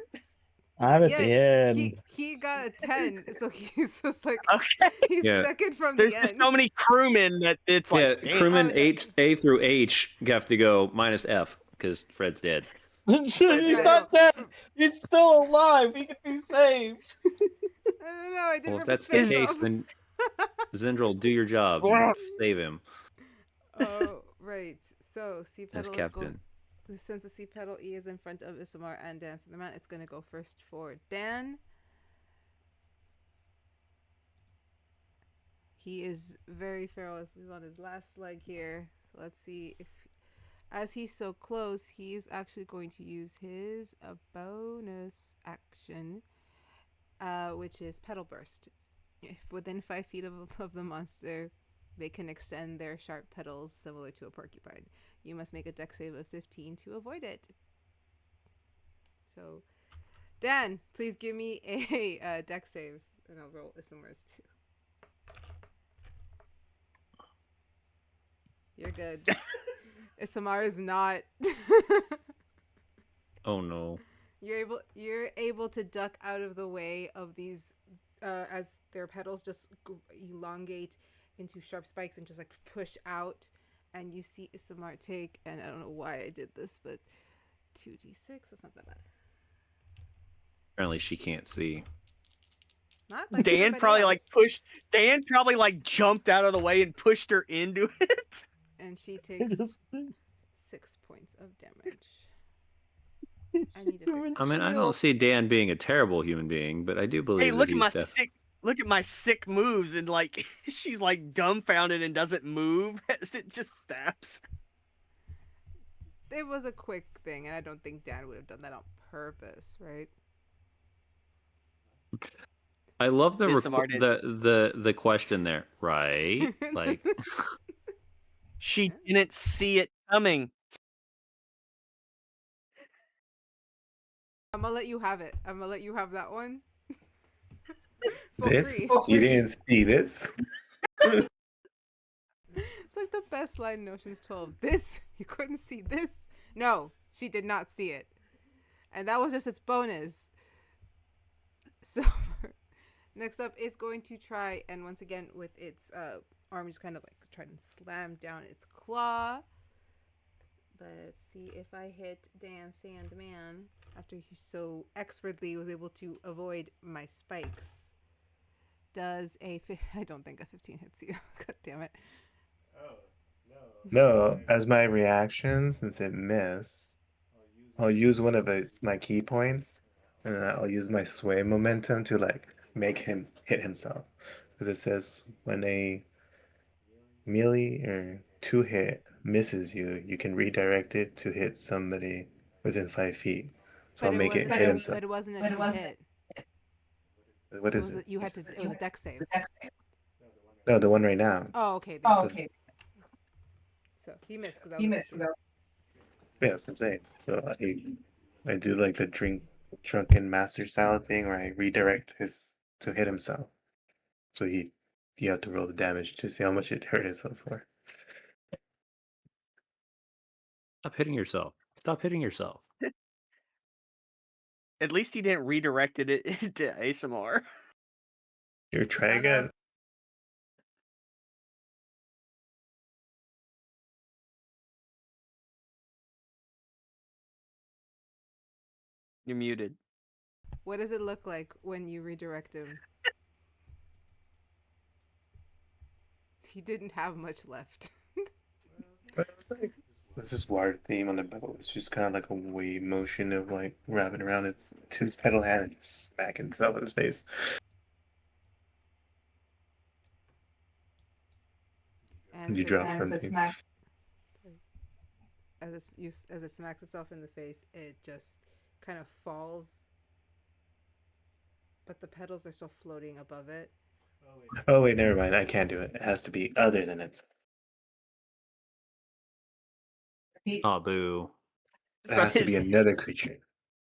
I'm at the end. He got a 10, so he's just like Okay. he's Yeah. second from There's the just end. so many crewmen that it's like, Yeah, damn. crewmen Oh, no. H, A through H have to go minus F because Fred's dead. He's I not know. dead. He's still alive. He can be saved. I don't know. I didn't Well, if rip that's his the face case, off. then Zendril, do your job. And save him Oh, right. So C as petal is captain. going. Since the C petal E is in front of Isamar and Dan Sandeman, it's going to go first for Dan. He is very feral. He's on his last leg here. So let's see if, as he's so close, he's actually going to use his bonus action, which is Petal Burst. If within 5 feet of the monster, they can extend their sharp petals similar to a porcupine. You must make a dex save of 15 to avoid it. So Dan, please give me a deck save, and I'll roll Isomars too. You're good. Isamar is not. Oh no. You're able to duck out of the way of these as their petals just elongate into sharp spikes and just like push out, and you see Isamar take, and I don't know why I did this, but 2d6. That's not that bad. Apparently she can't see. Not like Dan everybody probably like else. pushed. Dan probably like jumped out of the way and pushed her into it. And she takes 6 points of damage. I need a fix. I mean, I don't see Dan being a terrible human being, but I do believe Hey, that look at he's my sick. Look at my sick moves, and like she's like dumbfounded and doesn't move as it just stabs. It was a quick thing, and I don't think Dan would have done that on purpose, right? I love the Isamar did. the question there, right? Like She didn't see it coming. I'm gonna let you have it. I'm gonna let you have that one. For This? free. You didn't see this? It's like the best line in Ocean's 12. This? You couldn't see this? No, she did not see it. And that was just its bonus. So, next up, it's going to try, and once again, with its arm, just kind of like try and slam down its claw. Let's see if I hit Dan Sandman after he so expertly was able to avoid my spikes. Does a I don't think a 15 hits you. God damn it. No, as my reaction, since it missed, I'll use one of my key points, and I'll use my sway momentum to like make him hit himself. Because it says when a melee or two hit misses you, you can redirect it to hit somebody within 5 feet. So I'll make it hit himself. But it wasn't a true hit. What is it? You had to. It was a deck save. No, the one right now. Oh, okay. Okay. So he missed because I was. Yeah, that's what I'm saying. So I do like the drunken master style thing where I redirect his to hit himself. So you have to roll the damage to see how much it hurt himself for. stop hitting yourself. Stop hitting yourself. At least he didn't redirect it into ASMR. You're trying again. You're muted. What does it look like when you redirect him? He didn't have much left. But it's like it's this water theme on the boat. It's just kind of like a wave motion of like wrapping around its pedal hand and just smacking itself in his face. And You it drop smacks- something. as it smacks itself in the face, it just kind of falls, but the petals are still floating above it. Oh wait, never mind. I can't do it. It has to be other than it. Oh, boo. It has to be another creature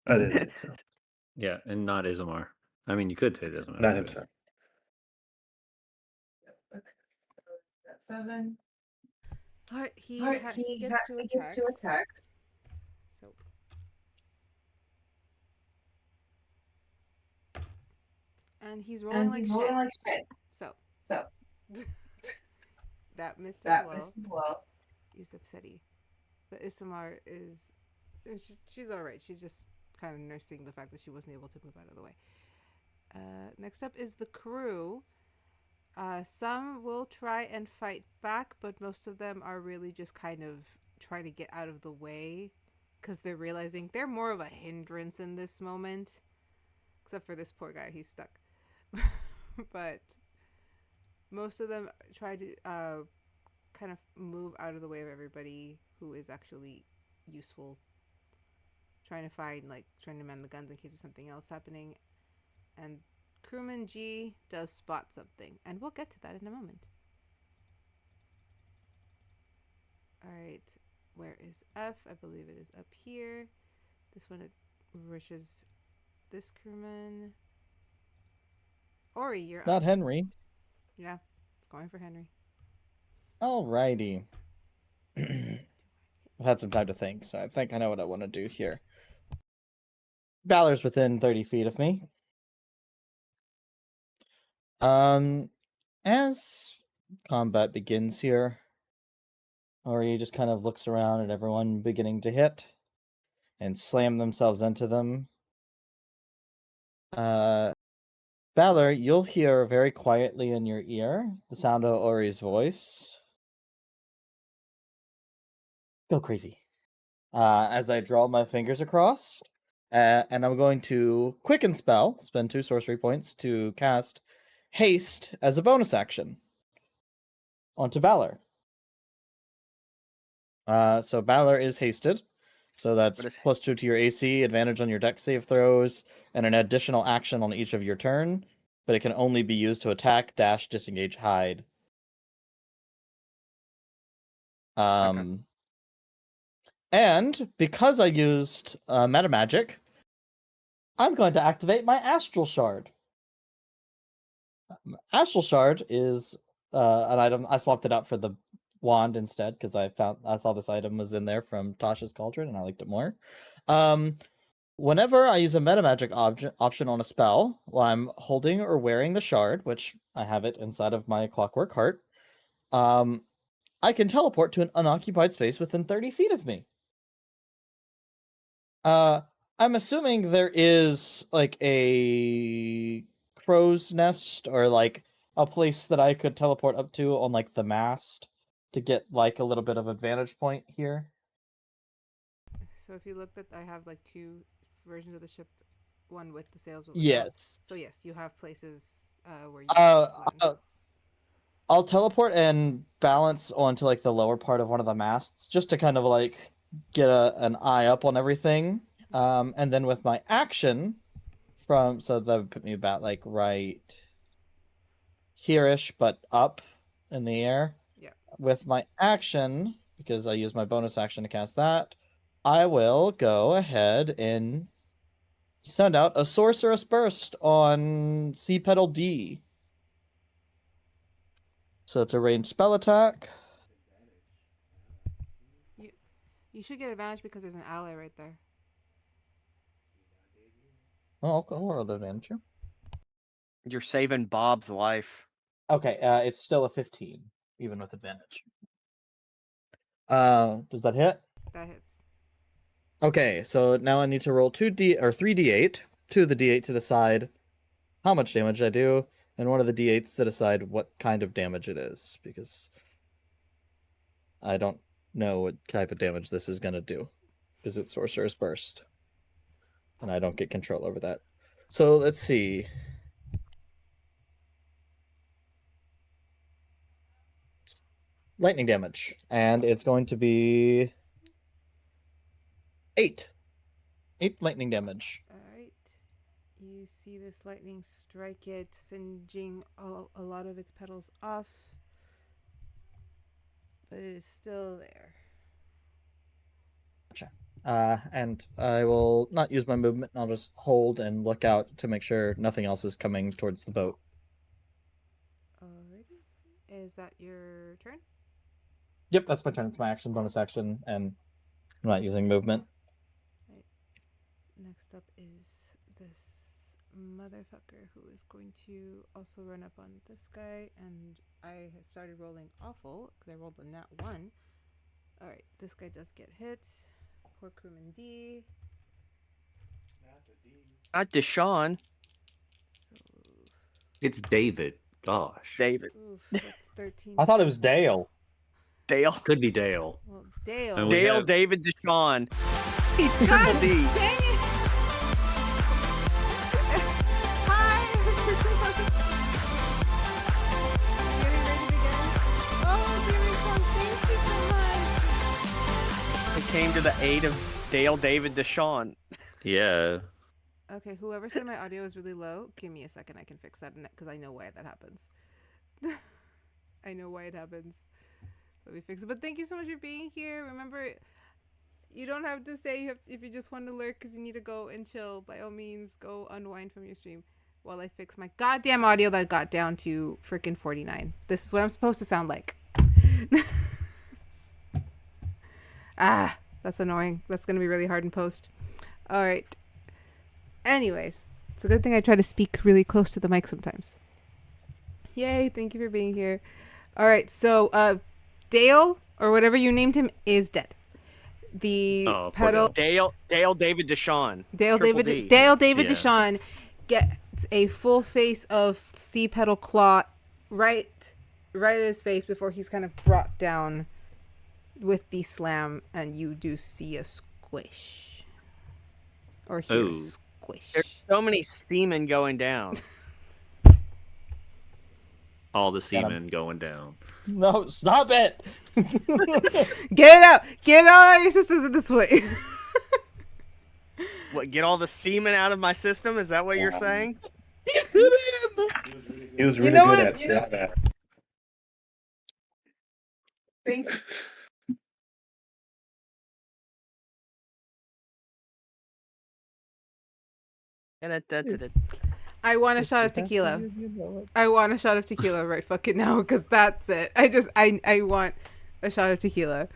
other than itself, Yeah, and not Isomar. I mean, you could take Isomar. not himself. That's 7. All right, he Alright, gets he to gets to attack. attack. So. And he's rolling And like he's shit. rolling like shit. So So that missed that as was well. well. He's upsetty. But Isamar is she's all right. She's just kind of nursing the fact that she wasn't able to move out of the way. Next up is the crew. Some will try and fight back, but most of them are really just kind of trying to get out of the way because they're realizing they're more of a hindrance in this moment. Except for this poor guy, he's stuck. But most of them try to kind of move out of the way of everybody who is actually useful. Trying to mend the guns in case there's something else happening. And Crewman G does spot something, and we'll get to that in a moment. Alright, where is F? I believe it is up here. This one it rushes this crewman. Ori, you're Not up. Henry. Yeah, it's going for Henry. Alrighty. I've had some time to think, so I think I know what I want to do here. Balor's within 30 feet of me. As combat begins here, Ori just kind of looks around at everyone beginning to hit and slam themselves into them. Balor, you'll hear very quietly in your ear the sound of Ori's voice. Go crazy. As I draw my fingers across, and I'm going to quicken spell, spend 2 sorcery points to cast haste as a bonus action onto Balor. So Balor is hasted. So that's What is +2 to your AC, advantage on your dex save throws, and an additional action on each of your turn. But it can only be used to attack, dash, disengage, hide. And because I used meta magic, I'm going to activate my Astral Shard. Astral Shard is an item. I swapped it out for the wand instead because I saw this item was in there from Tasha's Cauldron and I liked it more. Whenever I use a meta magic option on a spell, while I'm holding or wearing the shard, which I have it inside of my clockwork heart, I can teleport to an unoccupied space within 30 feet of me. I'm assuming there is like a crow's nest or like a place that I could teleport up to on like the mast to get like a little bit of advantage point here. So if you looked at, I have like 2 versions of the ship, one with the sails. Without. Yes. So yes, you have places where you. I'll teleport and balance onto like the lower part of one of the masts just to kind of like get an eye up on everything. And then with my action so that would put me about like right here-ish, but up in the air. Yeah. With my action, because I use my bonus action to cast that, I will go ahead and send out a Sorcerous Burst on Sea Petal D. So it's a ranged spell attack. You should get advantage because there's an ally right there. Oh, I'll roll advantage. You're saving Bob's life. Okay, it's still a 15, even with advantage. Does that hit? That hits. Okay, so now I need to roll 3d8, 2 of the d8 to decide how much damage I do, and 1 of the d8s to decide what kind of damage it is, because I don't know what type of damage this is going to do, because it's Sorcerer's Burst, and I don't get control over that. So let's see. Lightning damage, and it's going to be 8 lightning damage. All right. You see this lightning strike it, singeing a lot of its petals off, but it is still there. Gotcha. And I will not use my movement. I'll just hold and look out to make sure nothing else is coming towards the boat. Alrighty. Is that your turn? Yep, that's my turn. It's my action, bonus action, and I'm not using movement. Right. Next up is this motherfucker who is going to also run up on this guy, and I started rolling awful because I rolled a nat 1. Alright, this guy does get hit. Poor crewman D. Not Deshaun. So, It's David. Gosh. David. oof, that's 13. I thought it was Dale. Dale. Could be Dale. Well, Dale. And we Dale, have- David, Deshaun. He's God triple D. dang it! Hi! Getting ready to go. Oh, dear son, thank you so much. It came to the aid of Dale, David, Deshaun. Yeah. Okay, whoever said my audio is really low, give me a second. I can fix that because I know why that happens. I know why it happens. Let me fix it. But thank you so much for being here. Remember, You don't have to say if you just want to lurk because you need to go and chill. By all means, go unwind from your stream while I fix my goddamn audio that got down to freaking 49. This is what I'm supposed to sound like. That's annoying. That's gonna be really hard in post. All right. Anyways, it's a good thing I try to speak really close to the mic sometimes. Yay! Thank you for being here. All right. So, Dale or whatever you named him is dead. The Oh, poor pedal Dale. Dale David Deshawn. Dale Triple David D. Dale David Yeah. Deshawn gets a full face of sea petal claw right at his face before he's kind of brought down with the slam, and you do see a squish or hear a Ooh. squish. There's so many semen going down. All the Got him. semen going down. No, stop it! Get it out! Get it out of your systems at this point. What? Get all the semen out of my system? Is that what you're saying? He was really know good what? at that. Thank you. I want a shot of tequila. I want a shot of tequila right fucking now because that's it. I want a shot of tequila.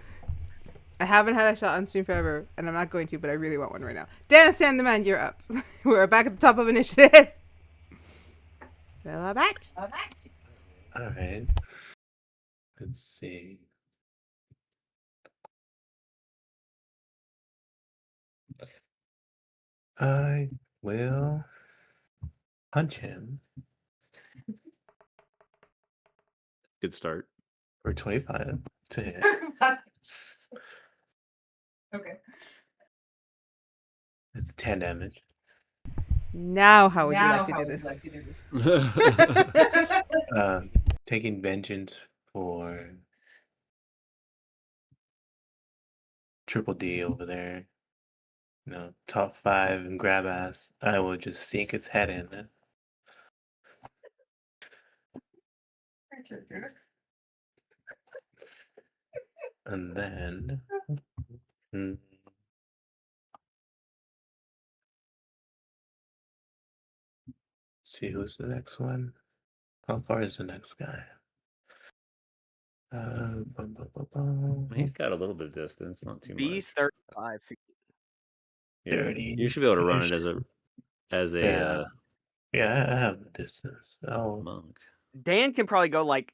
I haven't had a shot on stream forever, and I'm not going to, but I really want one right now. Dan Sandman, you're up. We're back at the top of initiative. Well, back. All right. Let's see. I will punch him Good start. for 25 to hit. Okay. It's 10 damage. Now, how would you Now, like to how do would this? you like to do this? Taking vengeance for Triple D over there. You know, top 5 and grab ass. I will just sink its head in it. And then. See who's the next one. How far is the next guy? He's got a little bit of distance, not too B's much. 35 feet. Yeah. 30. You should be able to run it as a Yeah. Yeah, I have the distance. Oh, monk. Dan can probably go like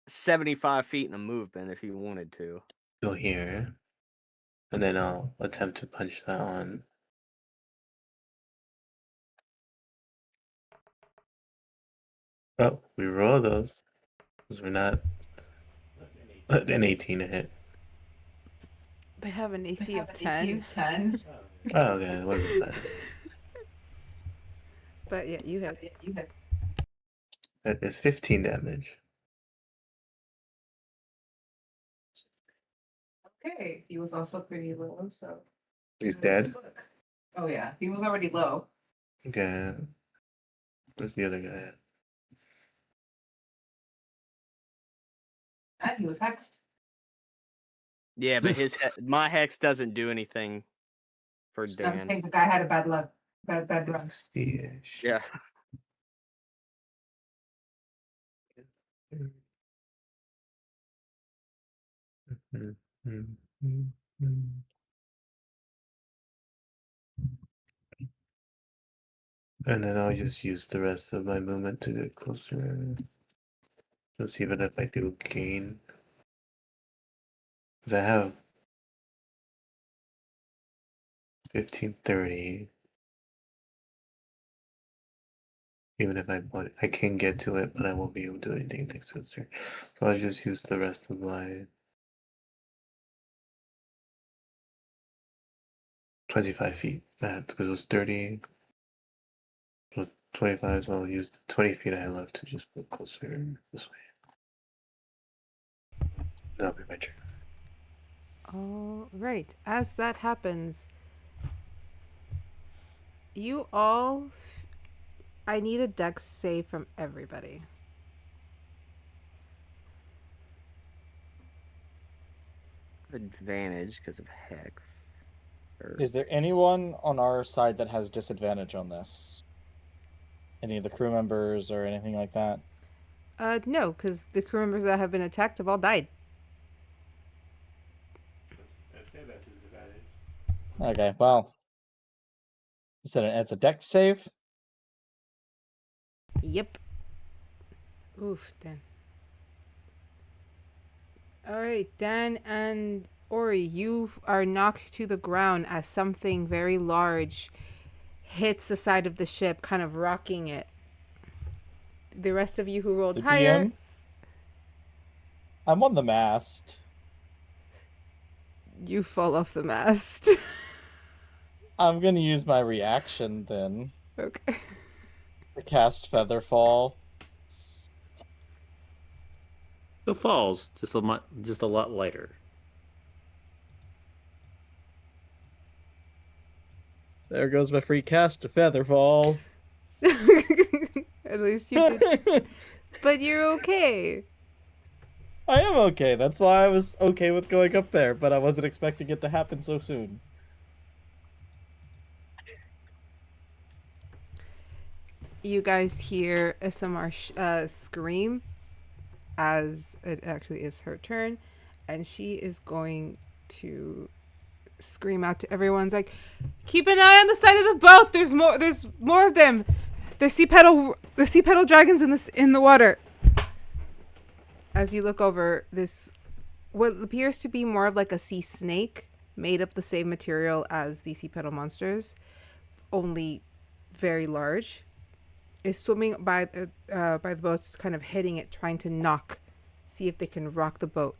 75 feet in a movement if he wanted to. go here. And then I'll attempt to punch that one. Oh, we roll those. Because we're not an 18 to hit. They have an AC I of have an AC 10, of 10. Oh, okay. What is that? but yeah, you have. You have That is 15 damage. okay. He was also pretty low, so He's let's dead. look. Oh yeah, he was already low. Okay. Where's the other guy at? And he was hexed. Yeah, but my hex doesn't do anything for So I Dan. think the guy had a bad luck. Bad run. 60-ish. Yeah. And then I'll just use the rest of my movement to get closer. Just even if I do gain. Because I have 1530. Even if I can get to it, but I won't be able to do anything next turn. So I'll just use the rest of my 25 feet. That because it was 30. 25, so I'll use the 20 feet I have left to just move closer this way. That'll be my turn. All right. As that happens, you all. I need a dex save from everybody. Advantage because of hex. Is there anyone on our side that has disadvantage on this? Any of the crew members or anything like that? No, because the crew members that have been attacked have all died. I'd say that's a disadvantage. Okay, well. You said it's a dex save? Yep. Oof, Dan. All right, Dan and Ori, you are knocked to the ground as something very large hits the side of the ship, kind of rocking it. The rest of you who rolled The higher, DM? I'm on the mast. you fall off the mast. I'm gonna use my reaction then Okay. to cast Featherfall. The falls just a lot lighter. There goes my free cast to Featherfall. At least you did. But you're okay. I am okay. That's why I was okay with going up there, but I wasn't expecting it to happen so soon. You guys hear SMR scream as it actually is her turn, and she is going to scream out to everyone's like, keep an eye on the side of the boat. There's more of them. There's sea petal dragons in the water. As you look over this, what appears to be more of like a sea snake made of the same material as the sea petal monsters, only very large, is swimming by the boats, kind of hitting it, trying to see if they can rock the boat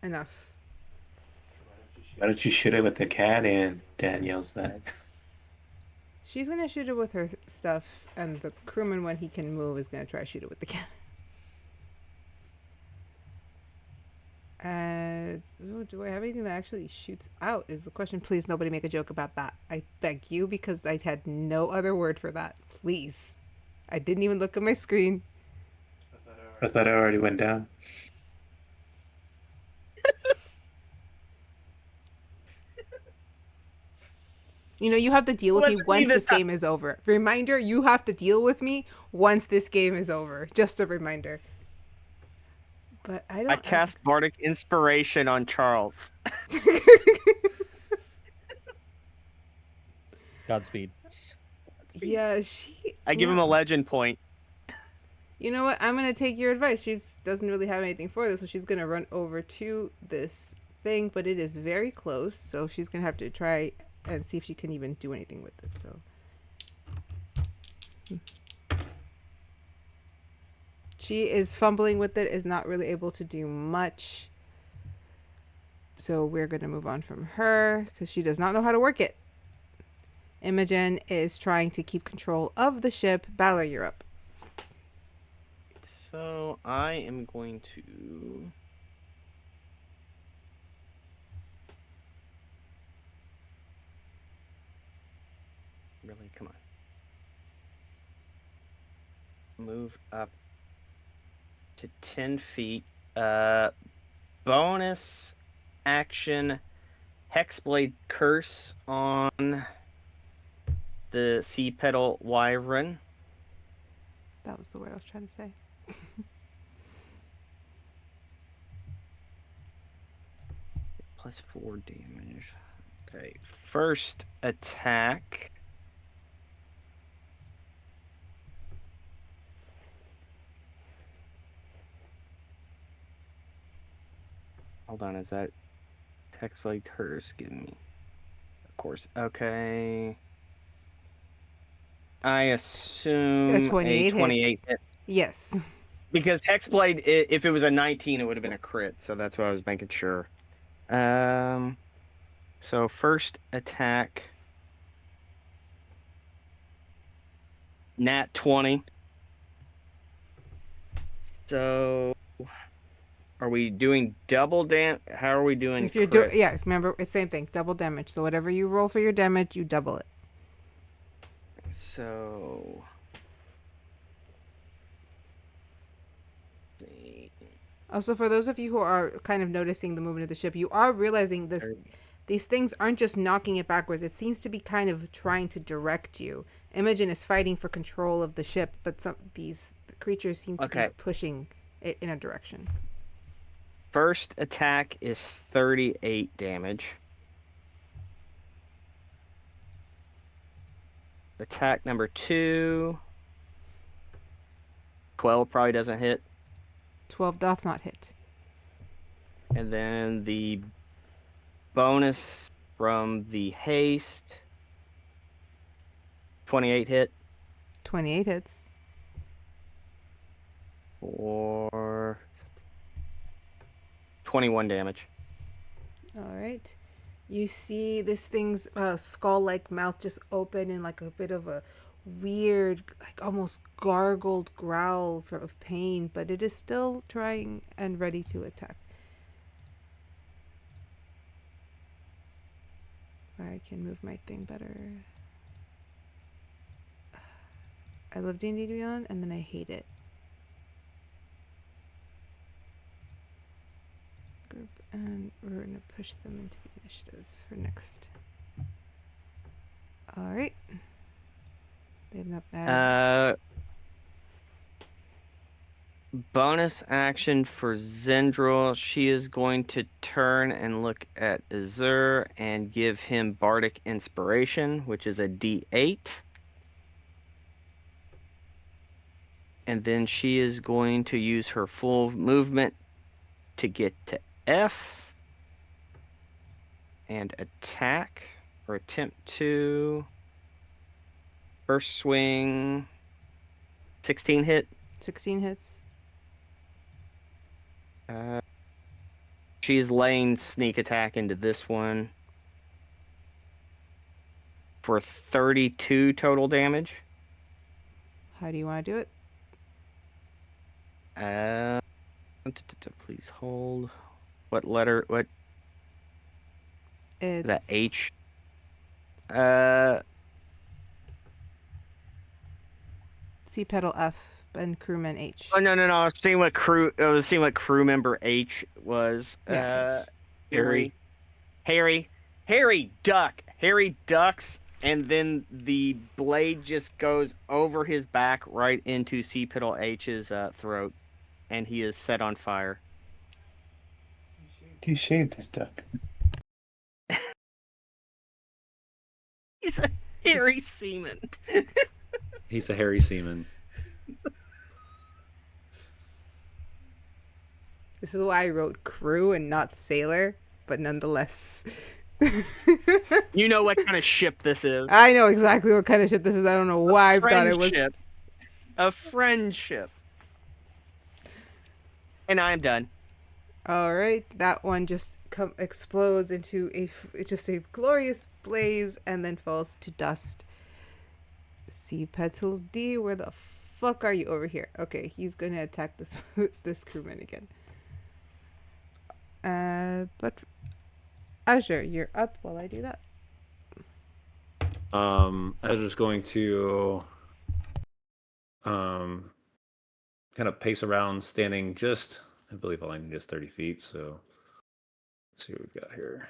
enough. Why don't you shoot it with the cat? And Dan yells back. She's gonna shoot it with her stuff, and the crewman, when he can move, is gonna try to shoot it with the cannon. Do I have anything that actually shoots out is the question. Please, nobody make a joke about that. I beg you, because I had no other word for that. Please. I didn't even look at my screen. I thought I already went down. You know, you have to deal with me Wasn't me once this this game is over. Reminder, you have to deal with me once this game is over. Just a reminder. But I cast Bardic Inspiration on Charles. Godspeed. Yeah, I give him a legend point. You know what? I'm going to take your advice. She doesn't really have anything for this, so she's going to run over to this thing, but it is very close, so she's going to have to try and see if she can even do anything with it. So she is fumbling with it, is not really able to do much. So we're going to move on from her because she does not know how to work it. Imogen is trying to keep control of the ship. Balor, you're up. So I am going to really come on. Move up to 10 feet. Bonus action Hexblade Curse on the Sea Petal Wyvern. That was the word I was trying to say. Plus 4 damage. Okay, first attack. Hold on, is that Hexblade Curse? Give me. Of course. Okay. I assume A 28 hit. 28 hits. Yes. Because Hexblade, if it was a 19, it would have been a crit, so that's what I was making sure. So first attack. Nat 20. So are we doing double damage? How are we doing? If you're doing, yeah, remember it's same thing, double damage. So whatever you roll for your damage, you double it. So Also, for those of you who are kind of noticing the movement of the ship, you are realizing these things aren't just knocking it backwards. It seems to be kind of trying to direct you. Imogen is fighting for control of the ship, but these creatures seem to be pushing it in a direction. First attack is 38 damage. Attack number 2. 12 probably doesn't hit. 12 doth not hit. And then the bonus from the haste. 28 hit. 28 hits. Or 21 damage. All right. You see this thing's skull-like mouth just open in like a bit of a weird, like almost gargled growl of pain, but it is still trying and ready to attack. I can move my thing better. I love D&D Beyond, and then I hate it. Group, and we're gonna push them into the initiative for next. All right. They have not bad. Bonus action for Zendril. She is going to turn and look at Azur and give him Bardic Inspiration, which is a D8. And then she is going to use her full movement to get to F and attack or attempt to. First swing, 16 hit. 16 hits. She's laying sneak attack into this one for 32 total damage. How do you want to do it? Please hold. What letter? What? It's Is that H? C pedal F and crewman H. Oh no! I was seeing what crew member H was. Yeah, Harry ducks, and then the blade just goes over his back right into C pedal H's throat, and he is set on fire. You shaved this duck. He's a hairy seaman. He's a hairy seaman. This is why I wrote crew and not sailor, but nonetheless. You know what kind of ship this is. I know exactly what kind of ship this is. I don't know why I thought it was. A friendship. And I'm done. All right, that one just explodes into a glorious blaze and then falls to dust. C petal D, where the fuck are you? Over here? Okay, he's gonna attack this this crewman again. But Azure, you're up while I do that. Azure's going to kind of pace around, standing just, I believe I need just 30 feet, so let's see what we've got here.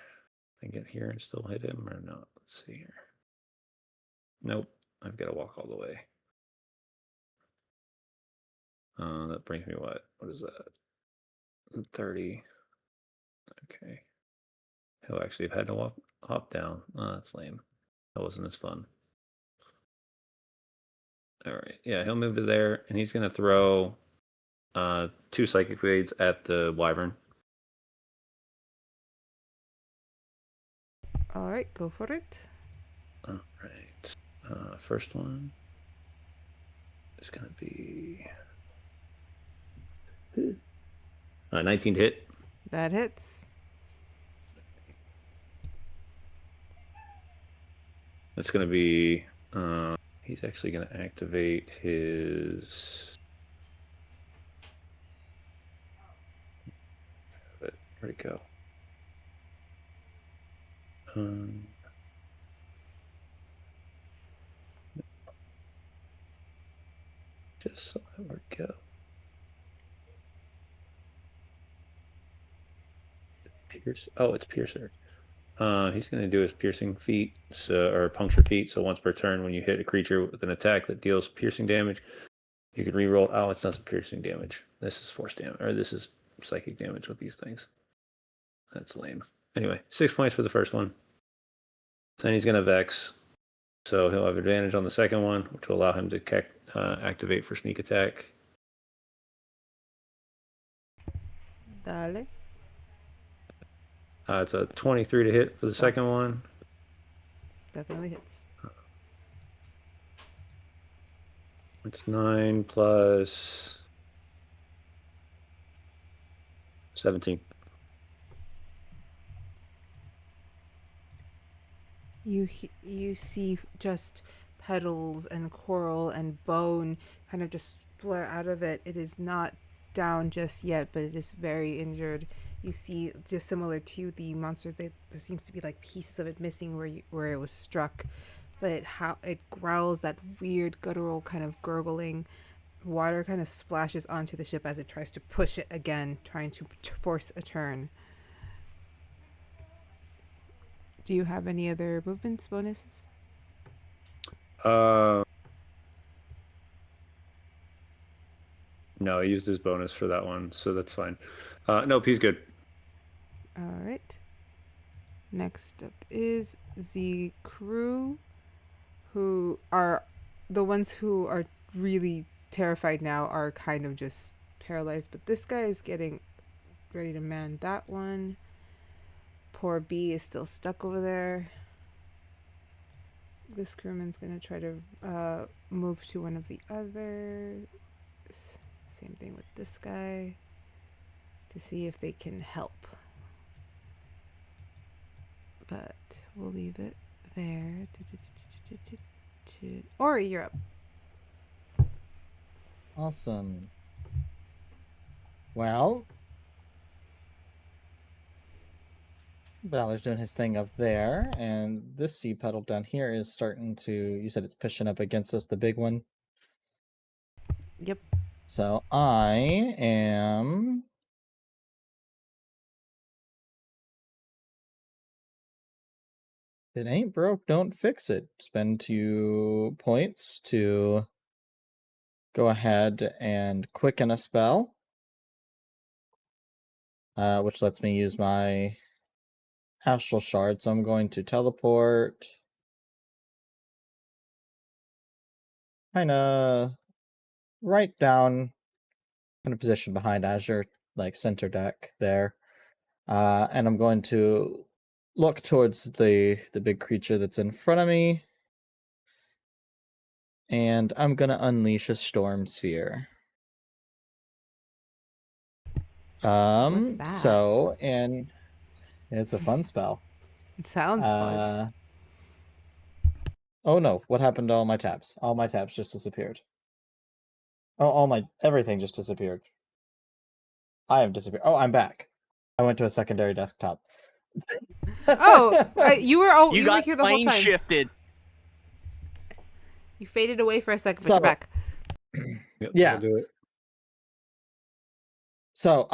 I get here and still hit him or not? Let's see here. Nope, I've got to walk all the way. That brings me what? What is that? 30. Okay. He'll actually have had to hop down. Oh, that's lame. That wasn't as fun. All right. Yeah, he'll move to there, and he's going to throw 2 psychic blades at the wyvern. All right, go for it. All right. First one is going to be 19 to hit. That hits. That's going to be, he's actually going to activate his, where'd it go? Just saw it, where'd it go? Pierce. Oh, it's Piercer. He's going to do his piercing feat, or puncture feat. So once per turn, when you hit a creature with an attack that deals piercing damage, you can reroll. Oh, it's not some piercing damage. This is force damage, or this is psychic damage with these things. That's lame. Anyway, 6 points for the first one. Then he's going to vex. So he'll have advantage on the second one, which will allow him to activate for sneak attack. Dale. It's a 23 to hit for the second one. Definitely hits. It's 9 plus 17. You see just petals and coral and bone kind of just flare out of it. It is not down just yet, but it is very injured. You see, just similar to the monsters, there seems to be like pieces of it missing where it was struck, but how it growls, that weird guttural kind of gurgling. Water kind of splashes onto the ship as it tries to push it again, trying to force a turn. Do you have any other movements, bonuses? No, I used his bonus for that one, so that's fine. Nope, he's good. All right. Next up is the crew, who are the ones who are really terrified now, are kind of just paralyzed. But this guy is getting ready to man that one. Poor B is still stuck over there. This crewman's gonna try to move to one of the others. Same thing with this guy, to see if they can help. But we'll leave it there. Ori, you're up. Awesome. Well, Balor's doing his thing up there, and this sea petal down here is starting to, you said it's pushing up against us, the big one? Yep. So I am... If it ain't broke, don't fix it. Spend 2 points to go ahead and quicken a spell, which lets me use my astral shard. So I'm going to teleport kind of right down, kind of position behind Azure, like center deck there. And I'm going to look towards the big creature that's in front of me. And I'm going to unleash a storm sphere. What's that? So, and it's a fun spell. It sounds fun. Oh no, what happened to all my tabs? All my tabs just disappeared. Oh, everything just disappeared. I have disappeared. Oh, I'm back. I went to a secondary desktop. You were You were got here the whole plane time. shifted. You faded away for a second, but So- you're back. Yep, Yeah. I'll do it. So,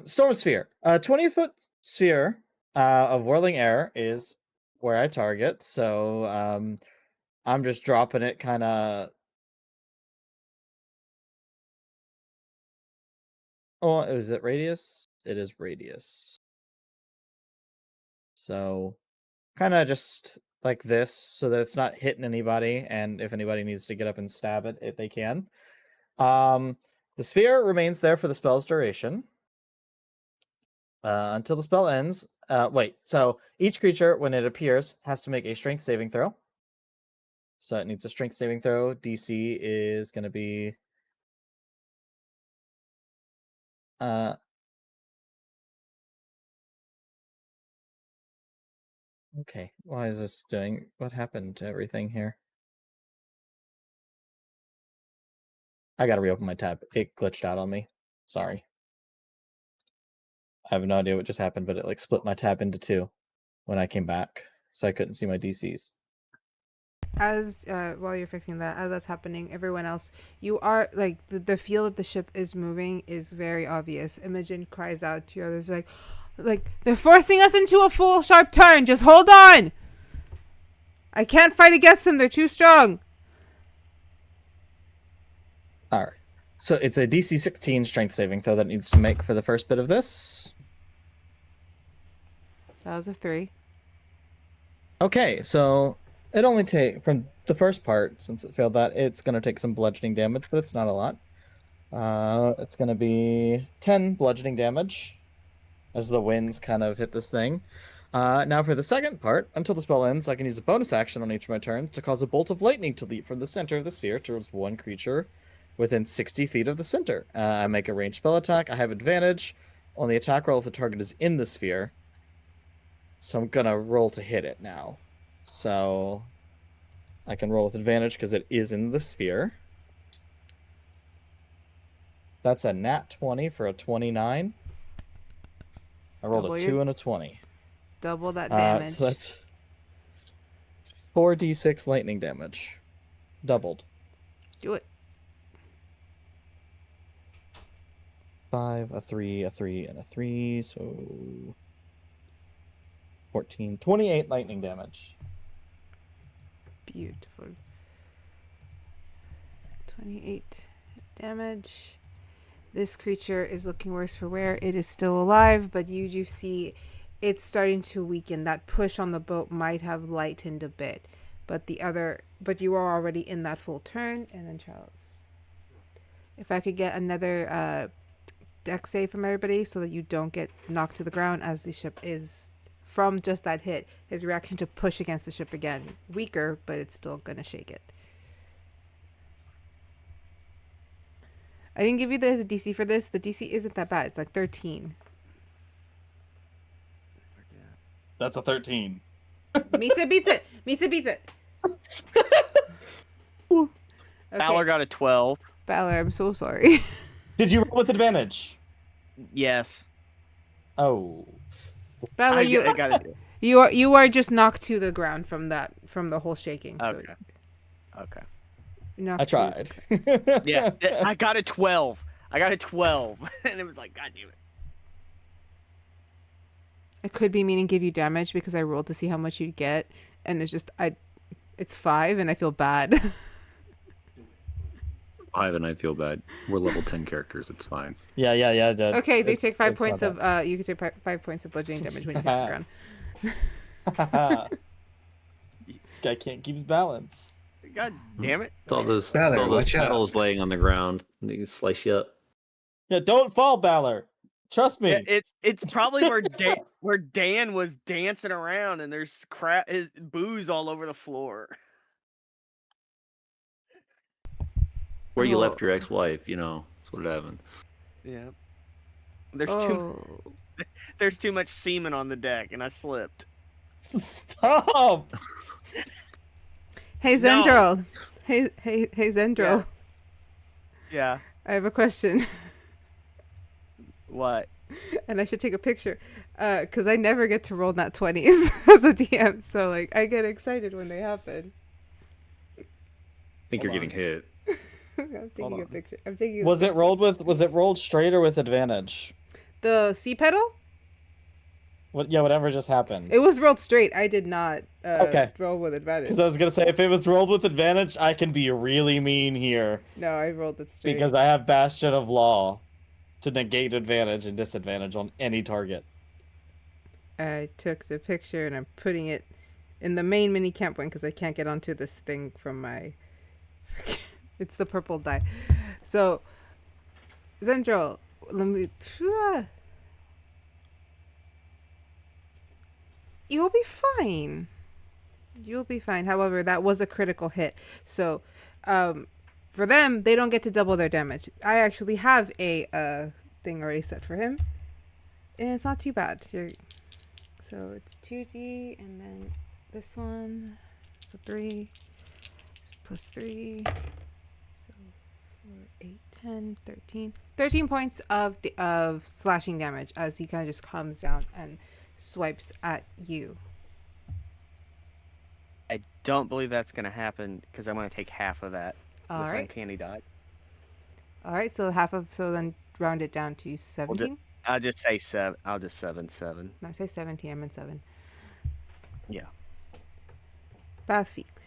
storm sphere. 20-foot sphere of whirling air is where I target. So, I'm just dropping it kind of. Oh, is it radius? It is radius. So, kind of just like this, so that it's not hitting anybody, and if anybody needs to get up and stab it, if they can. The sphere remains there for the spell's duration. Until the spell ends. So each creature, when it appears, has to make a strength saving throw. So it needs a strength saving throw. DC is going to be... Okay, why is this doing... What happened to everything here? I gotta reopen my tab. It glitched out on me. Sorry. I have no idea what just happened, but it like split my tab into two when I came back, so I couldn't see my DCs. As while you're fixing that, as that's happening, everyone else, you are like the feel that the ship is moving is very obvious. Imogen cries out to others like, Like, they're forcing us into a full sharp turn. Just hold on. I can't fight against them. They're too strong. All right. So it's a DC 16 strength saving throw that needs to make for the first bit of this. That was a 3. Okay, so it only take from the first part, since it failed that, it's going to take some bludgeoning damage, but it's not a lot. It's going to be 10 bludgeoning damage as the winds kind of hit this thing. Now for the second part, until the spell ends, I can use a bonus action on each of my turns to cause a bolt of lightning to leap from the center of the sphere towards one creature within 60 feet of the center. I make a ranged spell attack. I have advantage on the attack roll if the target is in the sphere. So I'm gonna roll to hit it now. So I can roll with advantage because it is in the sphere. That's a nat 20 for a 29. I rolled Double a your- 2 and a 20. Double that damage. So that's 4d6 lightning damage. Doubled. Do it. 5, a 3, a 3, and a 3, so 14, 28 lightning damage. Beautiful. 28 damage. This creature is looking worse for wear. It is still alive, but you do see it's starting to weaken. That push on the boat might have lightened a bit, but you are already in that full turn. And then Charles, if I could get another dex save from everybody so that you don't get knocked to the ground as the ship is, from just that hit, his reaction to push against the ship again. Weaker, but it's still gonna shake it. I didn't give you the DC for this. The DC isn't that bad. It's like 13. That's a 13. Misa beats it. Misa beats it. Okay. Valor got a 12. Balor, I'm so sorry. Did you roll with advantage? Yes. Oh. Balor, I got it. you are just knocked to the ground from the whole shaking. Okay. So Okay. I tried. Yeah, I got a 12. I got a 12. And it was like, God damn it. I could be meaning give you damage because I rolled to see how much you'd get, and it's 5, and I feel bad. 5 and I feel bad. We're level 10 characters. It's fine. Yeah. Okay, they take 5 it's points not of you can take 5 points of bludgeoning damage when you hit the ground. This guy can't keep his balance. God damn it. It's all those, Balor, it's all those watch out. petals laying on the ground. They slice you up. Yeah, don't fall, Balor. Trust me. It's probably where Dan was dancing around and there's booze all over the floor. Where you left Oh. your ex-wife, that's what happened. Yeah. There's Oh, too much semen on the deck and I slipped. Stop. hey No. Zendril. Hey Zendril. Yeah. I have a question, What? and I should take a picture, because I never get to roll nat 20s as a DM. So like, I get excited when they happen. I think you're getting hit. I'm taking a on. picture. I'm taking. Was it rolled straight or with advantage? the sea pedal? Whatever just happened. It was rolled straight. I did not Okay. roll with advantage. Because I was gonna say, if it was rolled with advantage, I can be really mean here No, I rolled it straight. because I have Bastion of Law to negate advantage and disadvantage on any target. I took the picture and I'm putting it in the main mini camp one because I can't get onto this thing from my. It's the purple dye. So, Zendril, let me. You'll be fine. You'll be fine. However, that was a critical hit. So, for them, they don't get to double their damage. I actually have a thing already set for him, and it's not too bad. So it's 2d, and then this one, so 3 plus 3, so 4, 8, 10, 13. 13 points of slashing damage as he kind of just comes down and swipes at you. I don't believe that's gonna happen because I'm gonna take half of that. All with right. Uncanny dodge. All right, so then round it down to 17. I'll just say 7. I'll just 7. No, I say 17. I meant 7. Yeah. Perfect.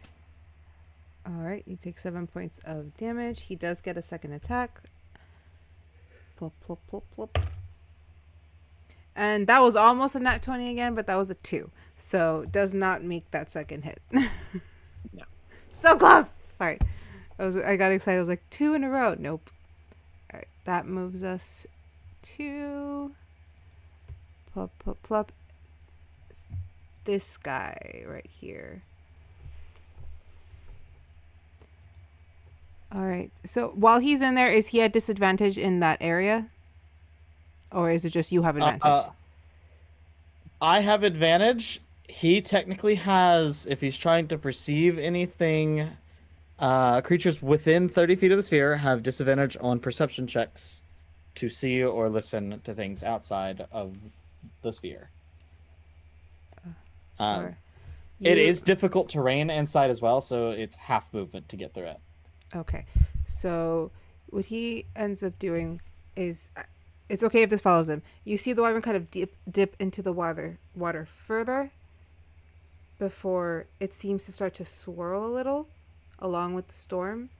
All right, you take 7 points of damage. He does get a second attack. Plop, plop, plop, plop. And that was almost a nat 20 again, but that was a 2. So does not make that second hit. No. So close. Sorry. I got excited. I was like, 2 in a row. Nope. All right, that moves us to plop, plop, plop. This guy right here. All right. So while he's in there, is he at disadvantage in that area? Or is it just you have advantage? I have advantage. He technically has, if he's trying to perceive anything, creatures within 30 feet of the sphere have disadvantage on perception checks to see or listen to things outside of the sphere. Or It you- is difficult terrain inside as well, so it's half movement to get through it. Okay. So what he ends up doing is, it's okay if this follows him. You see the wyvern kind of dip into the water further before it seems to start to swirl a little along with the storm,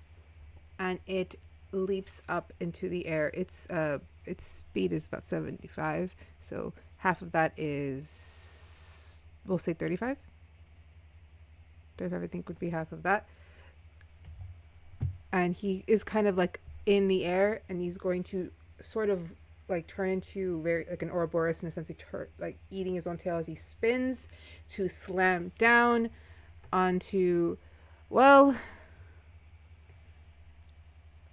and it leaps up into the air. Its speed is about 75, so half of that is, we'll say 35. 35 I think would be half of that. And he is kind of like in the air, and he's going to sort of like turn into very like an Ouroboros in a sense, like eating his own tail as he spins to slam down onto, well,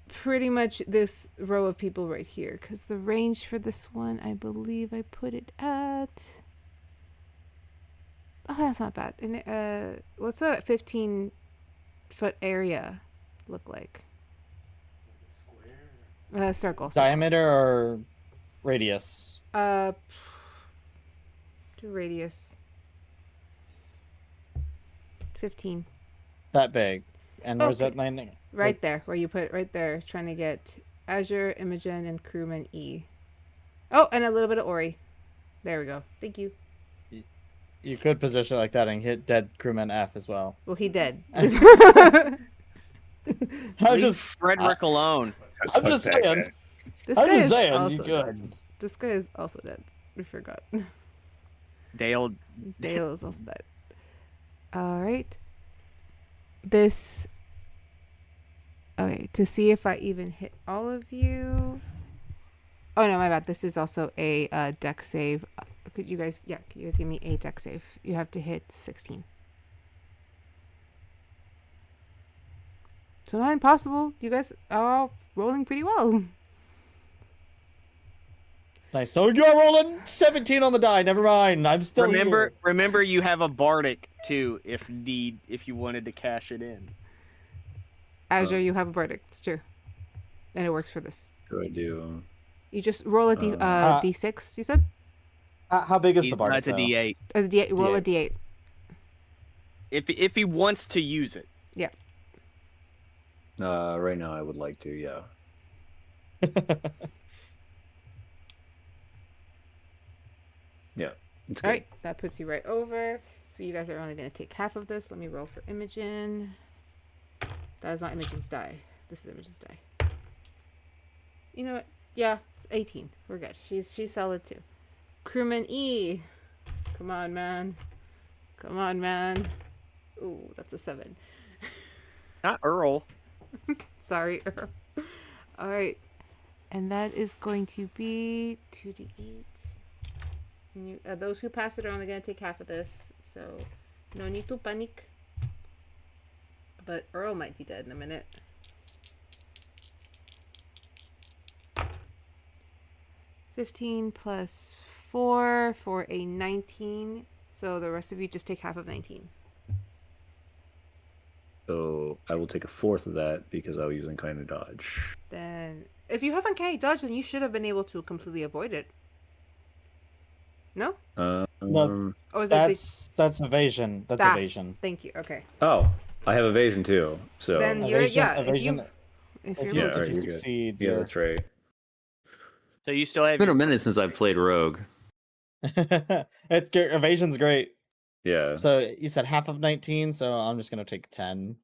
pretty much this row of people right here, because the range for this one, I believe I put it at, oh, that's not bad. And what's a 15-foot area look like? Circle. Diameter or radius? To radius. 15. That big. And where's Okay. that landing? Right there, where you put right there, trying to get Azure, Imogen, and Crewman E. Oh, and a little bit of Ori. There we go. Thank you. You could position it like that and hit dead crewman F as well. Well, he did. I Leave just Frederick alone. I'm just saying. This I'm guy just is saying, also you dead. good. This guy is also dead. We forgot. Dale. Dale is also dead. All right. This. Okay, to see if I even hit all of you. Oh no, my bad. This is also a deck save. Could you guys give me a deck save? You have to hit 16. So not impossible. You guys are all rolling pretty well. Nice. So you're rolling 17 on the die. Never mind. I'm still here. Remember, you have a bardic too, if you wanted to cash it in. Azure, you have a verdict. It's true, and it works for this. What do I do? You just roll a d6. You said How big is the bardic? That's a D8. as a d8. Roll a D8. d8. If he wants to use it. Yeah. Right now I would like to, yeah. Yeah. It's All good. right, that puts you right over. So you guys are only going to take half of this. Let me roll for Imogen. That is not Imogen's die. This is Imogen's die. You know what? Yeah, it's 18. We're good. She's solid too. Crewman E. Come on, man. Come on, man. Ooh, that's a 7. Not Earl. Sorry, Earl. All right. And that is going to be 2d8. Those who pass it are only going to take half of this. So, no need to panic. But Earl might be dead in a minute. $15 plus 4 for a 19. So the rest of you just take half of 19. So I will take a fourth of that because I was using kind of dodge. Then, if you have uncanny dodge, then you should have been able to completely avoid it. No? No. Or is it That's evasion. That's Ah. evasion. Thank you. Okay. Oh, I have evasion too. So Then you're Evasion, yeah. evasion. If If you're you, Yeah, able to alright, if you you're good. succeed, yeah, you're- that's right. So you still have It's been a your minute since I've played Rogue. It's great. Evasion's great. Yeah. So you said half of 19, so I'm just gonna take 10.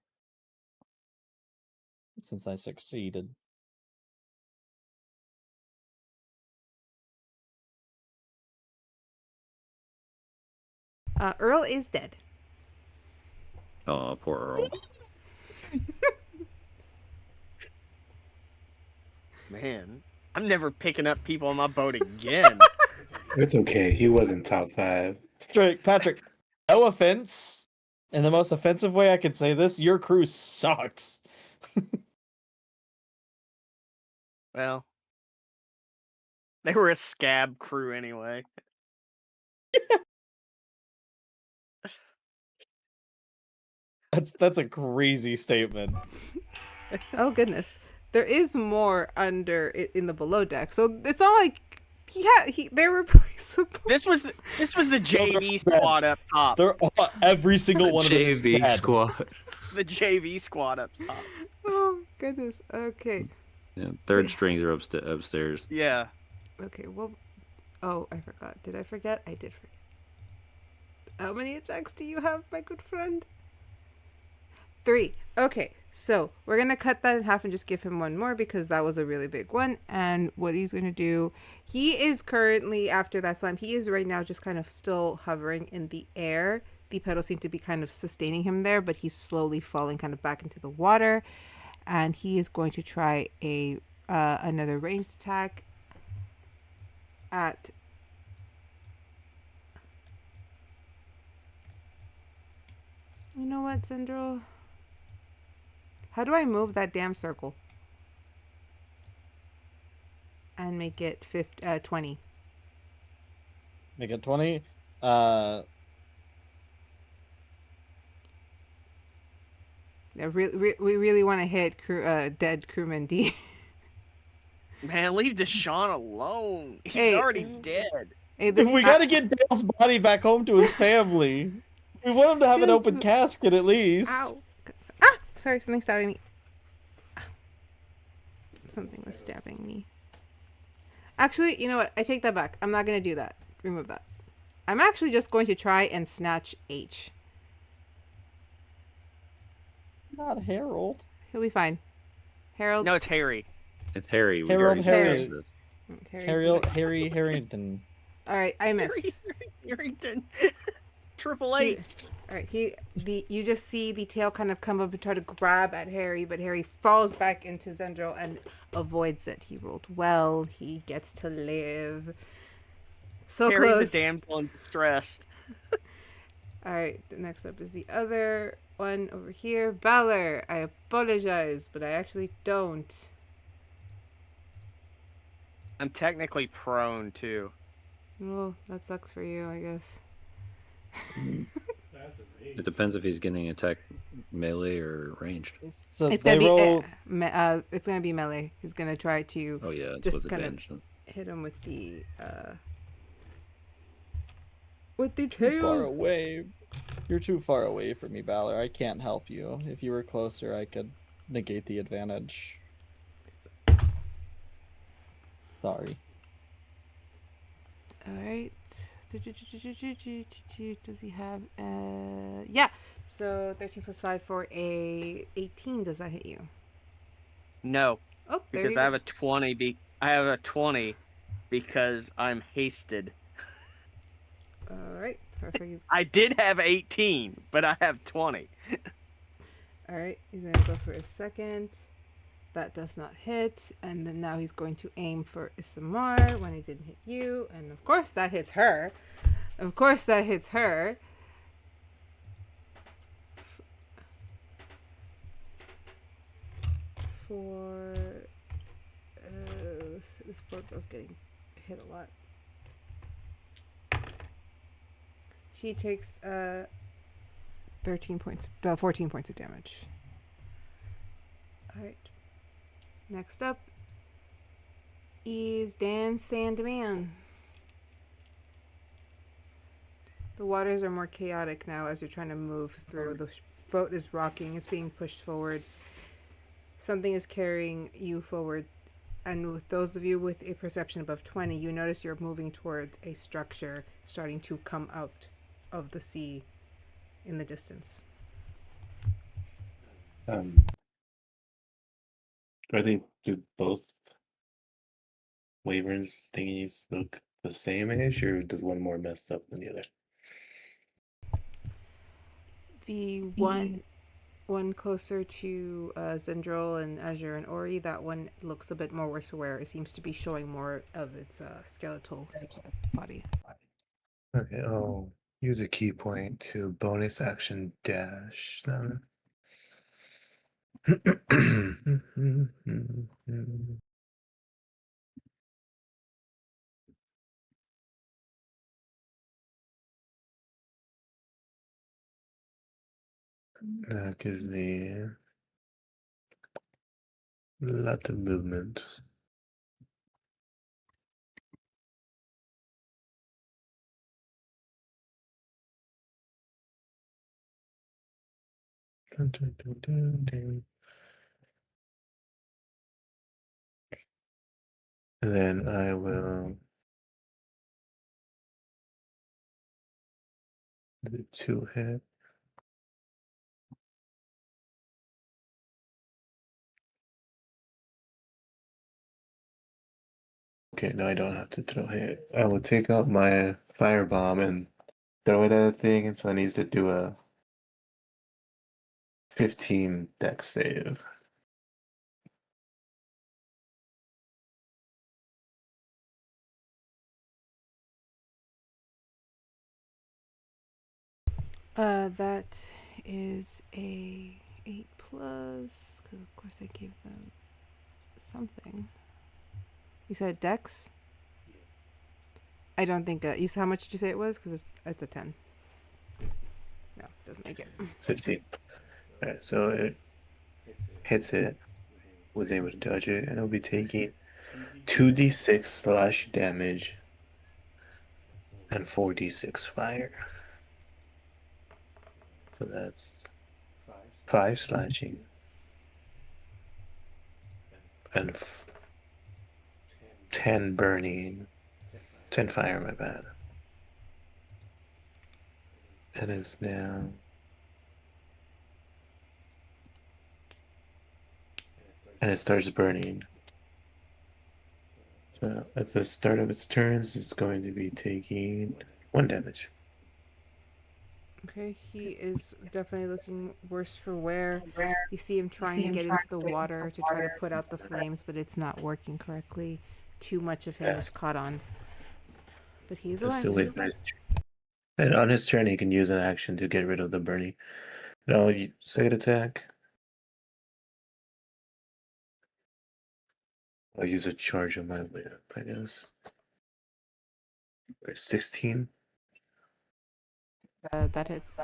Since I succeeded. Earl is dead. Oh, poor Earl. Man, I'm never picking up people on my boat again. It's okay. He wasn't top 5. Patrick, no offense. In the most offensive way I could say this, your crew sucks. Well, they were a scab crew anyway. That's a crazy statement. Oh goodness, there is more under in the below deck, so it's not like they're replaceable. This was the JV squad up top. They're all, every single one of them is JV dead. squad. The JV squad up top. Oh goodness. Okay. Yeah, third strings are upstairs. Yeah. Okay. Well. Oh, I forgot. Did I forget? I did forget. How many attacks do you have, my good friend? 3. Okay. So we're gonna cut that in half and just give him one more because that was a really big one. And what he's gonna do, he is currently after that slime. He is right now just kind of still hovering in the air. The pedals seem to be kind of sustaining him there, but he's slowly falling kind of back into the water. And he is going to try a another ranged attack at you know what, Zendril? How do I move that damn circle? And make it 20. Make it 20. Yeah, we really want to hit dead crewman D. Man, leave Deshaun alone. He's Hey. already dead. Hey, We gotta get Dale's body back home to his family. We want him to have an Yes. open casket at least. Ow. Ah! Sorry, something's stabbing me. Something was stabbing me. Actually, you know what? I take that back. I'm not going to do that. Remove that. I'm actually just going to try and snatch H. Not Harold. He'll be fine. Harold? No, it's Harry. It's Harry. We've Harold already Harry. discussed this. Harry Harrington. Alright, I miss. Harrington. Triple H. Alright, you just see the tail kind of come up and try to grab at Harry, but Harry falls back into Zendril and avoids it. He rolled well. He gets to live. So Harry's close. a damsel in distress. Alright, the next up is the other one over here. Balor, I apologize, but I actually don't. I'm technically prone too. Well, that sucks for you, I guess. It depends if he's getting attacked melee or ranged. So It's they gonna roll. be it's gonna be melee. He's gonna try to Oh yeah, it's just with kind of advantage. Then. hit him with the Too tail. far away. You're too far away from me, Balor. I can't help you. If you were closer, I could negate the advantage. Sorry. Alright. Does he have yeah. So 13 plus 5 for a 18. Does that hit you? No, Oh, there because you I go. have a 20. I have a 20 because I'm hasted. Alright, perfect. I did have 18, but I have 20. Alright, he's gonna go for a second. That does not hit, and then now he's going to aim for Isamar when it didn't hit you, and of course that hits her. Of course that hits her. For this poor girl's getting hit a lot. She takes 14 points of damage. Alright. Next up is Dan Sandman. The waters are more chaotic now as you're trying to move through. The boat is rocking. It's being pushed forward. Something is carrying you forward. And with those of you with a perception above 20, you notice you're moving towards a structure starting to come out of the sea in the distance. Do both Wyverns thingies look the same-ish, or does one more messed up than the other? The one closer to Zendril and Azure and Ori, that one looks a bit more worse for wear. It seems to be showing more of its skeletal body. Okay, I'll use a key point to bonus action dash them. That gives me a lot of movement. Dun, dun, dun, dun, dun. And then I will do 2 hit. Okay, no, I don't have to throw hit. I will take out my firebomb and throw it at the thing, and so it needs to do a 15 dex save. That is a 8 plus, because of course I gave them something. You said Dex? I don't think you said how much did you say it was? Because it's a 10. No, it doesn't make it. 15. Alright, so it hits it, was able to dodge it, and it'll be taking 2d6 slash damage and 4d6 fire. So that's 5 slashing and 10 burning, 10 fire, my bad. And it's now and it starts burning. So at the start of its turns, it's going to be taking 1 damage. Okay, he is definitely looking worse for wear. You see him trying to get into the water to try to put out the flames, but it's not working correctly. Too much of him is caught on. But he's Just still alive. wait for his turn. And on his turn, he can use an action to get rid of the burning. No, you say it attack. I'll use a charge on my whip, I guess. 16. That hits.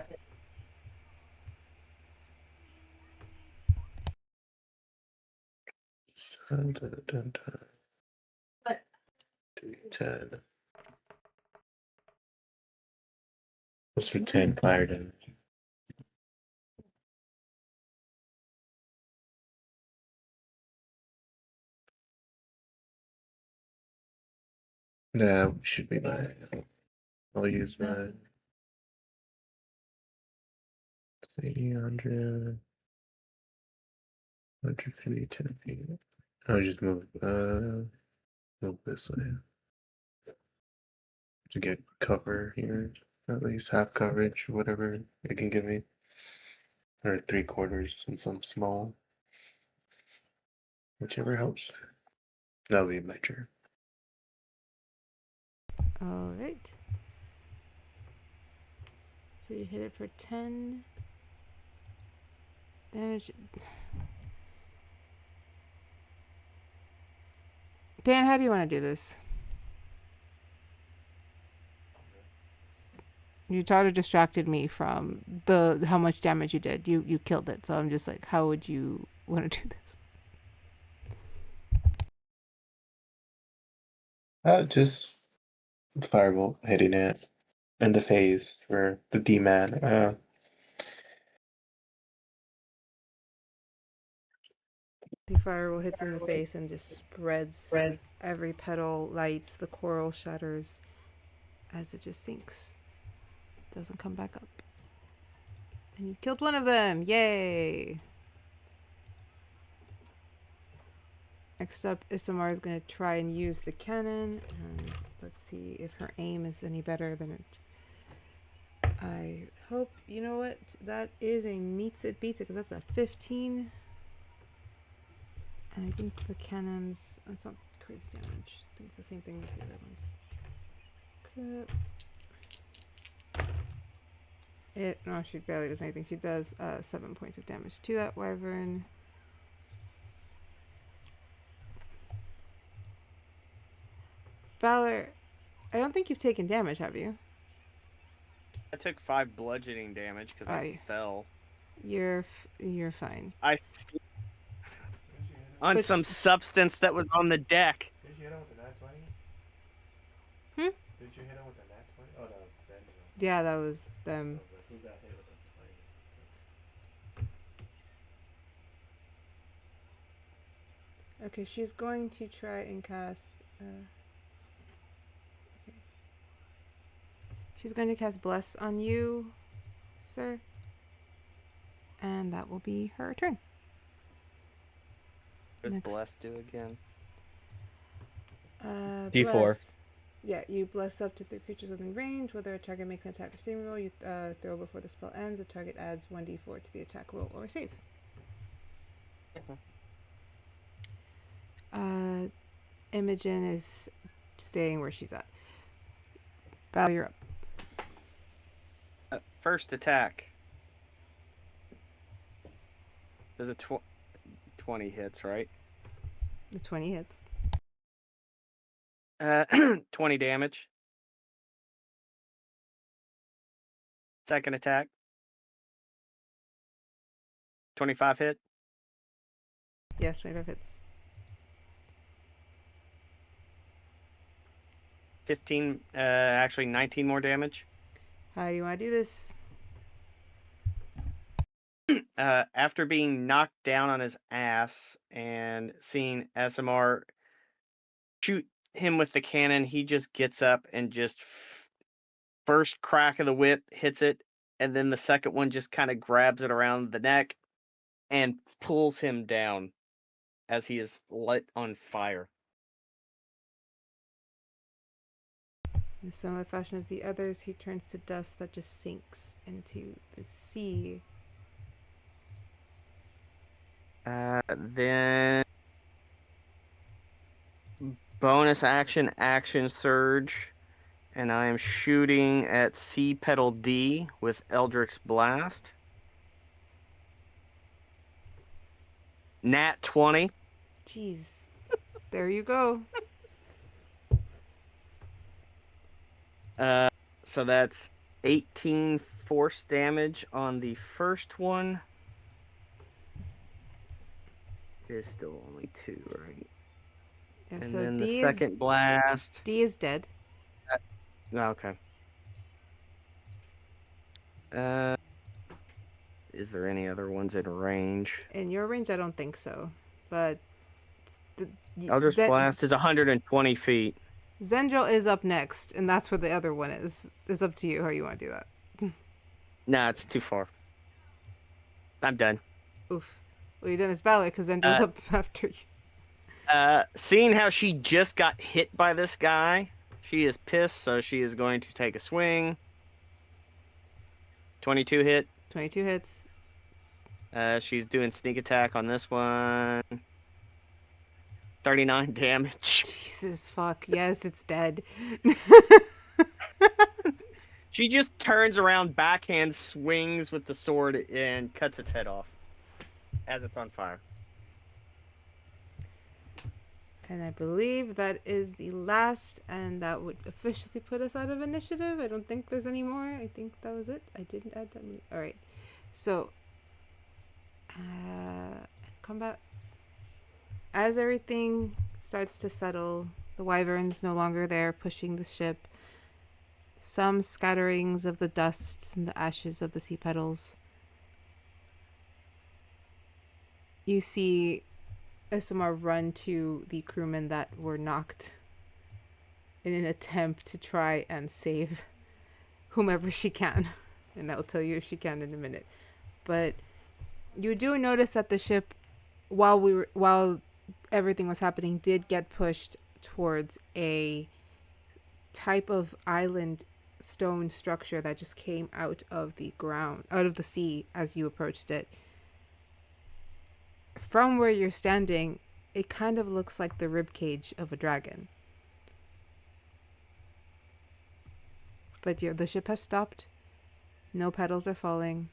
Dun, dun, dun, dun. But 10. What's for 10 fire damage? That should be mine. I'll use my 80, 100, 100 feet, 10 feet. I'll just move this way to get cover here, at least half coverage, whatever it can give me, or 3/4 since I'm small, whichever helps. That'll be my turn. All right. So you hit it for 10 damage. Dan, how do you want to do this? You totally distracted me from the how much damage you did. You killed it. So I'm just like, how would you want to do this? Just firebolt hitting it in the face for the D-man. The fireball hits in the face and just spreads. Every petal lights, the coral shatters as it just sinks. Doesn't come back up. And you killed one of them. Yay! Next up, Isamar is going to try and use the cannon. And let's see if her aim is any better than it. I hope, you know what? That is a meets it, beats it, because that's a 15. And I think the cannons, that's not crazy damage. I think it's the same thing with the other ones. Clip. No, she barely does anything. She does 7 points of damage to that wyvern. Valor, I don't think you've taken damage, have you? I took 5 bludgeoning damage because I fell. You're fine. I on But some substance that was on the deck. Did you hit him with the nat 20? Hmm? Did you hit him with the nat 20? Oh, that was Daniel. Yeah, that was them. Who got hit with the 20? Okay, she's going to try and cast. Okay. She's going to cast Bless on you, sir. And that will be her turn. What does Next. Bless do again? D4. Bless. Yeah, you bless up to 3 creatures within range. Whether a target makes an attack or saving roll, you throw before the spell ends. The target adds 1d4 to the attack roll or save. Imogen is staying where she's at. Val, you're up. First attack. There's a 20 hits, right? The 20 hits. 20 damage. Second attack. 25 hit. Yes, 25 hits. 15, actually 19 more damage. How do you want to do this? After being knocked down on his ass and seeing SMR shoot him with the cannon, he just gets up and just first crack of the whip hits it, and then the second one just kind of grabs it around the neck and pulls him down as he is lit on fire. In a similar fashion as the others, he turns to dust that just sinks into the sea. Then bonus action, action surge, and I am shooting at Sea Petal D with Eldritch Blast. Nat 20. Jeez. There you go. So that's 18 force damage on the first one. Is still only 2, right? Yeah, And so then D the second blast. D is dead. Okay. Is there any other ones in range? In your range, I don't think so. But Eldritch Blast is 120 feet. Zendril is up next, and that's where the other one is. It's up to you how you want to do that. Nah, it's too far. I'm done. Oof. Well, you're done as Balor because Zendril's up after you. Seeing how she just got hit by this guy, she is pissed, so she is going to take a swing. 22 hit. 22 hits. She's doing sneak attack on this one. 39 damage. Jesus fuck. Yes, it's dead. She just turns around, backhand swings with the sword, and cuts its head off as it's on fire. And I believe that is the last, and that would officially put us out of initiative. I don't think there's any more. I think that was it. I didn't add that many. All right. So, combat. As everything starts to settle, the wyvern's no longer there pushing the ship. Some scatterings of the dust and the ashes of the sea petals. You see Isamar run to the crewmen that were knocked in an attempt to try and save whomever she can. And I'll tell you if she can in a minute. But you do notice that the ship, while everything was happening, did get pushed towards a type of island stone structure that just came out of the ground, out of the sea as you approached it. From where you're standing, it kind of looks like the rib cage of a dragon. But the ship has stopped. No petals are falling.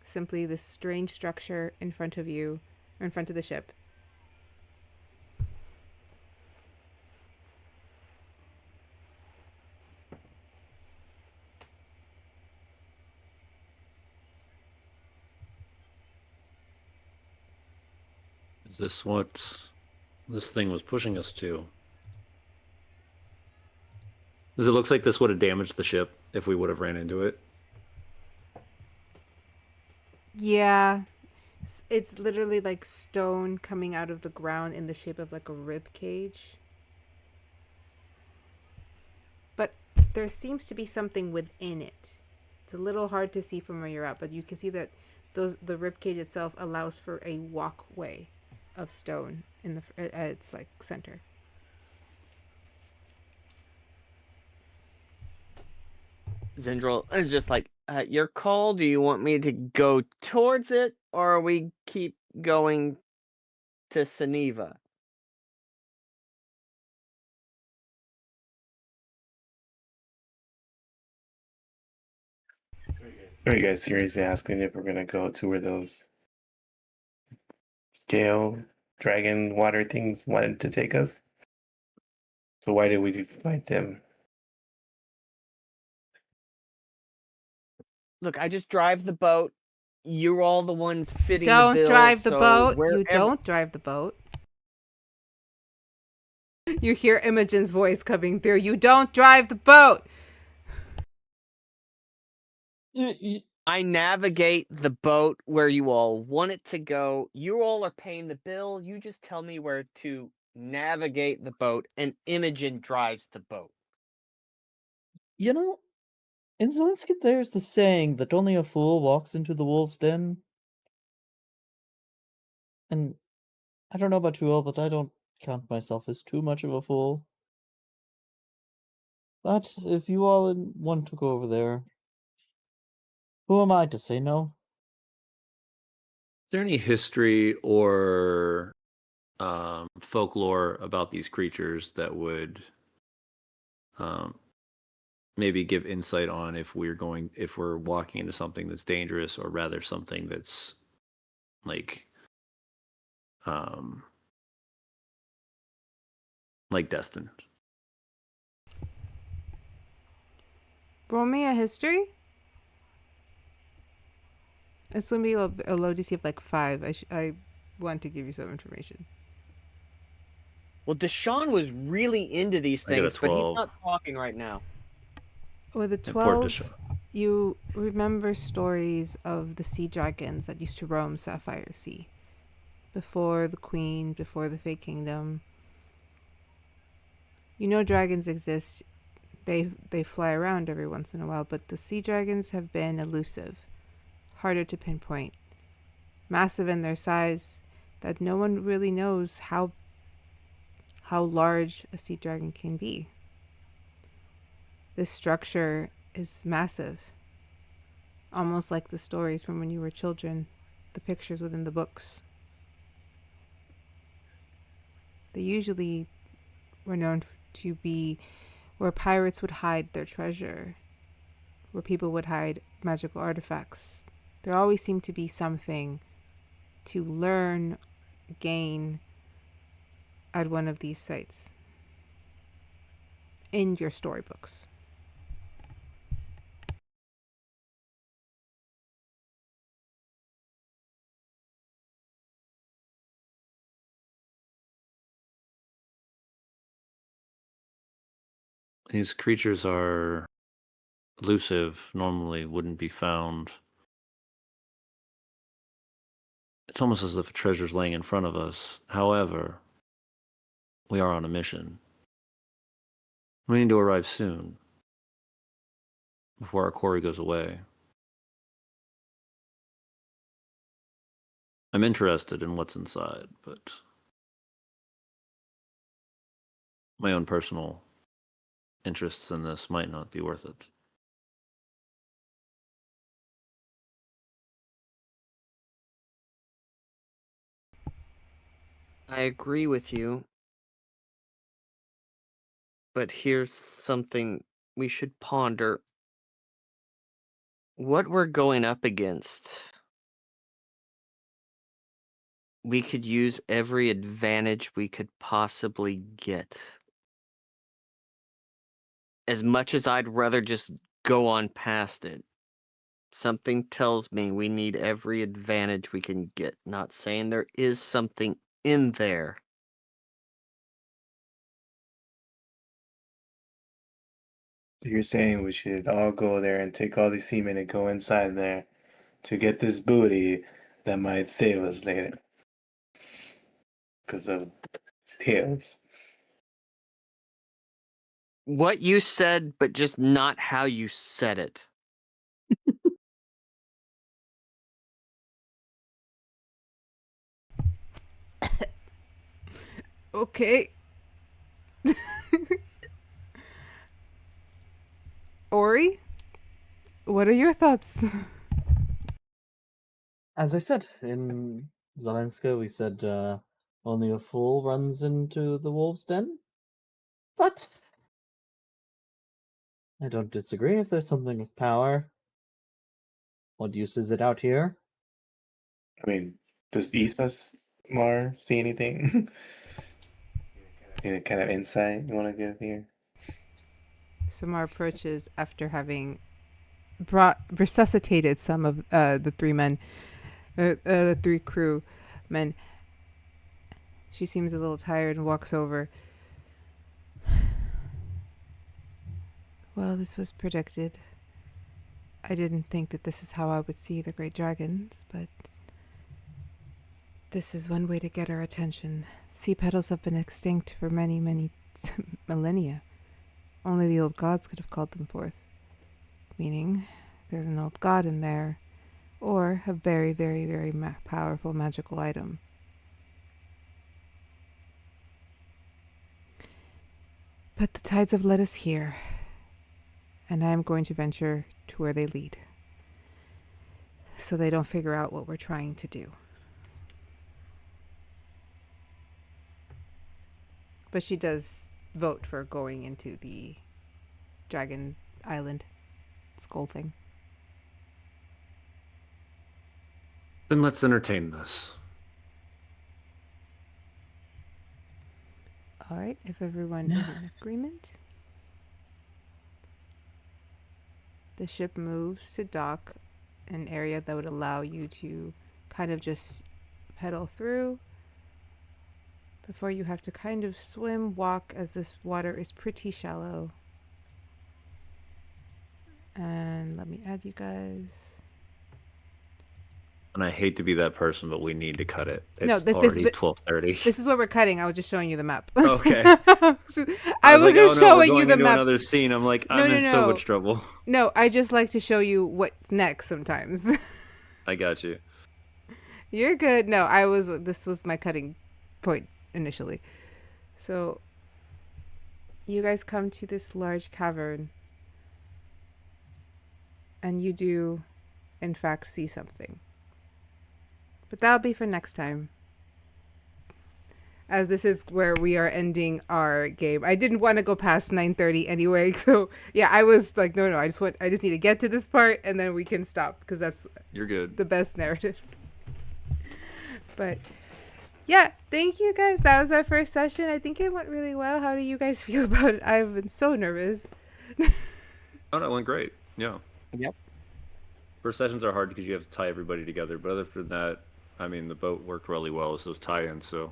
Simply this strange structure in front of you, or in front of the ship. Is this what this thing was pushing us to? Does it look like this would have damaged the ship if we would have ran into it? Yeah. It's literally like stone coming out of the ground in the shape of like a rib cage. But there seems to be something within it. It's a little hard to see from where you're at, but you can see that the rib cage itself allows for a walkway of stone in at its like center. Zendril is just like, your call. Do you want me to go towards it, or we keep going to Seneva? Are you guys seriously asking if we're gonna go to where those scale dragon water things wanted to take us? So why did we fight them? Look, I just drive the boat. You're all the ones fitting the Don't bill. drive the so boat. wherever... You don't drive the boat. You hear Imogen's voice coming through. You don't drive the boat. I navigate the boat where you all want it to go. You all are paying the bill. You just tell me where to navigate the boat, and Imogen drives the boat. You know, in Zelenska there's the saying that only a fool walks into the wolf's den. And I don't know about you all, but I don't count myself as too much of a fool. But if you all want to go over there, who am I to say no? Is there any history or folklore about these creatures that would maybe give insight on if we're walking into something that's dangerous, or rather something that's like destined? Roll me a history. It's gonna be a low DC of like 5. I want to give you some information. Well, Deshaun was really into these I got a things, but he's 12. not talking right now. With a And poor 12, Deshaun. you remember stories of the sea dragons that used to roam Sapphire Sea. Before the Queen, before the Fey Kingdom. You know dragons exist. They fly around every once in a while, but the sea dragons have been elusive. Harder to pinpoint. Massive in their size, that no one really knows how large a sea dragon can be. This structure is massive. Almost like the stories from when you were children, the pictures within the books. They usually were known to be where pirates would hide their treasure, where people would hide magical artifacts. There always seemed to be something to learn, gain at one of these sites in your storybooks. These creatures are elusive, normally wouldn't be found It's almost as if a treasure's laying in front of us. However, we are on a mission. We need to arrive soon, before our quarry goes away. I'm interested in what's inside, but my own personal interests in this might not be worth it. I agree with you. But here's something we should ponder. What we're going up against, we could use every advantage we could possibly get. As much as I'd rather just go on past it, something tells me we need every advantage we can get. Not saying there is something in there. You're saying we should all go there and take all the semen and go inside there to get this booty that might save us later. Because of its tails. What you said, but just not how you said it. Okay. Ori, what are your thoughts? As I said, in Zelenska, we said only a fool runs into the wolf's den. But I don't disagree if there's something of power. What use is it out here? I mean, does Isas Mar see anything? Any kind of insight you want to give here? Samar approaches after having resuscitated some of the three men, the three crew men. She seems a little tired and walks over. Well, this was predicted. I didn't think that this is how I would see the great dragons, but this is one way to get our attention. Sea petals have been extinct for many, many millennia. Only the old gods could have called them forth. Meaning, there's an old god in there, or a very, very, very powerful magical item. But the tides have led us here, and I am going to venture to where they lead, so they don't figure out what we're trying to do. But she does vote for going into the Dragon Island skull thing. Then let's entertain this. All right, if everyone is in agreement. The ship moves to dock, an area that would allow you to kind of just pedal through before you have to kind of swim, walk, as this water is pretty shallow. And let me add you guys. And I hate to be that person, but we need to cut it. It's No, this- already 12:30. This is what we're cutting. I was just showing you the map. Okay. I was like, just oh, no, we're showing you going the into map. another scene. I'm like, I'm in so much trouble. No, I just like to show you what's next sometimes. I got you. You're good. No, this was my cutting point initially. So you guys come to this large cavern, and you do in fact see something. But that'll be for next time, as this is where we are ending our game. I didn't want to go past 9:30 anyway, so yeah, I was like, no, I just need to get to this part, and then we can stop, because that's You're good. the best narrative. But yeah, thank you guys. That was our first session. I think it went really well. How do you guys feel about it? I've been so nervous. Oh, no, it went great. Yeah. Yep. First sessions are hard because you have to tie everybody together. But other than that, I mean, the boat worked really well as those tie-ins, so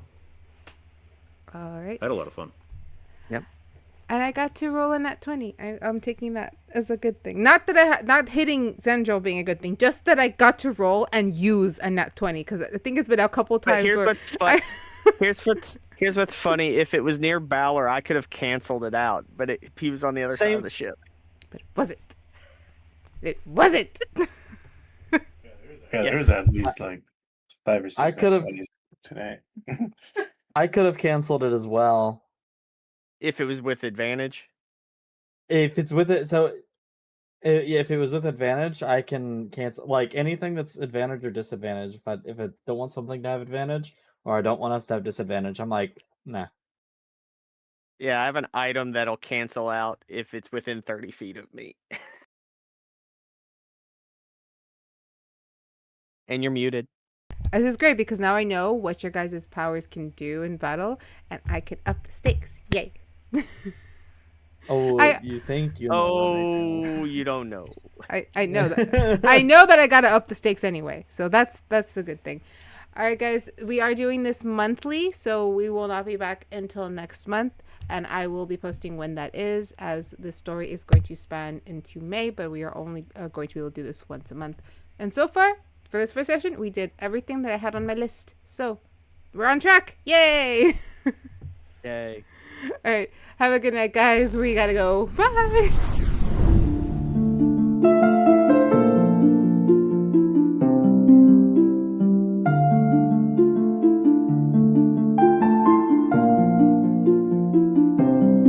All right. I had a lot of fun. Yep. And I got to roll a nat 20. I'm taking that as a good thing. Not that not hitting Zendro being a good thing, just that I got to roll and use a nat 20 because I think it's been a couple But times. here's where what's fun. Here's what's funny. If it was near Bowler, I could have canceled it out, but he was on the other side Same. of the ship. But it wasn't. It wasn't. Yeah, there's at least like 5 or 6 I could've- 20s today. I could have canceled it as well. If it was with advantage. If it's with it, so yeah, if it was with advantage, I can cancel like anything that's advantage or disadvantage. If I don't want something to have advantage or I don't want us to have disadvantage, I'm like, nah. Yeah, I have an item that'll cancel out if it's within 30 feet of me. And you're muted. This is great because now I know what your guys' powers can do in battle, and I can up the stakes. Yay! Oh, you think you know that I do. Oh, you don't know. I know that. I know that I gotta up the stakes anyway. So that's the good thing. All right, guys, we are doing this monthly, so we will not be back until next month, and I will be posting when that is, as the story is going to span into May, but we are only going to be able to do this once a month. And so far, for this first session, we did everything that I had on my list. So we're on track. Yay! Yay. All right, have a good night, guys. We gotta go. Bye.